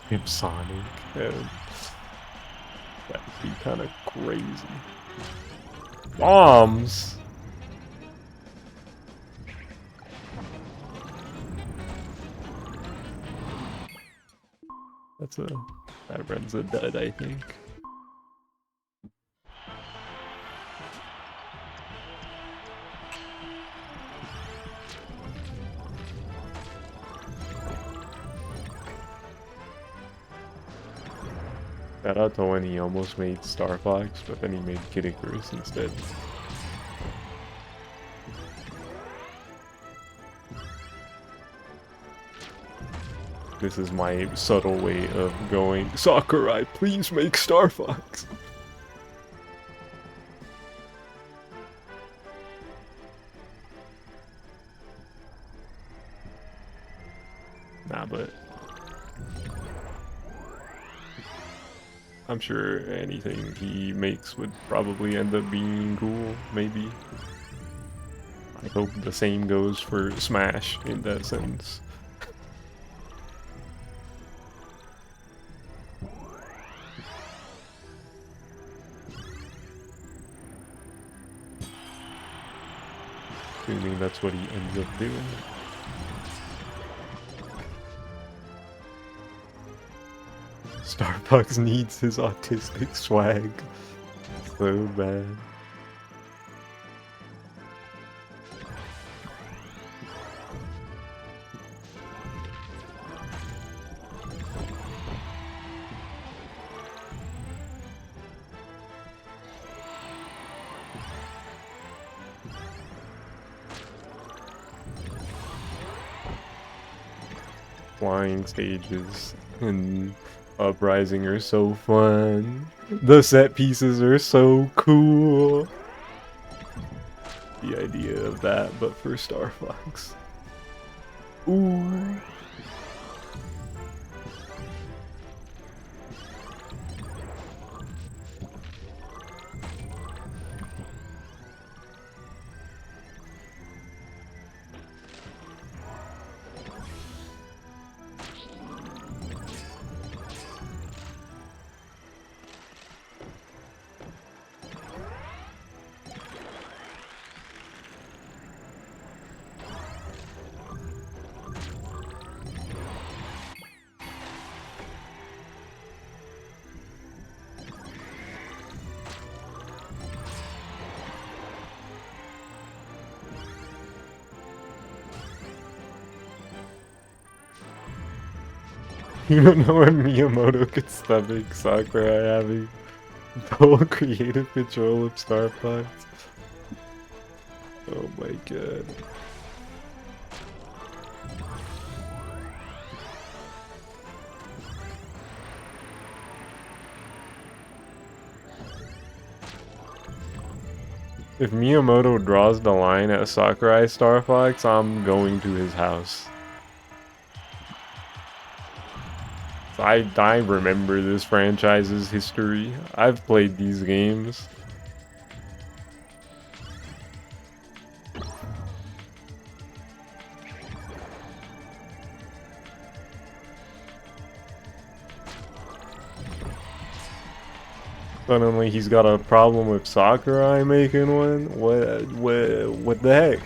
Him Sonic, that'd be kind of crazy. Bombs. That runs a dud, I think. Shout out to when he almost made Star Fox, but then he made Kid Icarus instead. This is my subtle way of going, Sakurai, please make Star Fox! Nah, but I'm sure anything he makes would probably end up being cool, maybe. I hope the same goes for Smash in that sense. Assuming that's what he ends up doing. Starbucks needs his autistic swag so bad. Flying stages and Uprising are so fun. The set pieces are so cool. The idea of that, but for Star Fox. Ooh. You don't know when Miyamoto could stomach Sakurai having full creative control of Star Fox? Oh my god. If Miyamoto draws the line at Sakurai Star Fox, I'm going to his house. I remember this franchise's history. I've played these games. Suddenly he's got a problem with Sakurai making one? What the heck?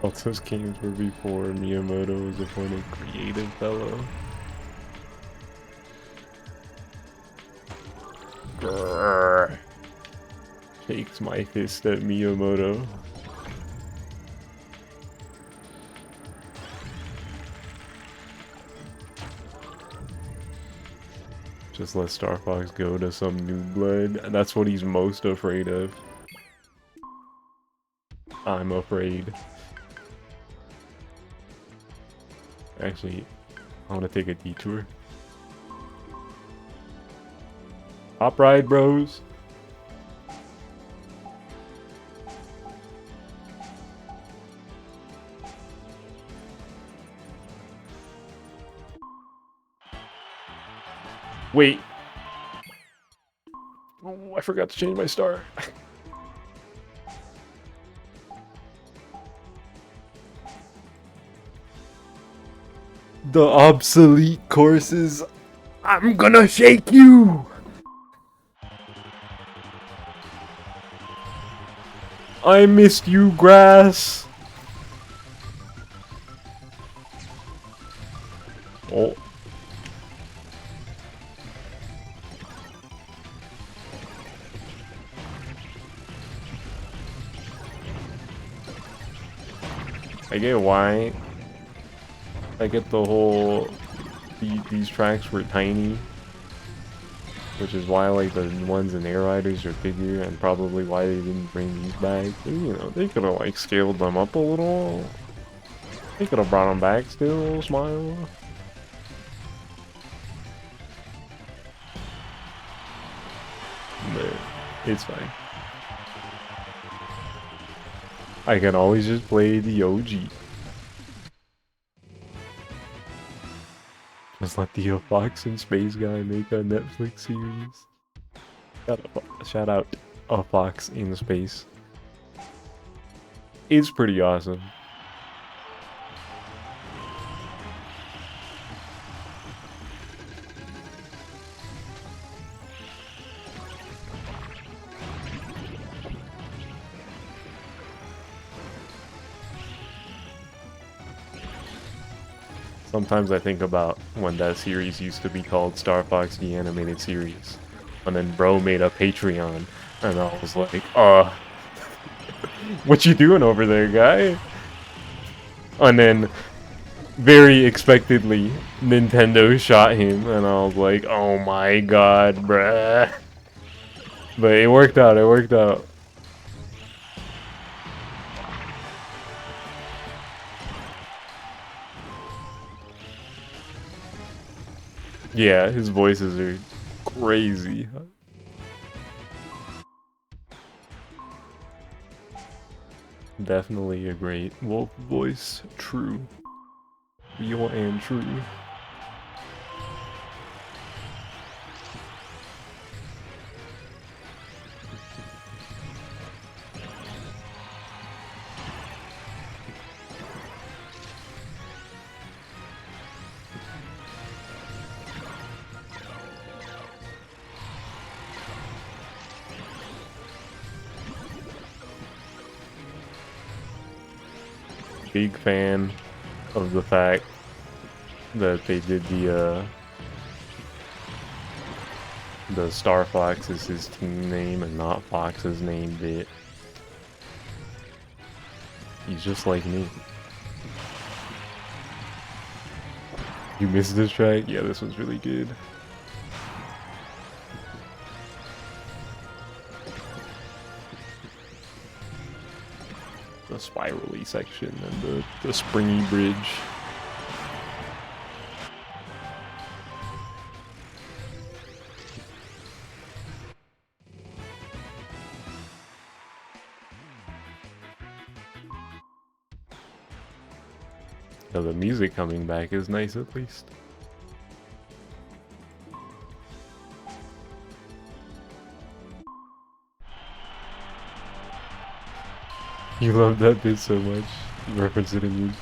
All those games were before Miyamoto was appointed creative fellow. Grrr. Shakes my fist at Miyamoto. Just let Star Fox go to some new blood. That's what he's most afraid of. I'm afraid. Actually, I want to take a detour. Hop ride, bros. Wait. Oh, I forgot to change my star. The obsolete courses. I'm gonna shake you! I missed you, grass! Oh. I get why. I get the whole... These tracks were tiny. Which is why, like, the ones in Air Riders are bigger, and probably why they didn't bring these back. You know, they could have, like, scaled them up a little. They could have brought them back still, smile. But it's fine. I can always just play the OG. Just let the Fox and Space Guy make a Netflix series. Shout out A Fox in Space. It's pretty awesome. Sometimes I think about when that series used to be called Star Fox the Animated Series. And then bro made a Patreon. And I was like, what you doing over there, guy? And then, very expectedly, Nintendo shot him. And I was like, oh my god, bruh. But it worked out, it worked out. Yeah, his voices are crazy. Definitely a great wolf voice. True. Real and true. big fan of the fact that they did the Star Fox is his team name and not Fox's name bit. He's just like me. You missed this track? Yeah, this one's really good. The spirally section and the springy bridge. Yeah, the music coming back is nice at least. You love that bit so much. You reference it in your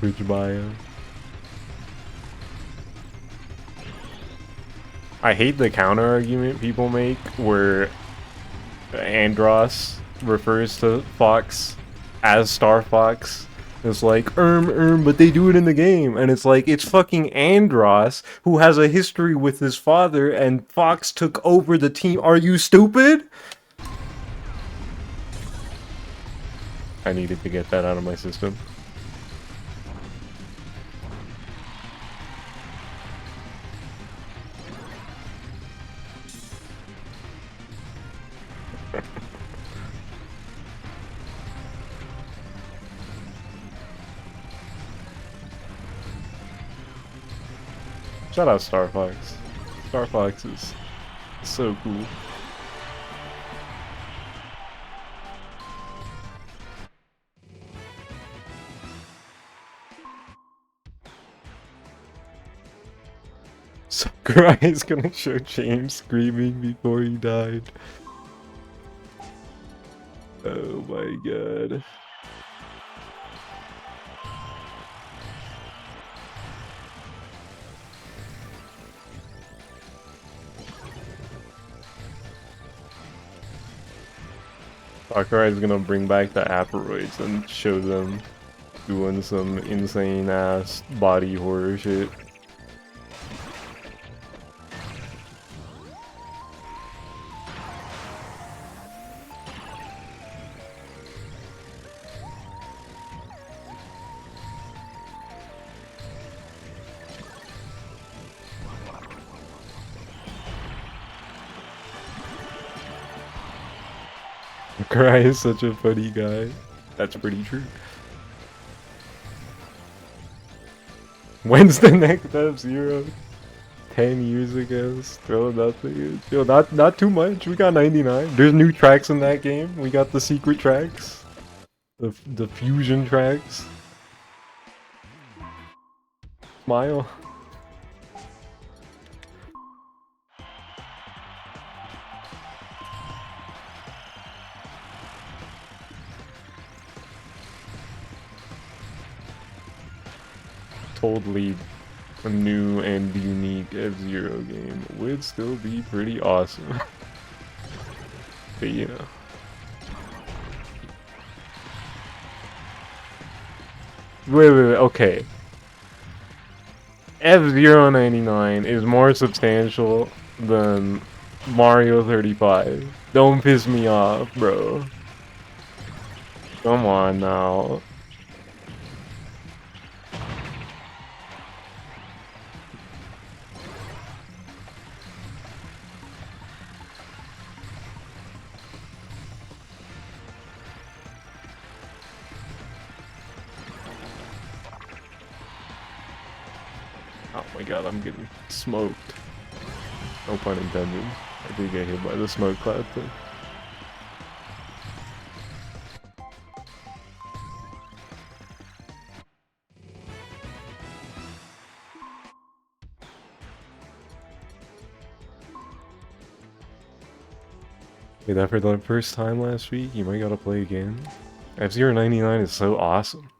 Twitch bio. I hate the counter argument people make where Andross refers to Fox as Star Fox. It's like, but they do it in the game. And it's like, it's fucking Andross who has a history with his father and Fox took over the team. Are you stupid? I needed to get that out of my system. Shout out Star Fox. Star Fox is so cool. Sakurai is gonna show James screaming before he died. Oh my god. Sakurai is gonna bring back the Aperoids and show them doing some insane ass body horror shit. Sakurai is such a funny guy. That's pretty true. When's the next F-Zero? 10 years ago? Still nothing. Still not too much. We got 99. There's new tracks in that game. We got the secret tracks. The fusion tracks. Smile. Totally a new and unique F-Zero game would still be pretty awesome. But you know. Wait, okay. F-Zero 99 is more substantial than Mario 35. Don't piss me off, bro. Come on now. Oh my god, I'm getting smoked. No pun intended. I did get hit by the smoke cloud thing. Wait, that for the first time last week? You might gotta play again. F-Zero 99 is so awesome.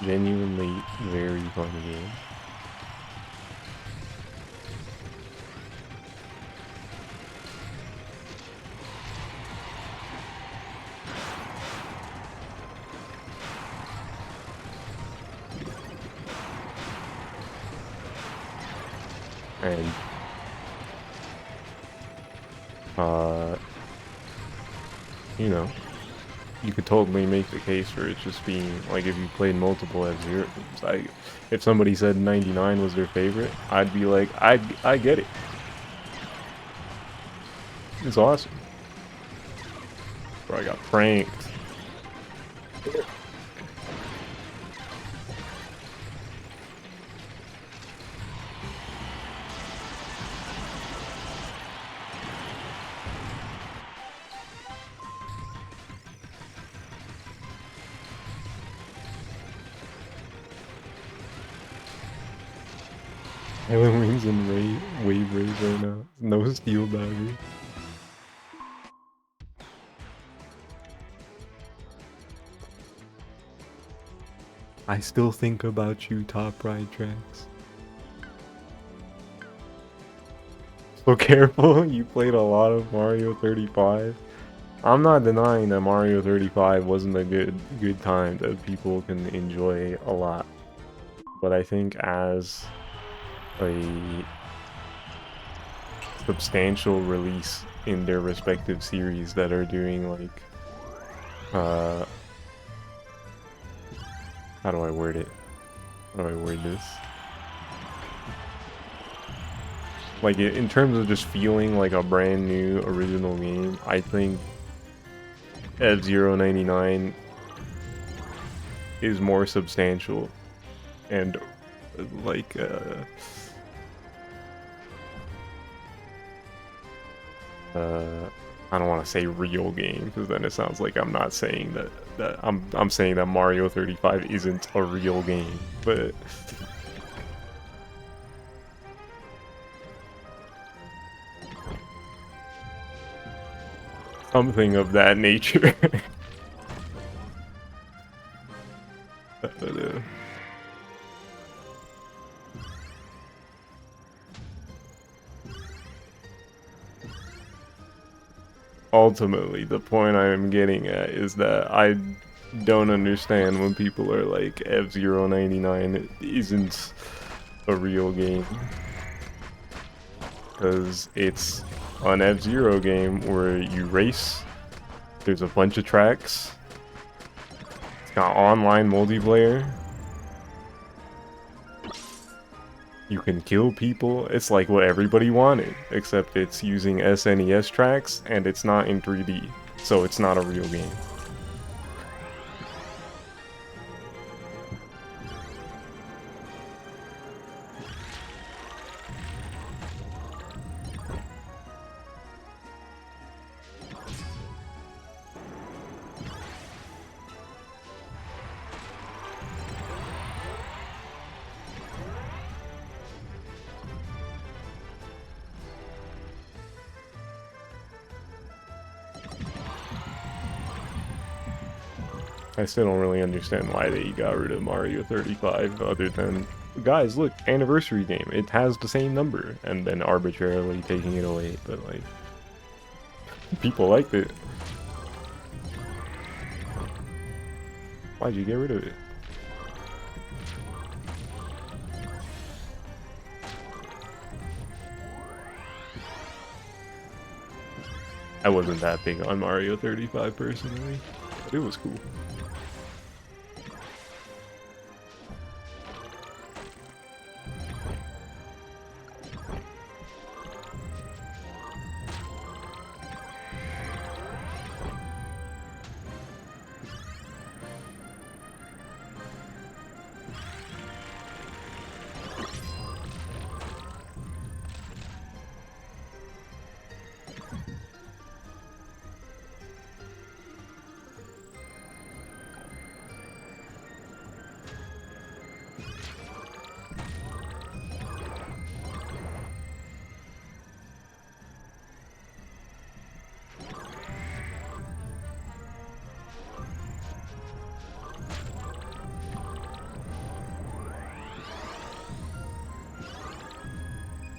Genuinely very fun game. And you know, you could totally make the case for it just being like if you played multiple F-Zero games. If somebody said 99 was their favorite, I'd be like, I get it. It's awesome. Bro, I got pranked. Hailing Wings and Wave Rays right now. No Steel Dagger. I still think about you, Top Ride Tracks. So careful, you played a lot of Mario 35. I'm not denying that Mario 35 wasn't a good time that people can enjoy a lot. But I think as a substantial release in their respective series that are doing like how do I word it? How do I word this? Like in terms of just feeling like a brand new original game, I think F-Zero 99 is more substantial and like I don't want to say real game because then it sounds like I'm not saying that I'm saying that Mario 35 isn't a real game, but something of that nature. Ultimately, the point I am getting at is that I don't understand when people are like F-Zero 99 isn't a real game. Because it's an F-Zero game where you race, there's a bunch of tracks, it's got online multiplayer, you can kill people, it's like what everybody wanted, except it's using SNES tracks and it's not in 3D, so it's not a real game. I still don't really understand why they got rid of Mario 35 other than, guys, look, anniversary game, it has the same number, and then arbitrarily taking it away, but like, people liked it. Why'd you get rid of it? I wasn't that big on Mario 35 personally, but it was cool.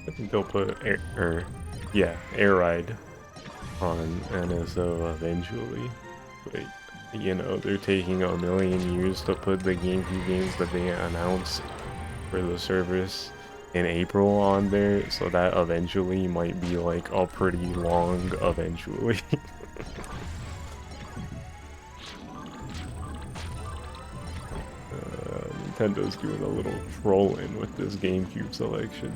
I think they'll put Air Ride on NSO eventually, but you know, they're taking a million years to put the GameCube games that they announced for the service in April on there, so that eventually might be like a pretty long eventually. Nintendo's doing a little trolling with this GameCube selection.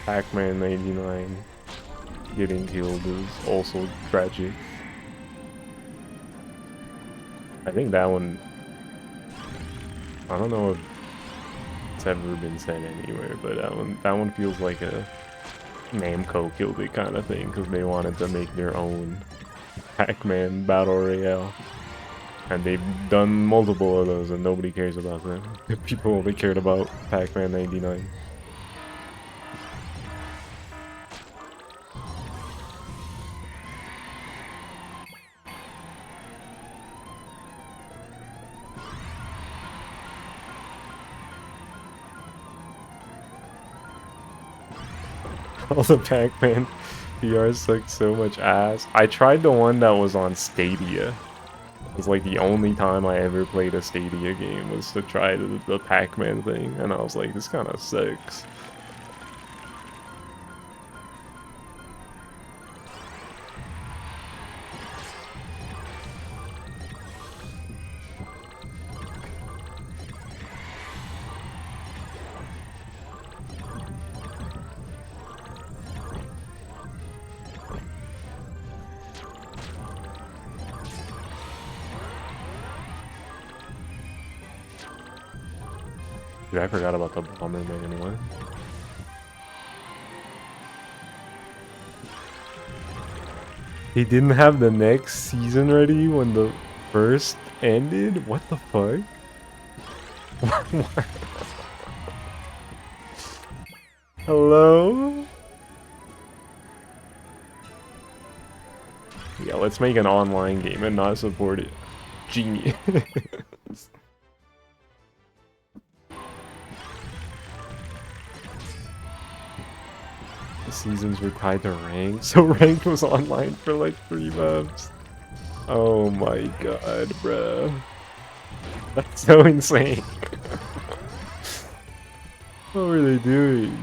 Pac-Man 99 getting killed is also tragic. I think that one, I don't know if it's ever been said anywhere, but that one feels like a Namco killed it kind of thing, because they wanted to make their own Pac-Man Battle Royale. And they've done multiple of those and nobody cares about them. People only cared about Pac-Man 99. All the Pac-Man VR sucked so much ass. I tried the one that was on Stadia. It was like the only time I ever played a Stadia game was to try the Pac-Man thing, and I was like, this kind of sucks. Dude, I forgot about the Bomberman one. He didn't have the next season ready when the first ended? What the fuck? Hello? Yeah, let's make an online game and not support it. Genius. The seasons were tied to ranked, so ranked was online for like 3 months. Oh my god, bruh. That's so insane. What were they doing?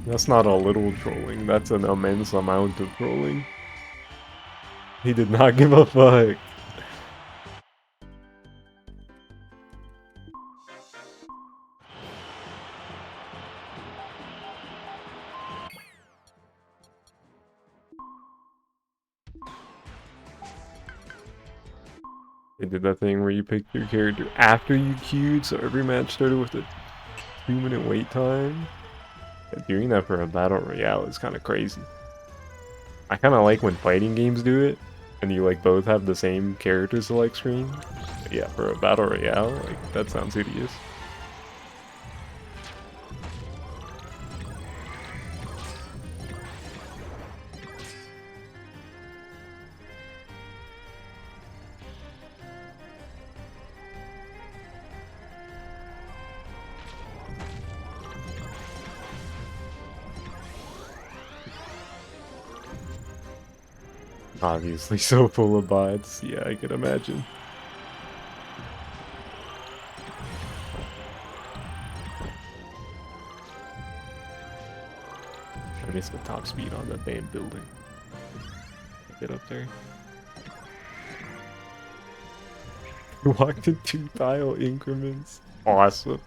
That's not a little trolling, that's an immense amount of trolling. He did not give a fuck. They did that thing where you picked your character after you queued, so every match started with a 2-minute wait time. Yeah, doing that for a battle royale is kind of crazy. I kind of like when fighting games do it, and you like both have the same character select screen. But yeah, for a battle royale, like that sounds hideous. Obviously so full of bots, yeah, I can imagine. I missed the top speed on that damn building. Get up there. You walked in 2 tile increments. Awesome.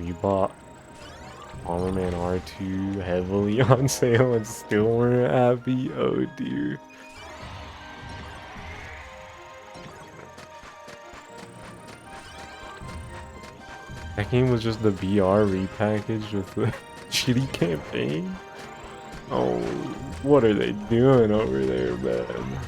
You bought Bomberman R2 heavily on sale and still weren't happy? Oh dear. That game was just the VR repackaged with the shitty campaign? Oh, what are they doing over there, man?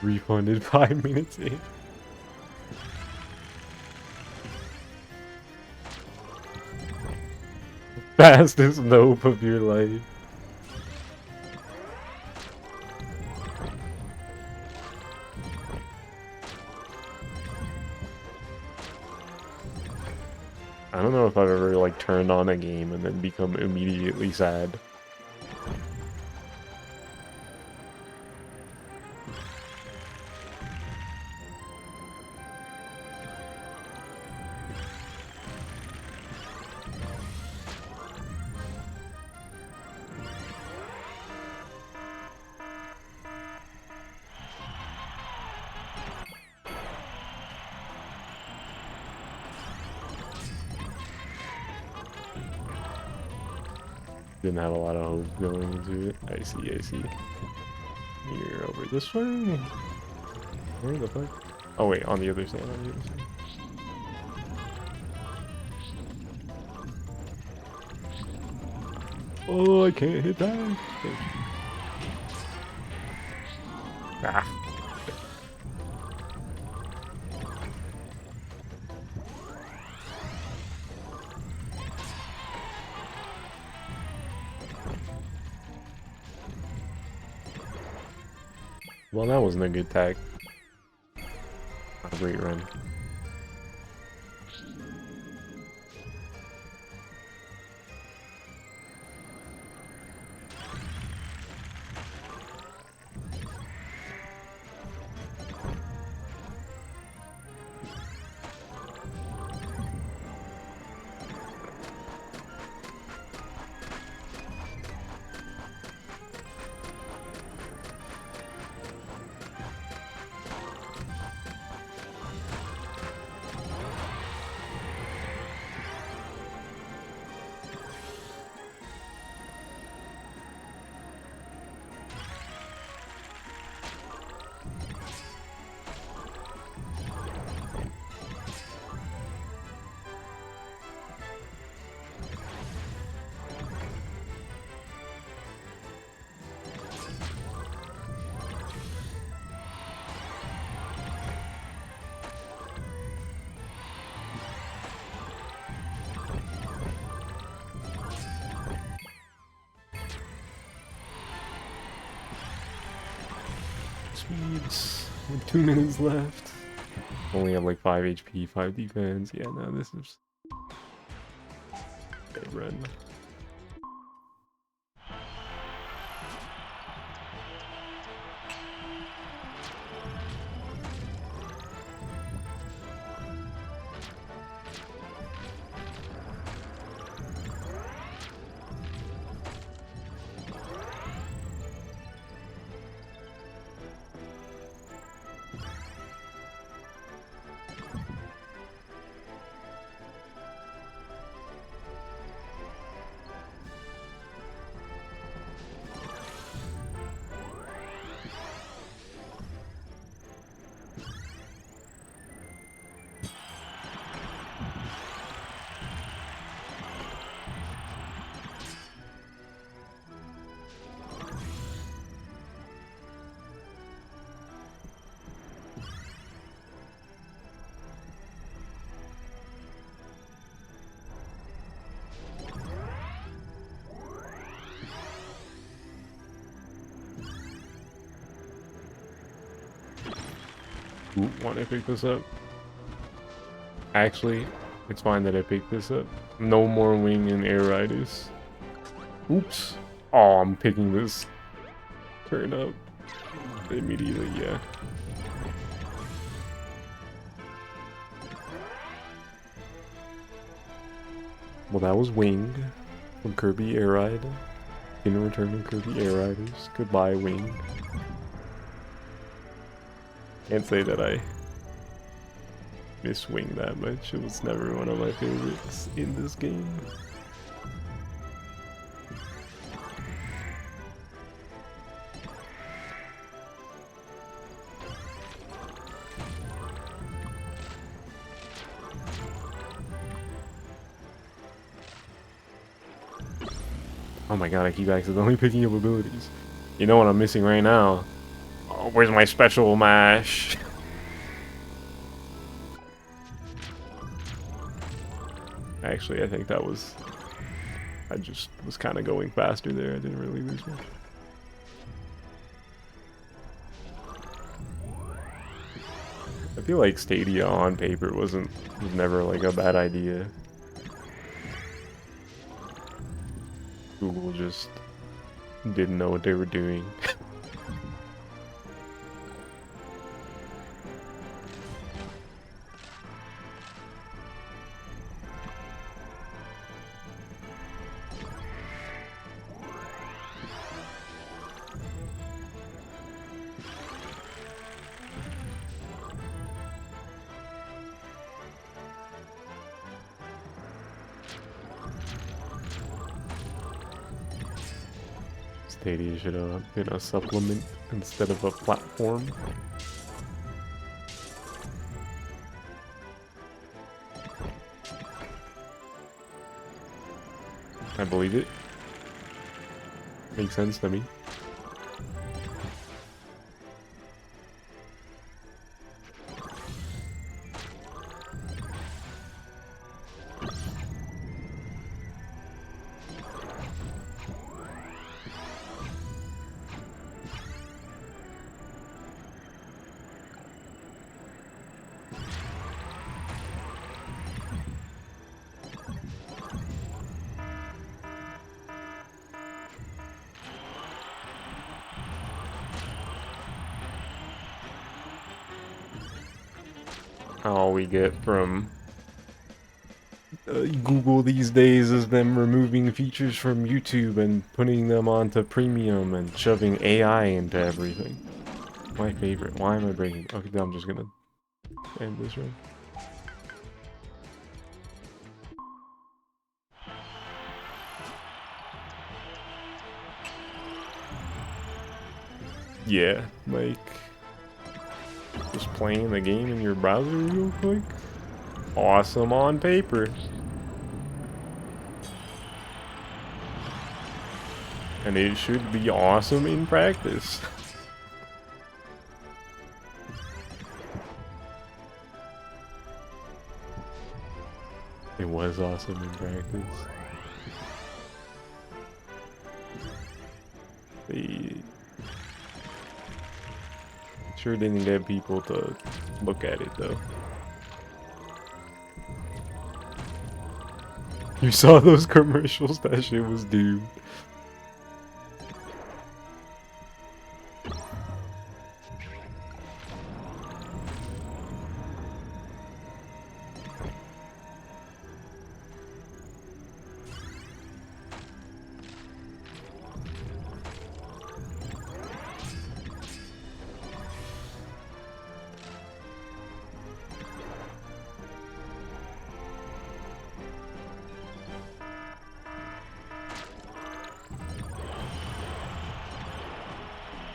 Refunded 5 minutes in. Fastest nope of your life. I don't know if I've ever like turned on a game and then become immediately sad. Didn't have a lot of hope going into it. I see, I see. You're over this way? Where the fuck? Oh wait, on the other side, on the other side. Oh, I can't hit that. Okay. Ah. Well, that wasn't a good tag. A great run. Speeds. 2 minutes left. Only have like 5 HP, 5 defense. Yeah, no, this is good run. Ooh, want to pick this up? Actually, It's fine that I picked this up. No more wing and air riders. Oops. Oh, I'm picking this turn up immediately, yeah. Well, that was Wing from Kirby Air Ride. In return of Kirby Air Riders. Goodbye, Wing. Can't say that I miss Wing that much. It was never one of my favorites in this game. Oh my god, I keep accidentally picking up abilities. You know what I'm missing right now? Oh, where's my special mash? Actually, I think that was... I just was kind of going faster there. I didn't really lose much. I feel like Stadia on paper was never like a bad idea. Google just didn't know what they were doing. Stadia should have been a supplement instead of a platform. I believe it. Makes sense to me. All we get from Google these days is them removing features from YouTube and putting them onto premium and shoving AI into everything. My favorite. Why am I breaking? Okay, I'm just gonna end this run. Yeah, like just playing the game in your browser real quick. Awesome on paper. And it should be awesome in practice. It was awesome in practice. They sure didn't get people to look at it though. You saw those commercials? That shit was doomed.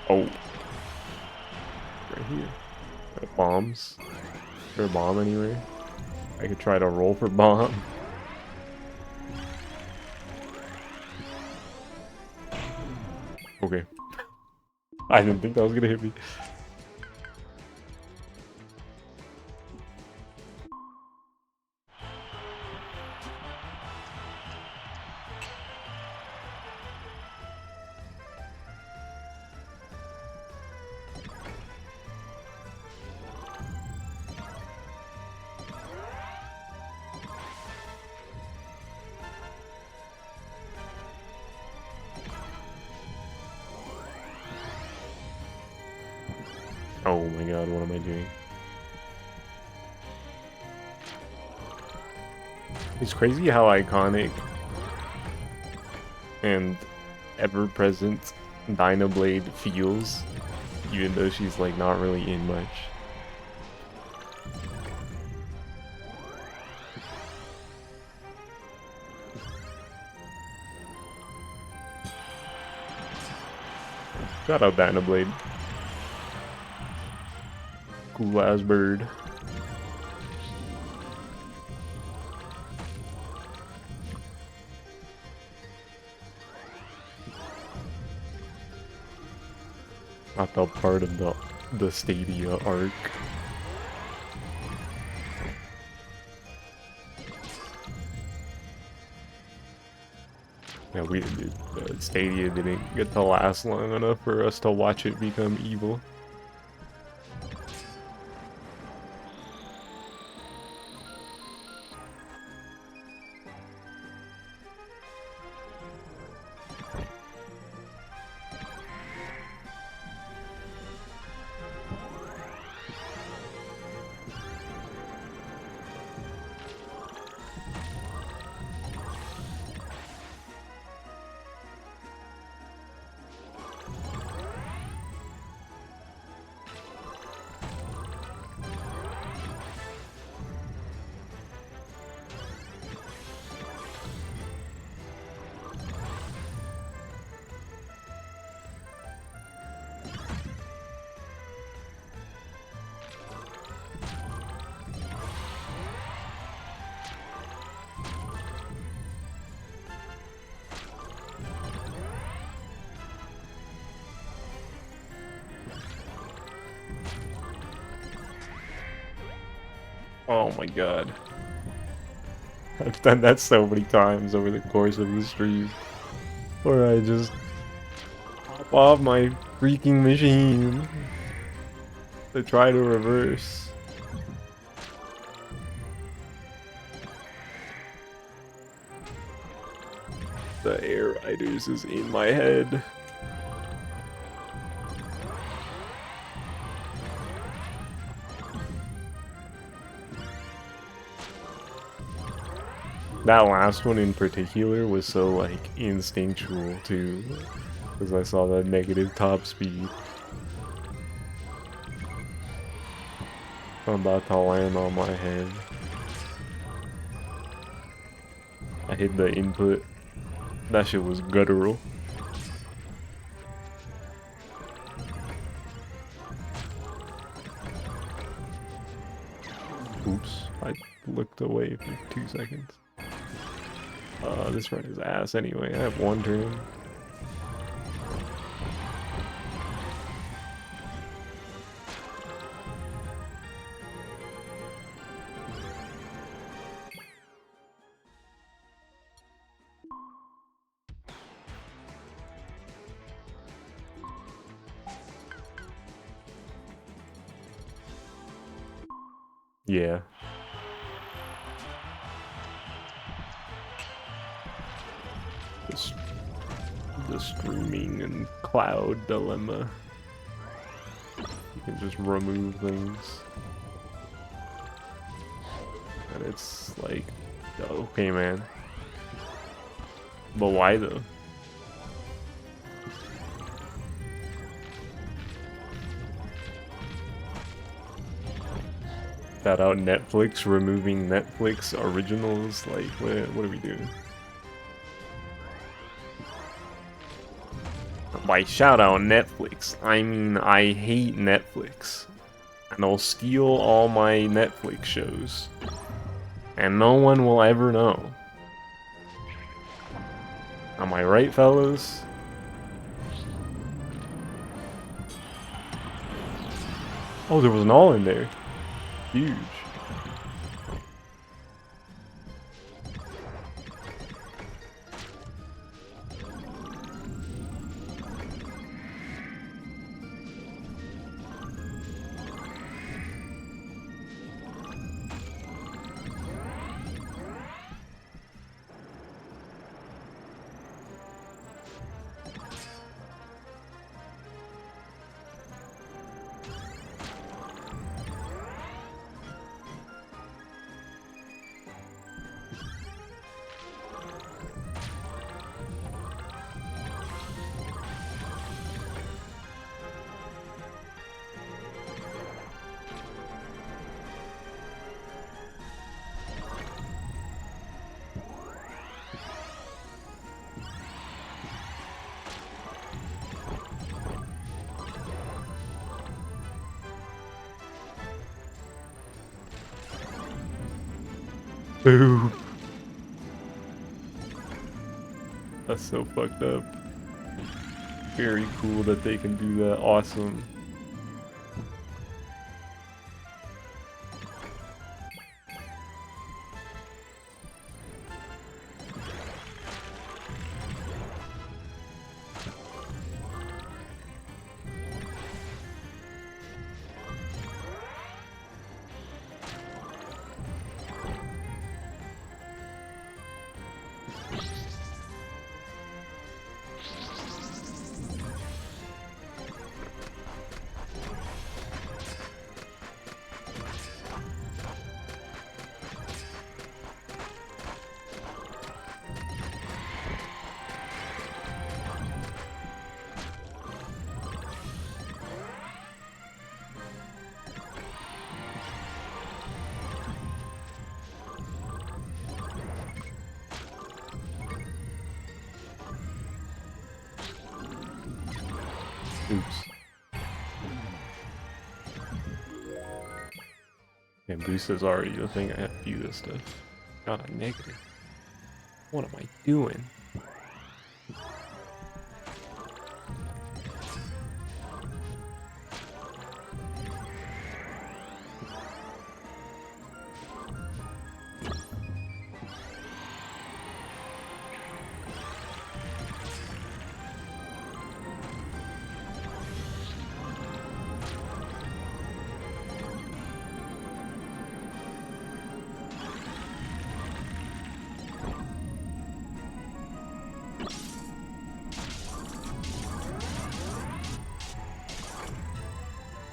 Oh. Right here. Bombs. Is there a bomb anywhere? I could try to roll for bomb. Okay. I didn't think that was gonna hit me. Oh my god, what am I doing? It's crazy how iconic and ever-present Dynablade feels, even though she's like not really in much. Shout out Dynablade. Cool ass bird. I felt part of the Stadia arc. Yeah, Stadia didn't get to last long enough for us to watch it become evil. Oh my god. I've done that so many times over the course of the stream. Where I just pop off my freaking machine to try to reverse. The Air Riders is in my head. That last one in particular was so like instinctual too, because I saw that negative top speed. I'm about to land on my head. I hit the input. That shit was guttural. Oops, I looked away for 2 seconds. This run is ass anyway. I have 1 turn. Yeah. The streaming and cloud dilemma. You can just remove things. And it's like, okay, man. But why though? Shout out Netflix removing Netflix originals. Like, what are we doing? By shout out Netflix, I mean I hate Netflix. And I'll steal all my Netflix shows. And no one will ever know. Am I right, fellas? Oh, there was an all in there. Huge. Boo. That's so fucked up. Very cool that they can do that. Awesome. Oops. And boost is already the thing I have to do this stuff. Got a negative. What am I doing?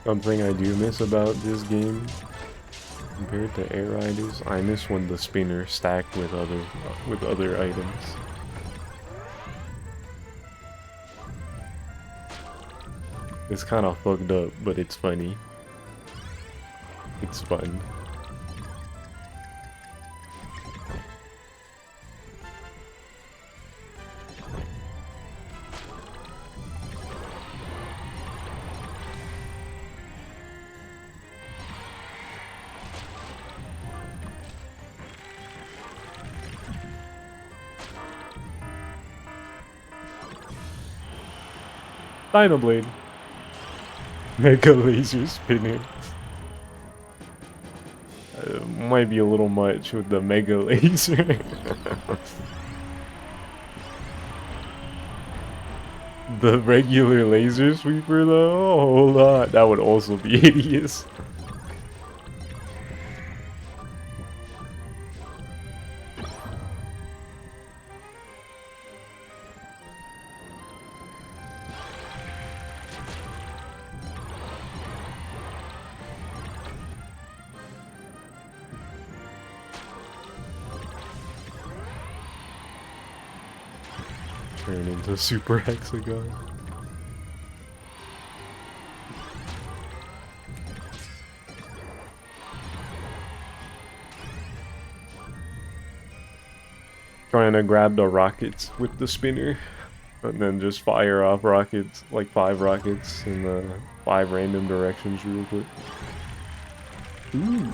Something I do miss about this game compared to Air Riders, I miss when the spinner stacked with other items. It's kind of fucked up, but it's funny. It's fun. Dynablade. Mega laser spinner. Might be a little much with the mega laser. The regular laser sweeper though? Hold on. That would also be hideous. Turn into Super Hexagon. Trying to grab the rockets with the spinner, and then just fire off rockets, like 5 rockets in the 5 random directions real quick. Ooh.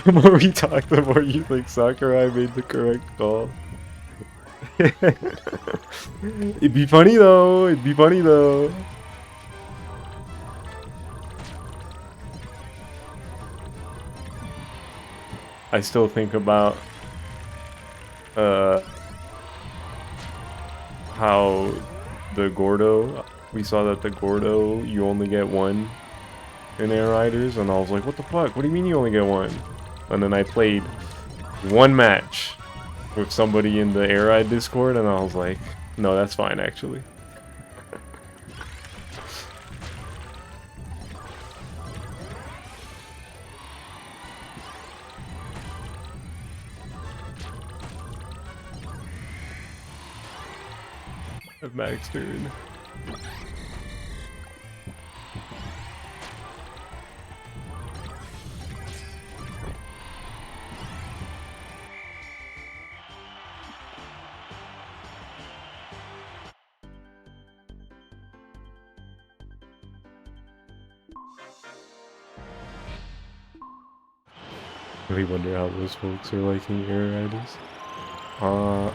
The more we talk, the more you think Sakurai made the correct call. It'd be funny though, it'd be funny though. I still think about how the Gordo, we saw that the Gordo, you only get 1 in Air Riders, and I was like, what the fuck, what do you mean you only get 1? And then I played 1 match with somebody in the Air Ride Discord, and I was like, no, that's fine actually. Max turn. Really wonder how those folks are liking Air Riders. I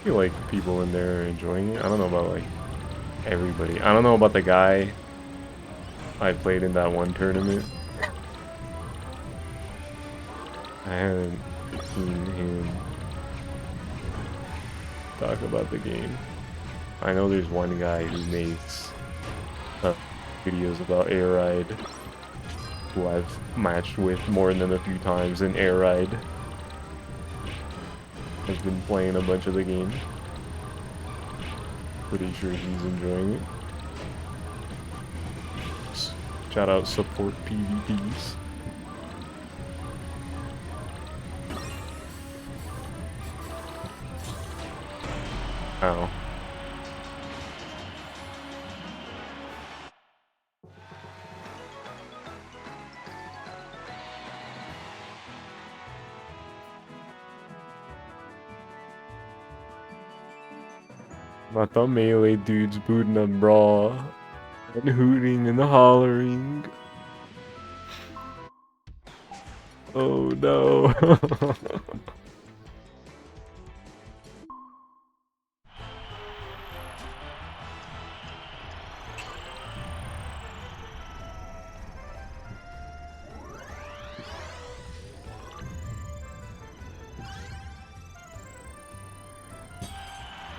feel like people in there are enjoying it. I don't know about like everybody. I don't know about the guy I played in that one tournament. I haven't seen him talk about the game. I know there's one guy who makes videos about Air Ride, who I've matched with more than a few times in Air Ride. Has been playing a bunch of the game. Pretty sure he's enjoying it. Shout out support PvPs. Ow. Not the melee dudes booting up brawl and hooting and hollering. Oh no.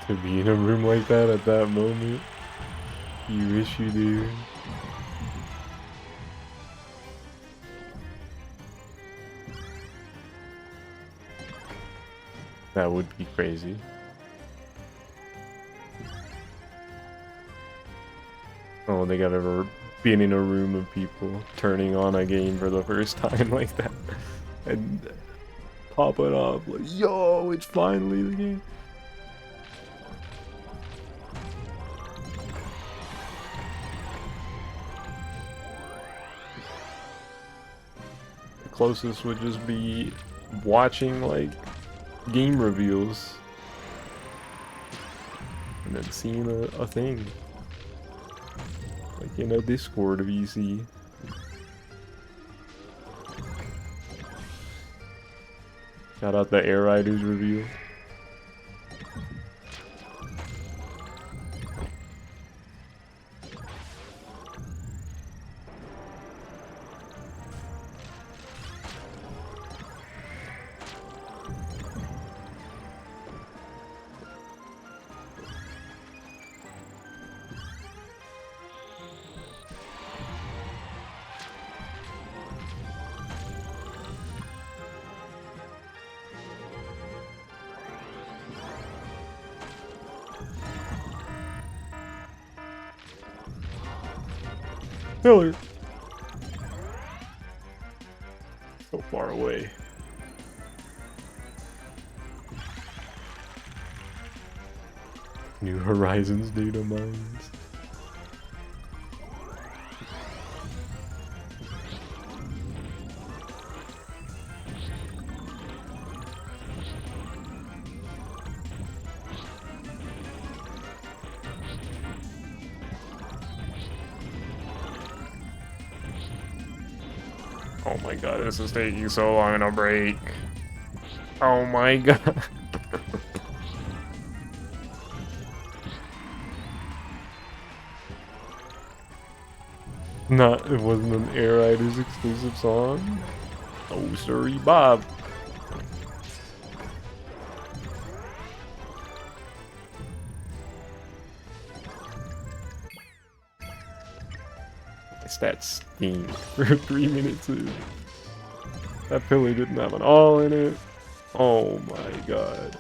To be in a room like that at that moment, you wish you do. That would be crazy. I don't think I've ever been in a room of people turning on a game for the first time like that and popping off like, yo, it's finally the game. The closest would just be watching like game reveals and then seeing a thing. Like in a Discord VC. Shout out the Air Riders review. Miller. So far away. New Horizons data mines. Oh my god, this is taking so long to break. Oh my god. It wasn't an Air Riders exclusive song. Oh, sorry, Bob. It's that steam for 3 minutes. That pillar didn't have an all in it. Oh my god.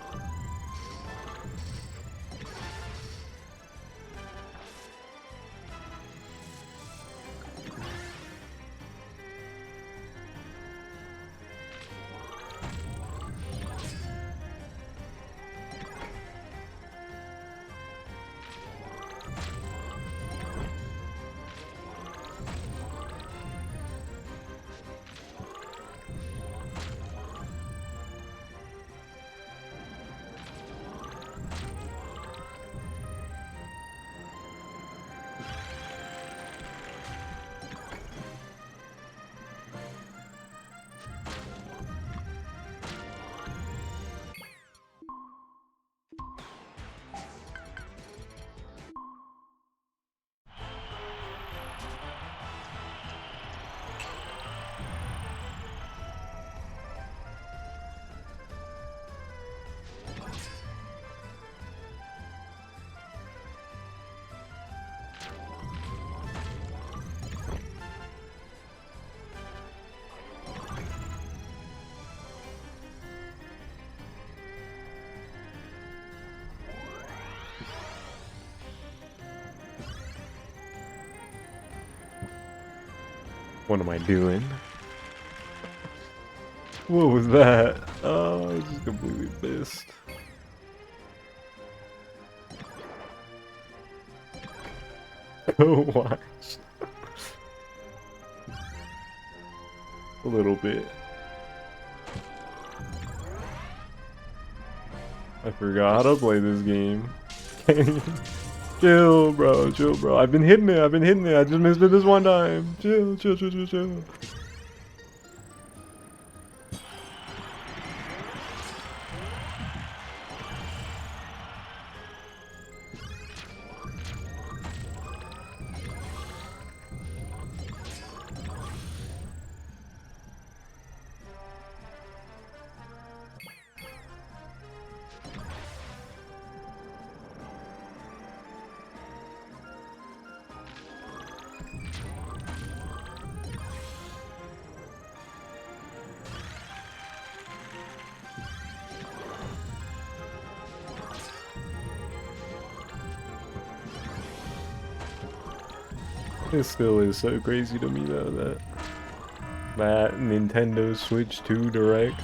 What am I doing? What was that? Oh, I just completely missed. Go watch. A little bit. I forgot how to play this game. Chill, bro. Chill, bro. I've been hitting it. I just missed it this one time. Chill, chill, chill, chill, chill. It still is so crazy to me though that Nintendo Switch 2 Direct.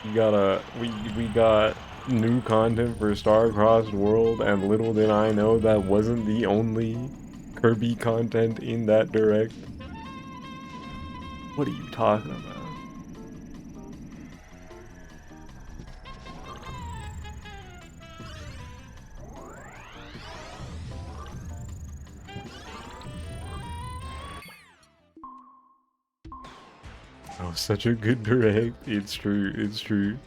We got new content for Star-Crossed World, and little did I know that wasn't the only Kirby content in that Direct. What are you talking about? Oh, such a good Direct. It's true, it's true.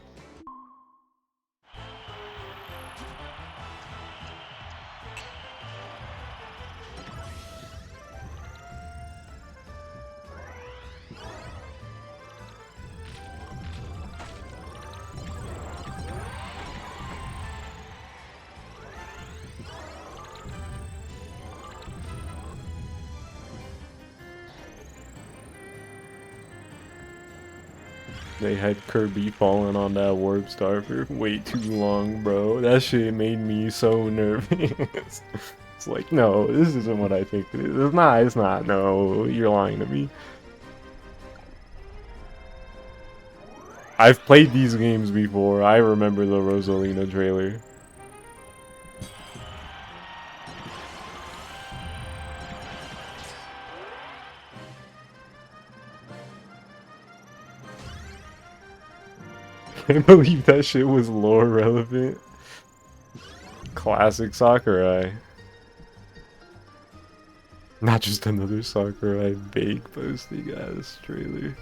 They had Kirby falling on that warp star for way too long, bro. That shit made me so nervous. It's like, no, this isn't what I think it is. It's not. No, you're lying to me. I've played these games before. I remember the Rosalina trailer. Can't believe that shit was lore relevant. Classic Sakurai. Not just another Sakurai vague posting ass trailer.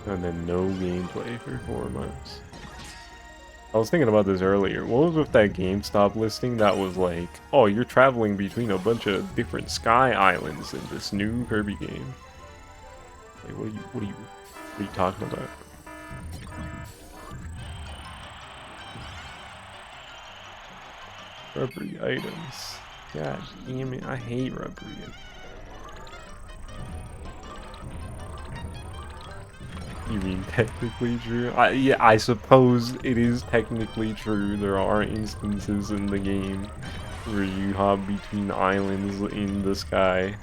And then no gameplay for 4 months. I was thinking about this earlier. What was with that GameStop listing that was like, oh, you're traveling between a bunch of different sky islands in this new Kirby game? Like, what are you talking about? Rubbery items. God damn it, I hate rubbery items. You mean technically true? Yeah, I suppose it is technically true. There are instances in the game where you hop between islands in the sky.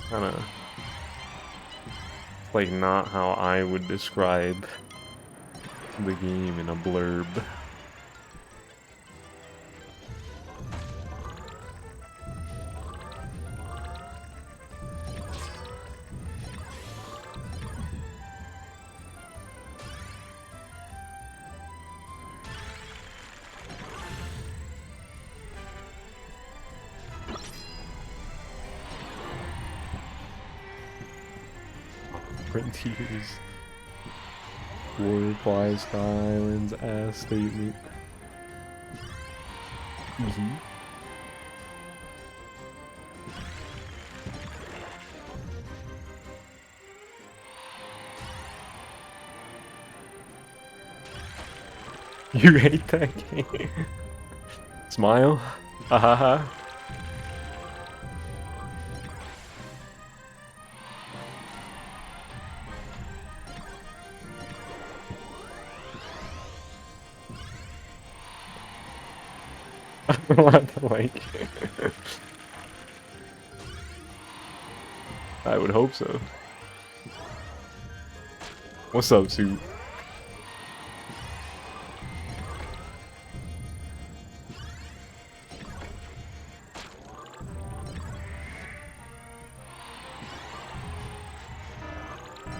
Kinda like not how I would describe the game in a blurb. Frontiers. War replies to Island's ass statement. You hate that game? Smile? Ha ha ha. I don't want to like it. I would hope so. What's up, Suit?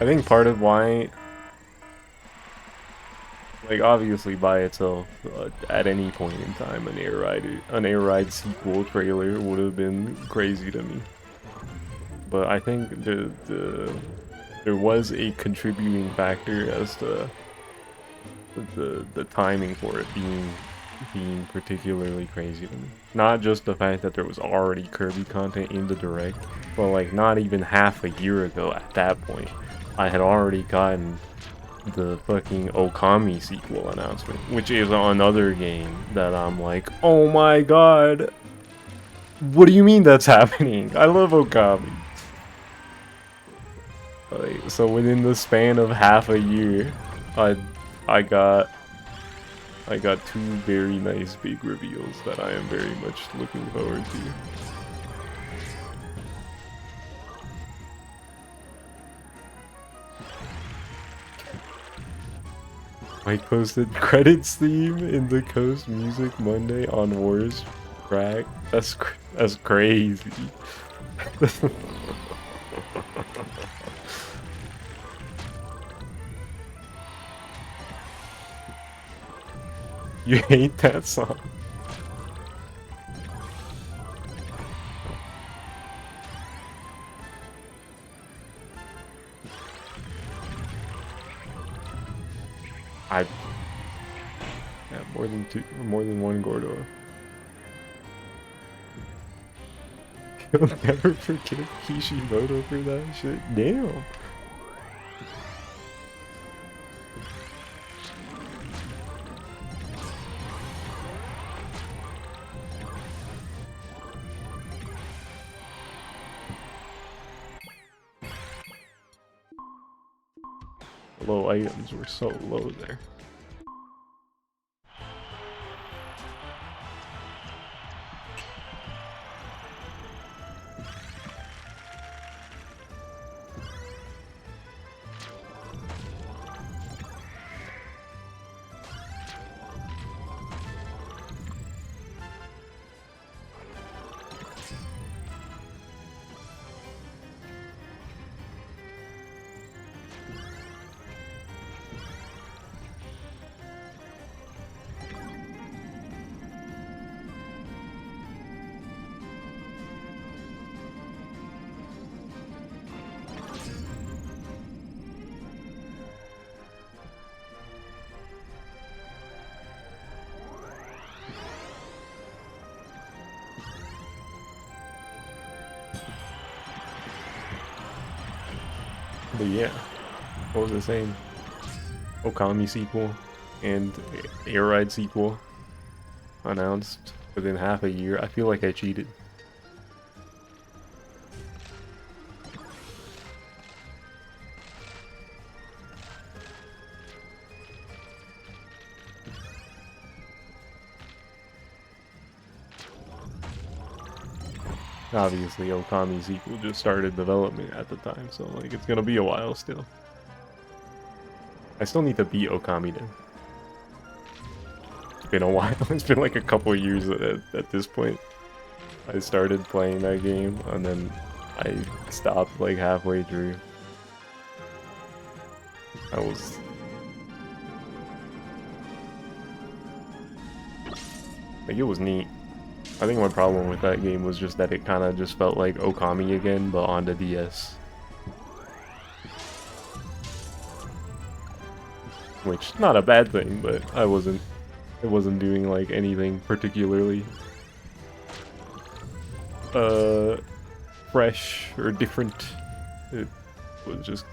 I think part of why, like, obviously by itself, at any point in time, an Air Ride sequel trailer would have been crazy to me. But I think there was a contributing factor as to the timing for it being particularly crazy to me. Not just the fact that there was already Kirby content in the Direct, but like not even half a year ago at that point, I had already gotten the fucking Okami sequel announcement, which is another game that I'm like, oh my god, what do you mean that's happening? I love Okami. Like, so within the span of half a year, I got two very nice big reveals that I am very much looking forward to. Mike posted credits theme in the Coast Music Monday on Wars track. That's crazy. You hate that song? Yeah, more than one Gordo. You'll never forgive Kishimoto for that shit. Damn. Low items were so low there. But yeah, what was I saying? Okami sequel and Air Ride sequel announced within half a year. I feel like I cheated. Obviously, Okami sequel just started development at the time, so like it's gonna be a while still. I still need to beat Okami then. It's been a while. It's been like a couple years at this point. I started playing that game and then I stopped like halfway through. Like it was neat. I think my problem with that game was just that it kind of just felt like Okami again, but on the DS. which not a bad thing, but it wasn't doing like anything particularly fresh or different. It was just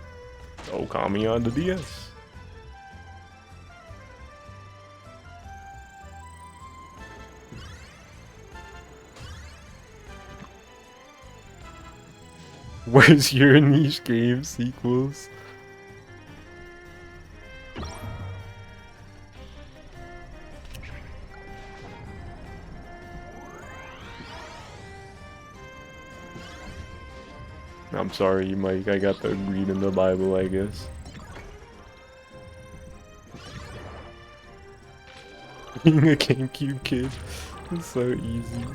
Okami on the DS. Where's your niche game sequels? I'm sorry, Mike, I got to read in the Bible, I guess. Being a GameCube kid is so easy.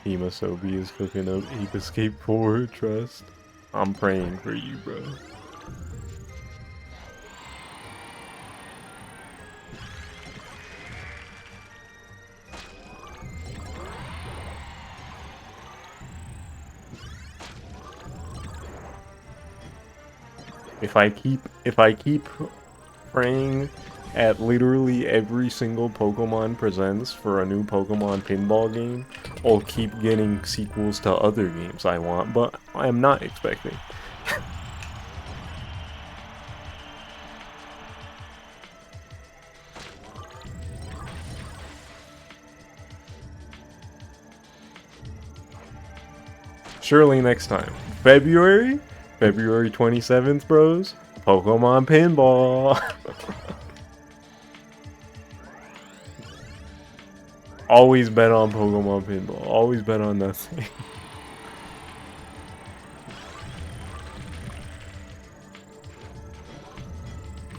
Himasobi is cooking up Ape Escape 4, trust. I'm praying for you, bro. If I keep praying at literally every single Pokemon Presents for a new Pokemon pinball game, I'll keep getting sequels to other games I want, but I am not expecting. Surely next time. February 27th, bros. Pokemon Pinball. Always bet on Pokemon Pinball. Always bet on nothing.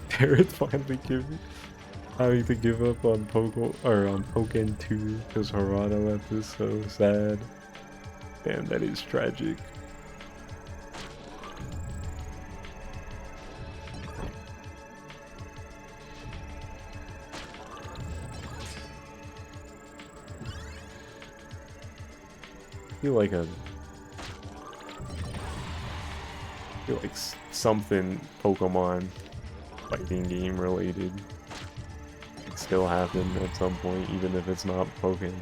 Garrett finally having to give up on Pokken 2 because Harada left is so sad. Damn, that is tragic. I feel like something Pokemon fighting game related could still happen at some point, even if it's not Pokken.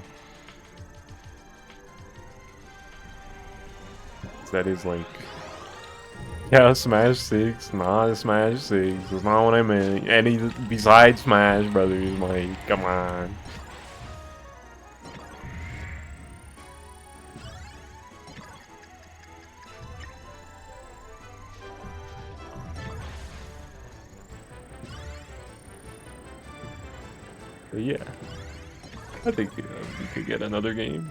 That is like, yeah, Smash 6, nah, Smash 6, that's not what I meant. Any besides Smash Brothers, like, come on. But yeah, I think we could get another game.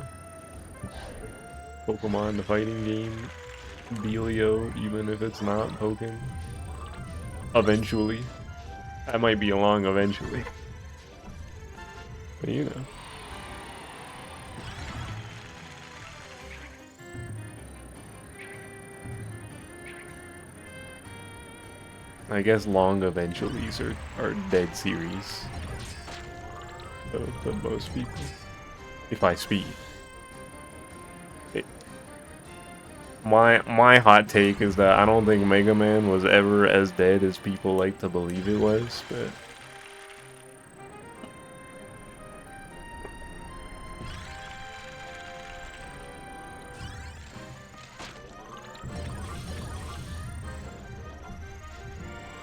Pokemon, the fighting game. Delio, even if it's not Pokken. Eventually. That might be along eventually. But you know. I guess long eventuallys are dead series. To most people. If I speed. My hot take is that I don't think Mega Man was ever as dead as people like to believe it was, but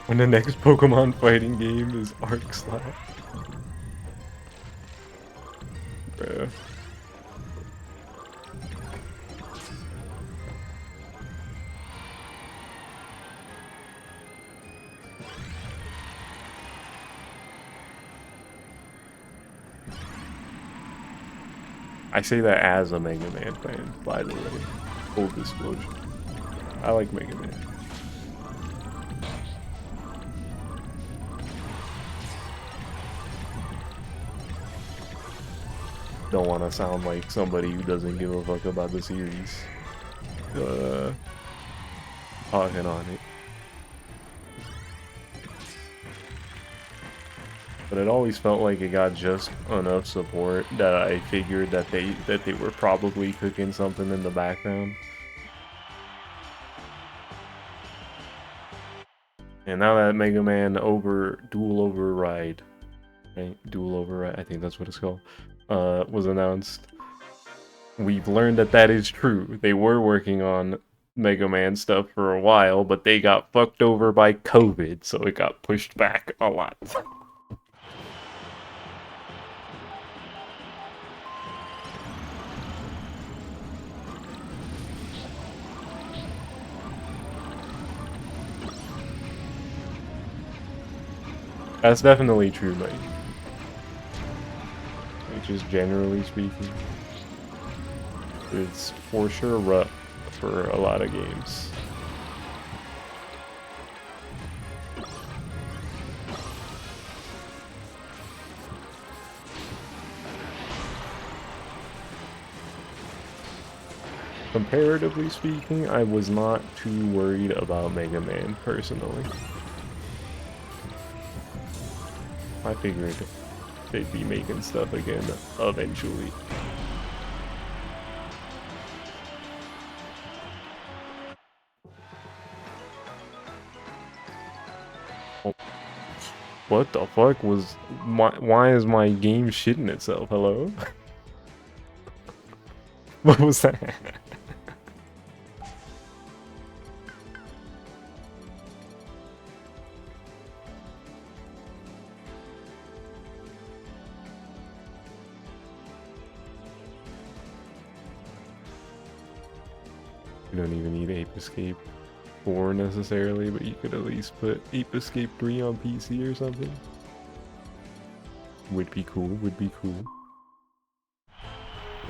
when the next Pokemon fighting game is Arc Slap. Bruh. I say that as a Mega Man fan, by the way. Full disclosure. I like Mega Man. Don't want to sound like somebody who doesn't give a fuck about the series. Talking on it. but it always felt like it got just enough support that I figured that they were probably cooking something in the background. And now that Mega Man Dual Override, right? Dual Override, I think that's what it's called, was announced. We've learned that that is true. They were working on Mega Man stuff for a while, but they got fucked over by COVID, so it got pushed back a lot. That's definitely true, Mike. Like, just generally speaking. It's for sure rough for a lot of games. Comparatively speaking, I was not too worried about Mega Man personally. I figured they'd be making stuff again eventually. Oh. What the fuck was why is my game shitting itself? Hello? What was that? You don't even need Ape Escape 4 necessarily, but you could at least put Ape Escape 3 on PC or something. Would be cool, would be cool.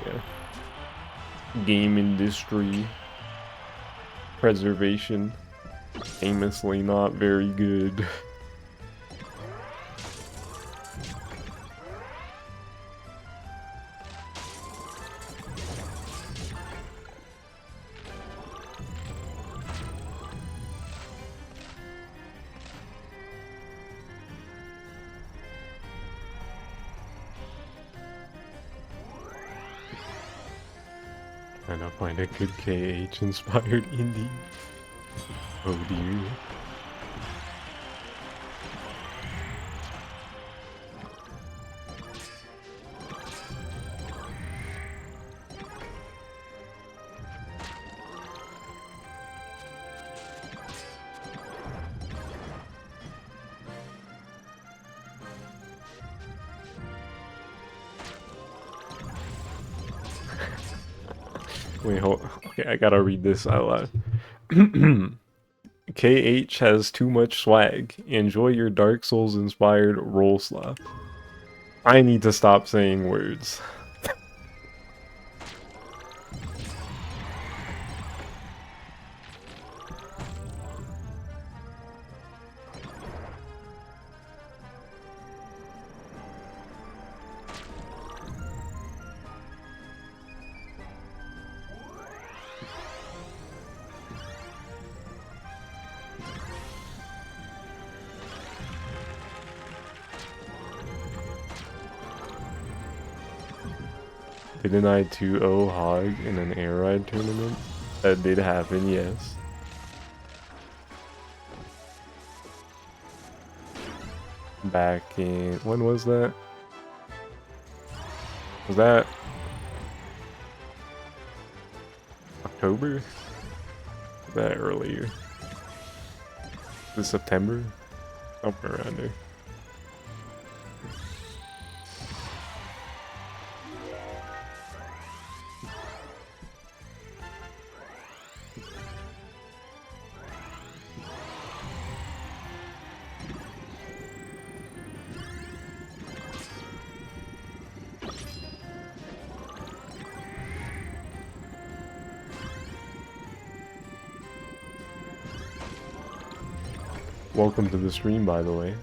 Yeah. Game industry preservation. Famously not very good. Trying to find a good KH inspired indie. Oh dear. Wait, hold. Okay, I gotta read this out loud. KH has too much swag. Enjoy your Dark Souls inspired roll slap. I need to stop saying words. Didn't I 2-0 Hog in an air ride tournament? That did happen, yes. Back in... when was that? Was that... October? Was that earlier? Was it September? Somewhere around there. Welcome to the stream, by the way.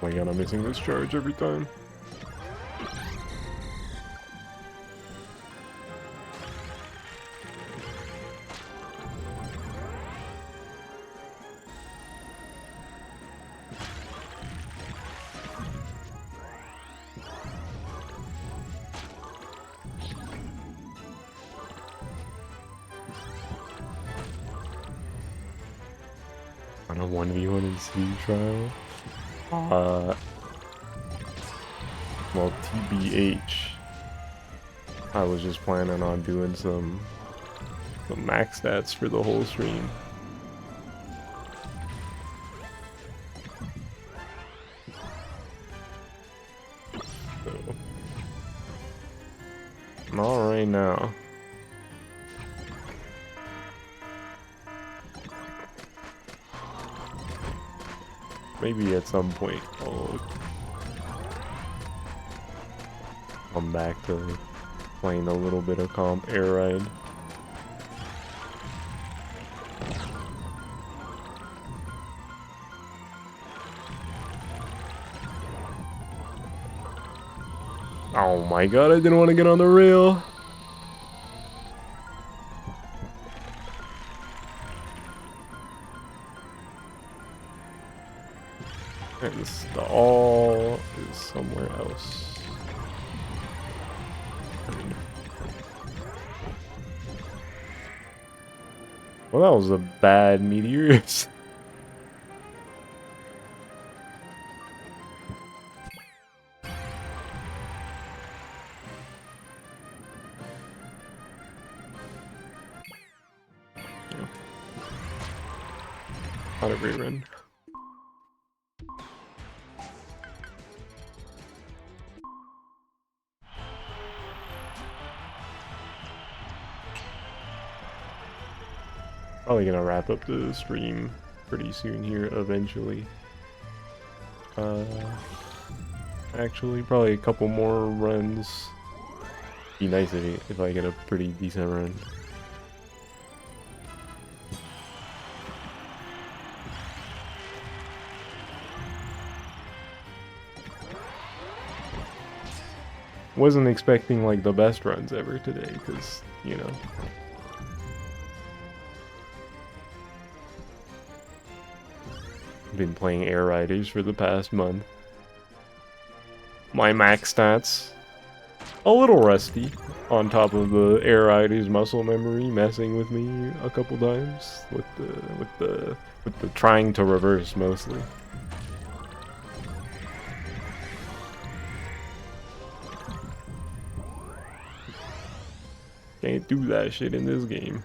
Oh my god, I'm missing this charge every time. On a 1v1 in Sea Trial? Well, TBH. I was just planning on doing some max stats for the whole stream. So, not right now. Maybe at some point I'll come back to playing a little bit of comp air ride. Oh my god, I didn't want to get on the rail. And the stall is somewhere else. Well, that was a bad meteor. Not a great run. Probably gonna wrap up the stream pretty soon here eventually. Actually, probably a couple more runs. Be nice if I get a pretty decent run. Wasn't expecting like the best runs ever today, because, you know. Been playing Air Riders for the past month. My max stats, a little rusty, on top of the Air Riders muscle memory messing with me a couple times with the trying to reverse mostly. Can't do that shit in this game.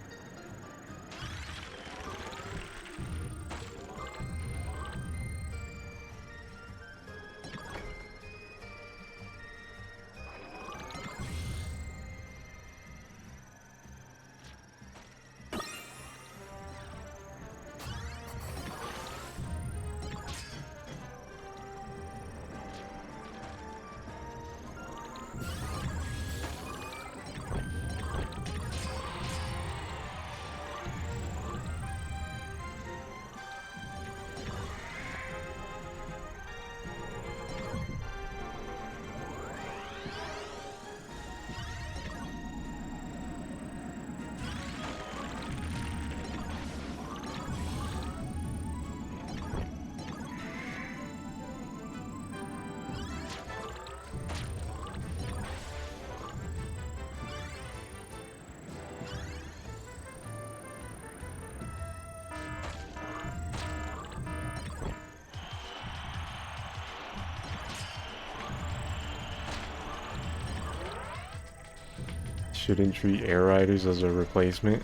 Shouldn't treat Air Riders as a replacement.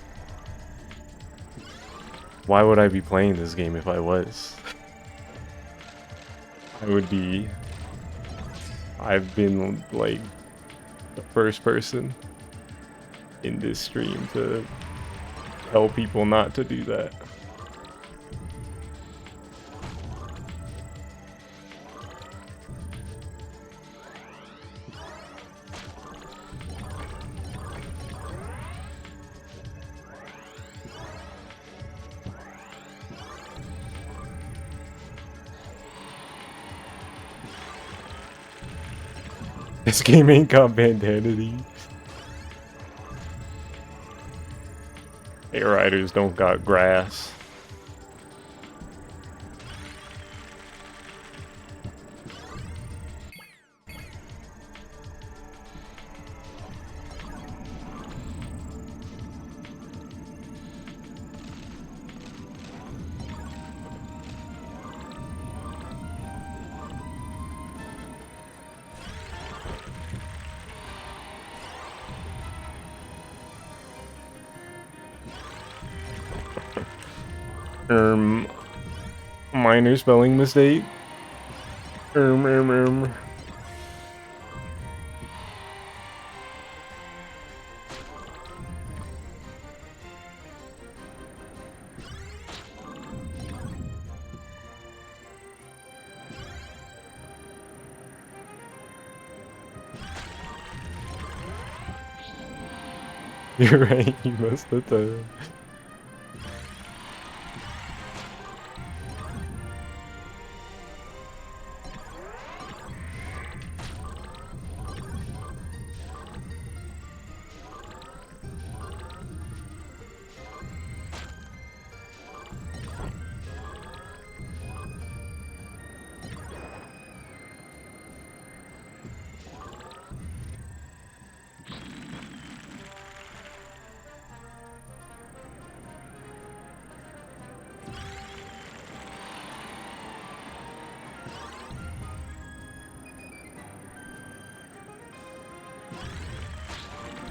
Why would I be playing this game if I was? I've been like the first person in this stream to tell people not to do that. This game ain't got bandanity. Air Riders don't got grass. Minor spelling mistake. You're right, you must have done.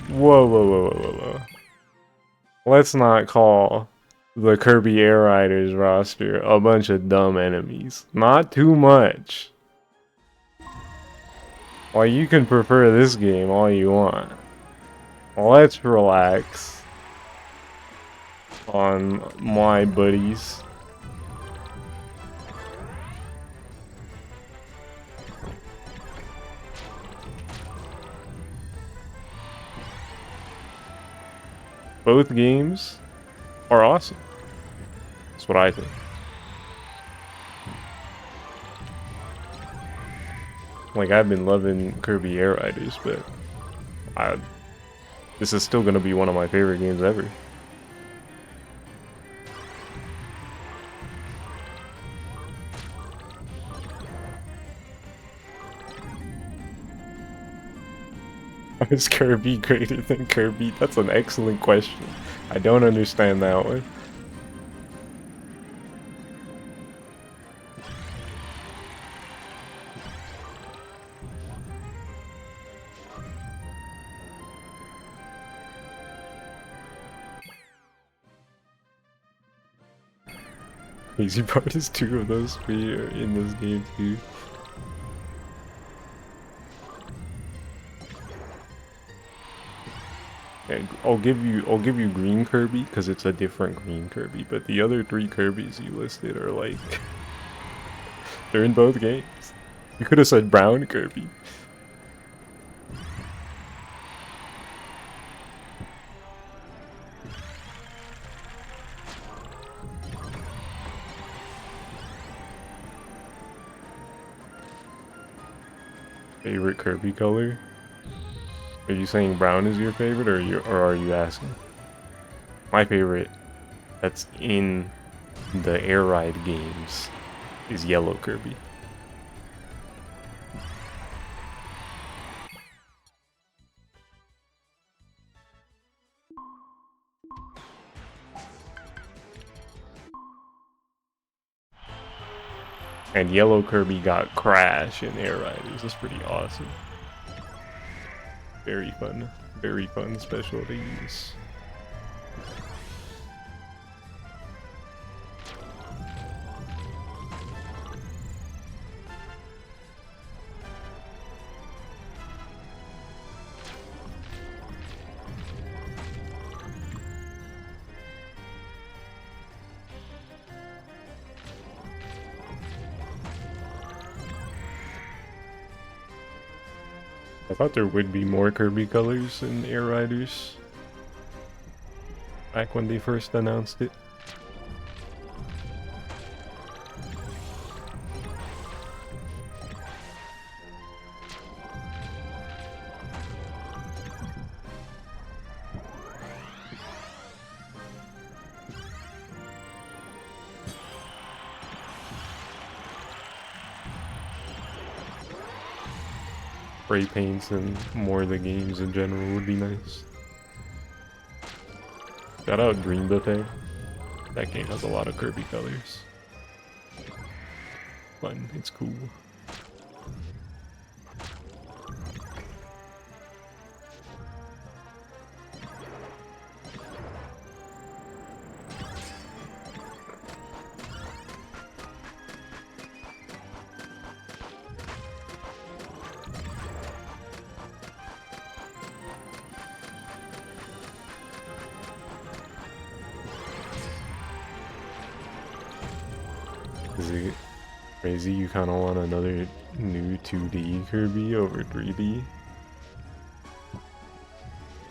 Whoa. Let's not call the Kirby Air Riders roster a bunch of dumb enemies. Not too much. Well, you can prefer this game all you want. Let's relax on my buddies. Both games are awesome. That's what I think. Like, I've been loving Kirby Air Riders, but this is still gonna be one of my favorite games ever. Is Kirby greater than Kirby? That's an excellent question. I don't understand that one. Crazy part is 2 of those 3 are in this game too. And I'll give you green Kirby because it's a different green Kirby, but the other 3 Kirbys you listed are like they're in both games. You could have said brown Kirby. Favorite Kirby color? Are you saying brown is your favorite, or are you asking? My favorite that's in the Air Ride games is yellow Kirby. And yellow Kirby got Crash in Air Riders. That's pretty awesome. Very fun special to use. I thought there would be more Kirby colors in Air Riders back when they first announced it. spray paints and more of the games in general would be nice. Shout out Dream Buffet. That game has a lot of Kirby colors. Fun, it's cool. Is it crazy you kind of want another new 2D Kirby over 3D?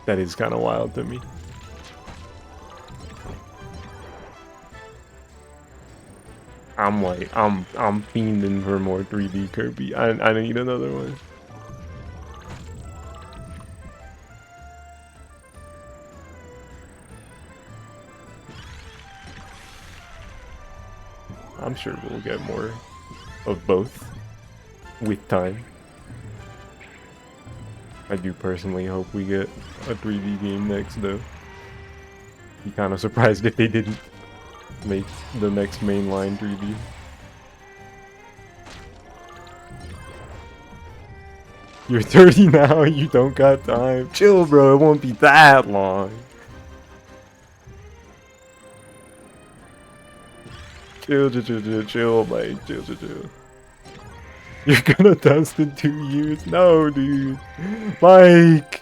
That is kind of wild to me. I'm fiending for more 3D Kirby. I need another one. I'm sure we'll get more of both with time. I do personally hope we get a 3D game next, though. Be kind of surprised if they didn't make the next mainline 3D. You're 30 now, you don't got time. Chill, bro, it won't be that long. Chill, Mike. Chill. You're gonna dust in 2 years? No, dude. Mike!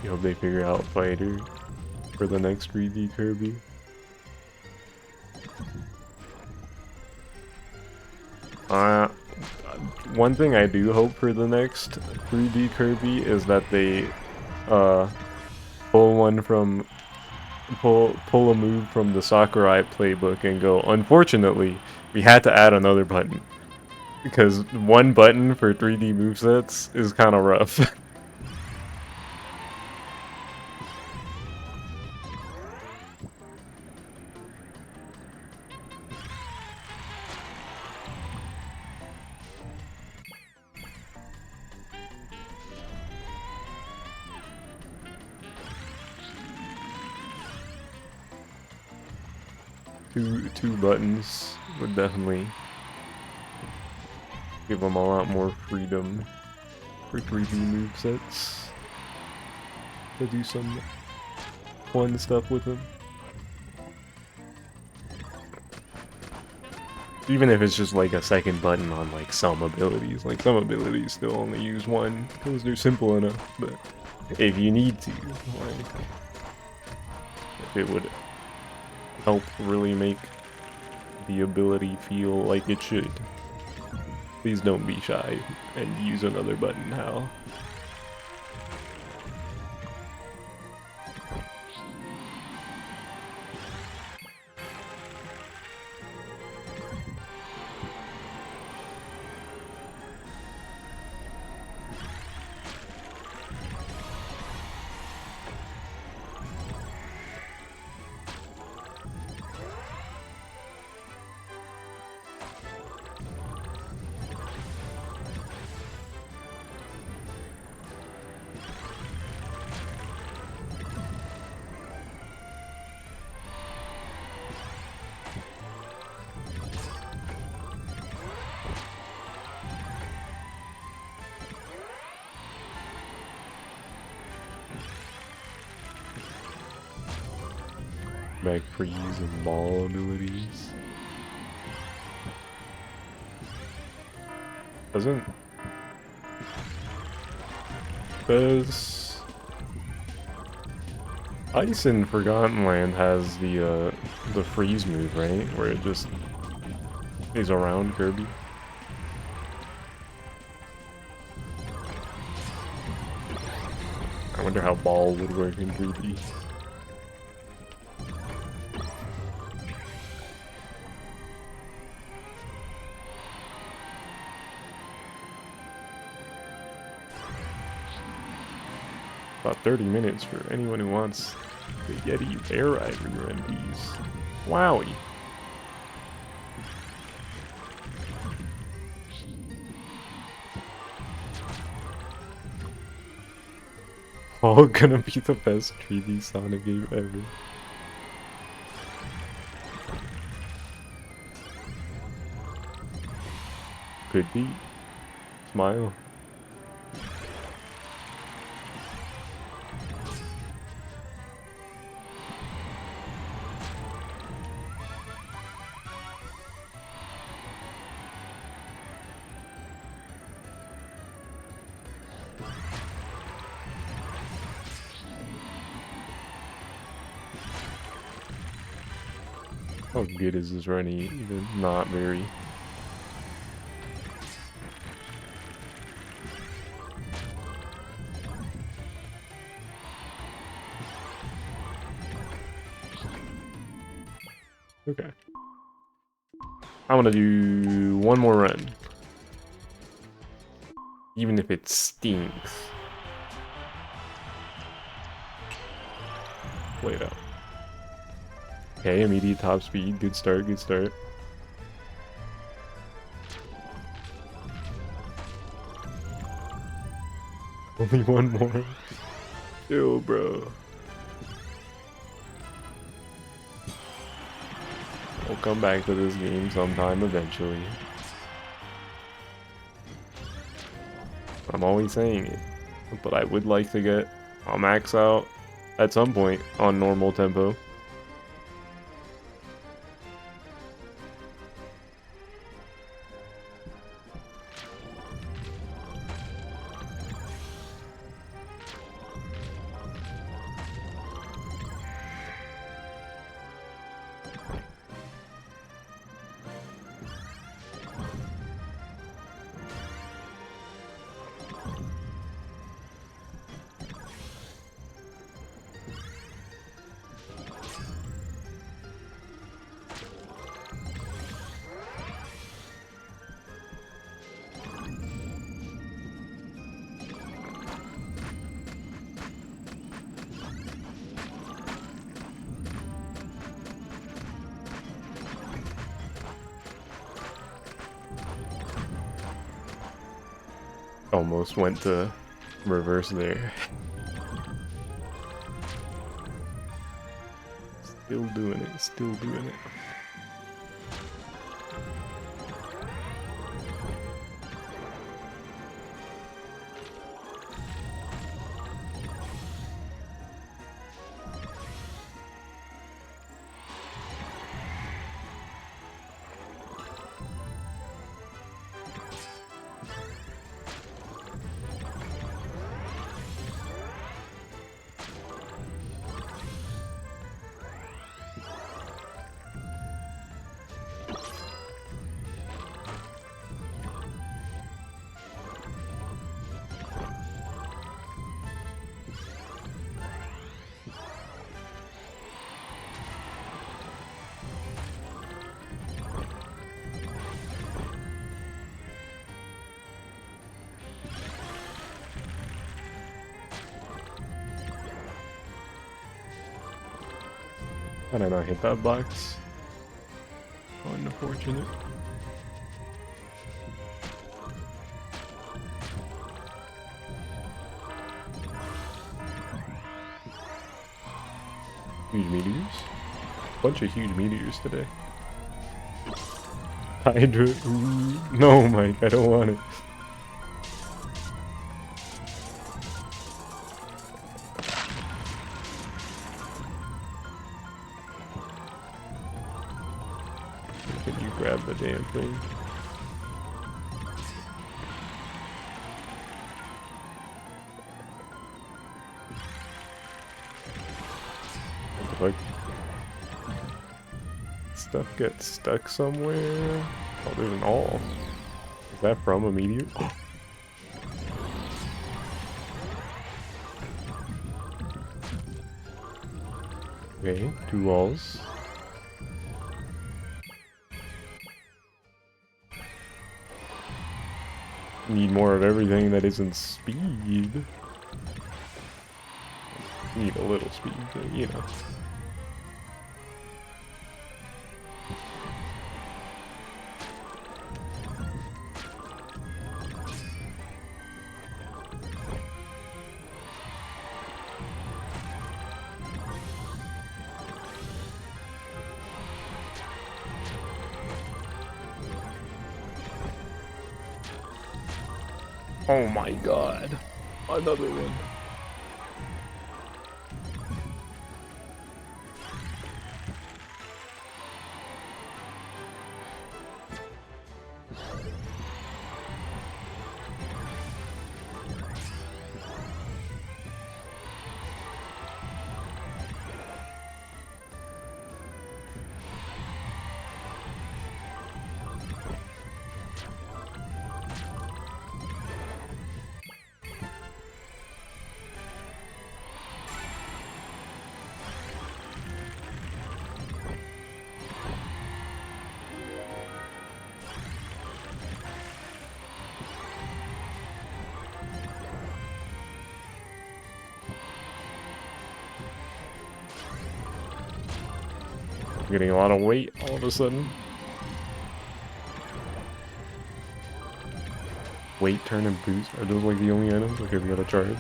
You hope they figure out Fighter for the next 3D Kirby. One thing I do hope for the next 3D Kirby is that they pull a move from the Sakurai playbook and go, unfortunately, we had to add another button. Because one button for 3D movesets is kind of rough. Two buttons would definitely give them a lot more freedom for 3D movesets to do some fun stuff with them. Even if it's just like a second button on like some abilities. Like some abilities still only use one because they're simple enough, but if you need to, like, if it would help really make the ability feel like it should. Please don't be shy and use another button, Hal. Back freeze and ball abilities. Does Ice in Forgotten Land has the freeze move, right? Where it just is around Kirby? I wonder how ball would work in 3D. About 30 minutes for anyone who wants the Yeti Air Ride rerun piece. Wowie. All gonna be the best 3D Sonic game ever. Could be. Smile. How good is this running? Even not very. Okay. I'm gonna do one more run. Even if it stinks. Wait up. Okay, immediate top speed. Good start, good start. Only one more. Yo, bro. I'll come back to this game sometime eventually. I'm always saying it. But I would like to get a max out at some point on normal tempo. Almost went to reverse there. Still doing it, still doing it. How did I not hit that box? Unfortunate. Huge meteors? Bunch of huge meteors today. Hydra. Ooh. No, Mike, I don't want it. Can you grab the damn thing? Like, stuff gets stuck somewhere. Oh, there's an all. Is that from a meteor? Okay, 2 walls. Need more of everything that isn't speed. Need a little speed, but, you know. Oh my god. Another one. I'm getting a lot of weight all of a sudden. Weight, turn, and boost. Are those like the only items? Okay, we gotta charge.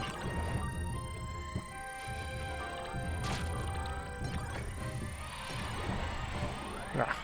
Ah.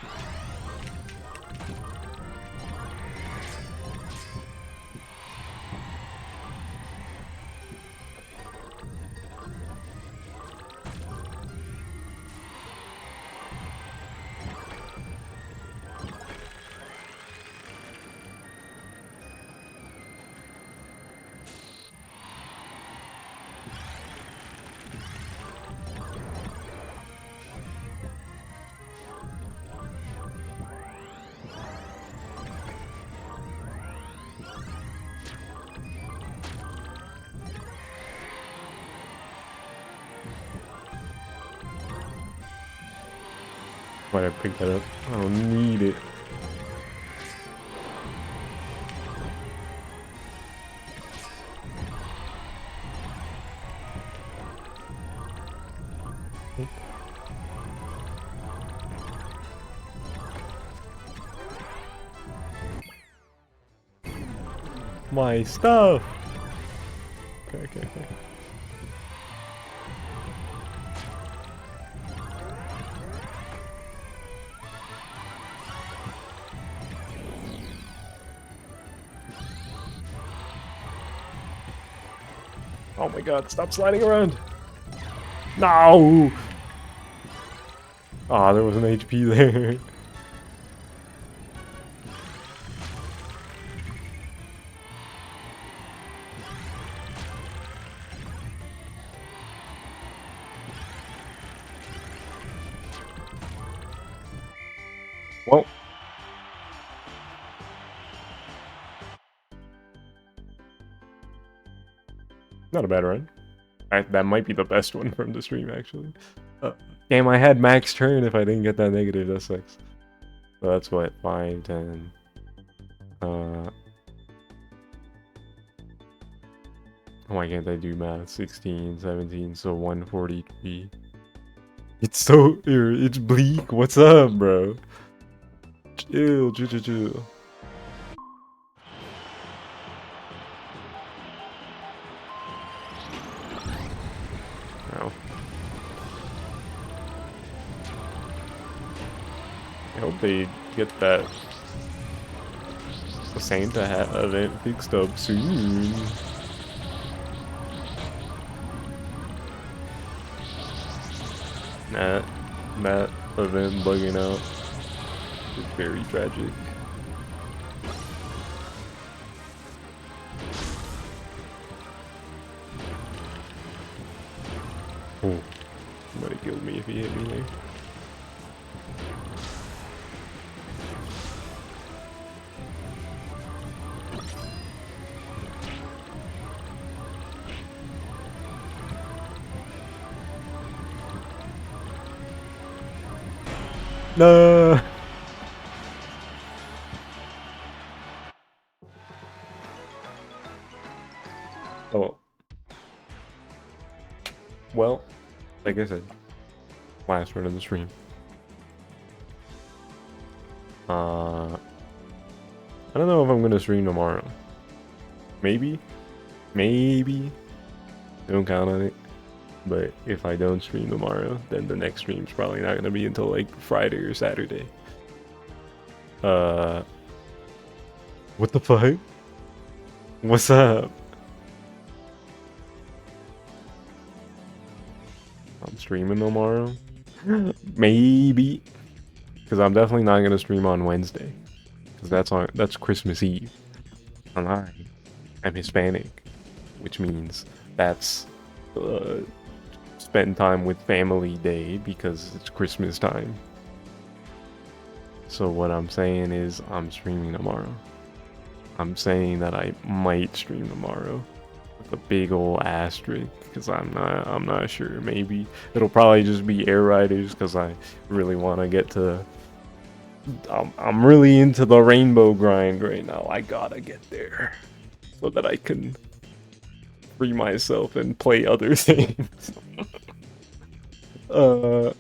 Why'd I pick that up? I don't need it. My stuff! Okay. Oh my god, stop sliding around! No! Ah, there was an HP there. Well. Not a bad run. That might be the best one from the stream, actually. Damn, I had max turn if I didn't get that negative. That sucks. So that's what, 5, 10. Why can't I do math? 16, 17, so 143. It's so... It's bleak. What's up, bro? Chill. Oh. I hope they get that Santa hat event fixed up soon. That event bugging out is very tragic. Oh, he might have killed me if he hit me there. No. Oh. Well, like I said, last run of the stream. I don't know if I'm gonna stream tomorrow. Maybe. Don't count on it. But if I don't stream tomorrow, then the next stream's probably not gonna be until like Friday or Saturday. What the fuck? What's up? I'm streaming tomorrow. Maybe. Because I'm definitely not gonna stream on Wednesday. Because that's Christmas Eve. And I'm Hispanic. Which means that's uh, spend time with family day because it's Christmas time. So what I'm saying is I'm streaming tomorrow. I'm saying that I might stream tomorrow with a big old asterisk because I'm not sure. Maybe it'll probably just be Air Riders because I really want to get to. I'm really into the rainbow grind right now. I gotta get there so that I can free myself and play other things. uh.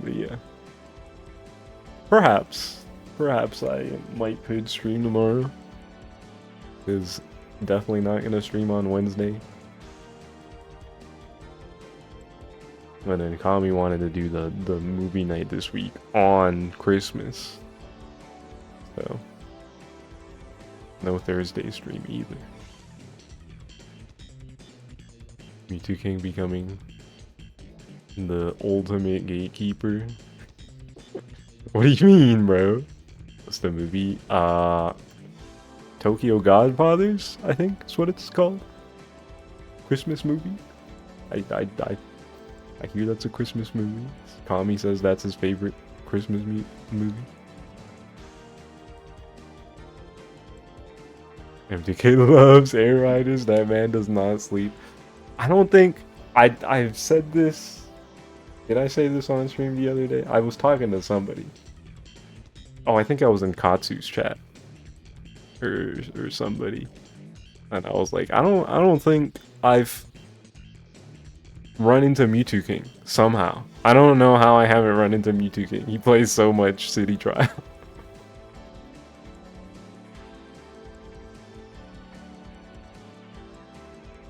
But yeah. Perhaps I might could stream tomorrow. Is definitely not gonna stream on Wednesday. But then Kami wanted to do the movie night this week on Christmas. So no Thursday stream either. Mew2King becoming the ultimate gatekeeper. What do you mean, bro? What's the movie? Tokyo Godfathers, I think is what it's called. Christmas movie. I hear that's a Christmas movie. Kami says that's his favorite Christmas movie. MTK loves Air Riders. That man does not sleep. I don't think I've said this. Did I say this on stream the other day? I was talking to somebody. Oh, I think I was in Katsu's chat. Or somebody. And I was like, I don't think I've run into Mew2King somehow. I don't know how I haven't run into Mew2King. He plays so much City Trial.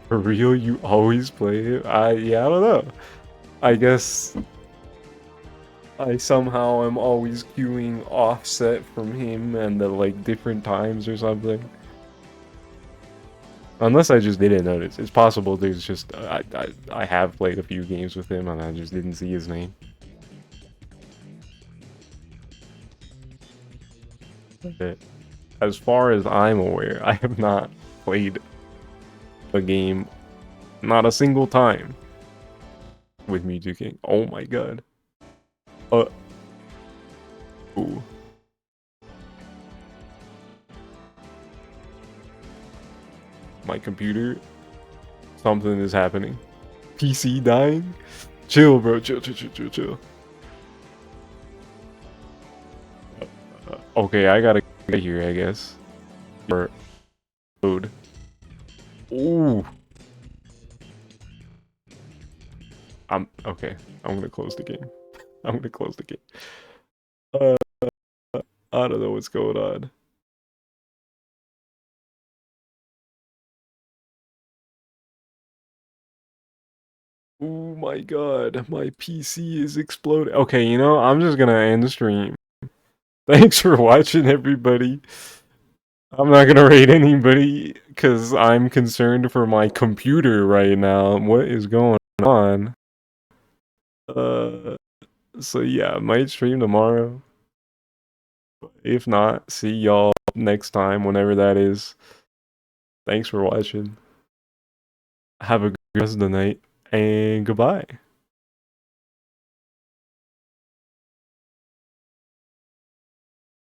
For real, you always play it? Yeah, I don't know. I guess I somehow am always queuing offset from him and at like different times or something. Unless I just didn't notice. It's possible there's just I have played a few games with him and I just didn't see his name. But as far as I'm aware, I have not played a game, not a single time, with Mew2King. Oh my god. Ooh. My computer, something is happening. PC dying? Chill, bro. Chill. Okay, I gotta get here, I guess. Or load. Ooh. Okay. I'm gonna close the game. I'm gonna close the game. I don't know what's going on. Oh my god, my PC is exploding. Okay, you know, I'm just gonna end the stream. Thanks for watching, everybody. I'm not gonna rate anybody because I'm concerned for my computer right now. What is going on? Uh, so yeah, might stream tomorrow. If not, see y'all next time, whenever that is. Thanks for watching. Have a good rest of the night, and goodbye.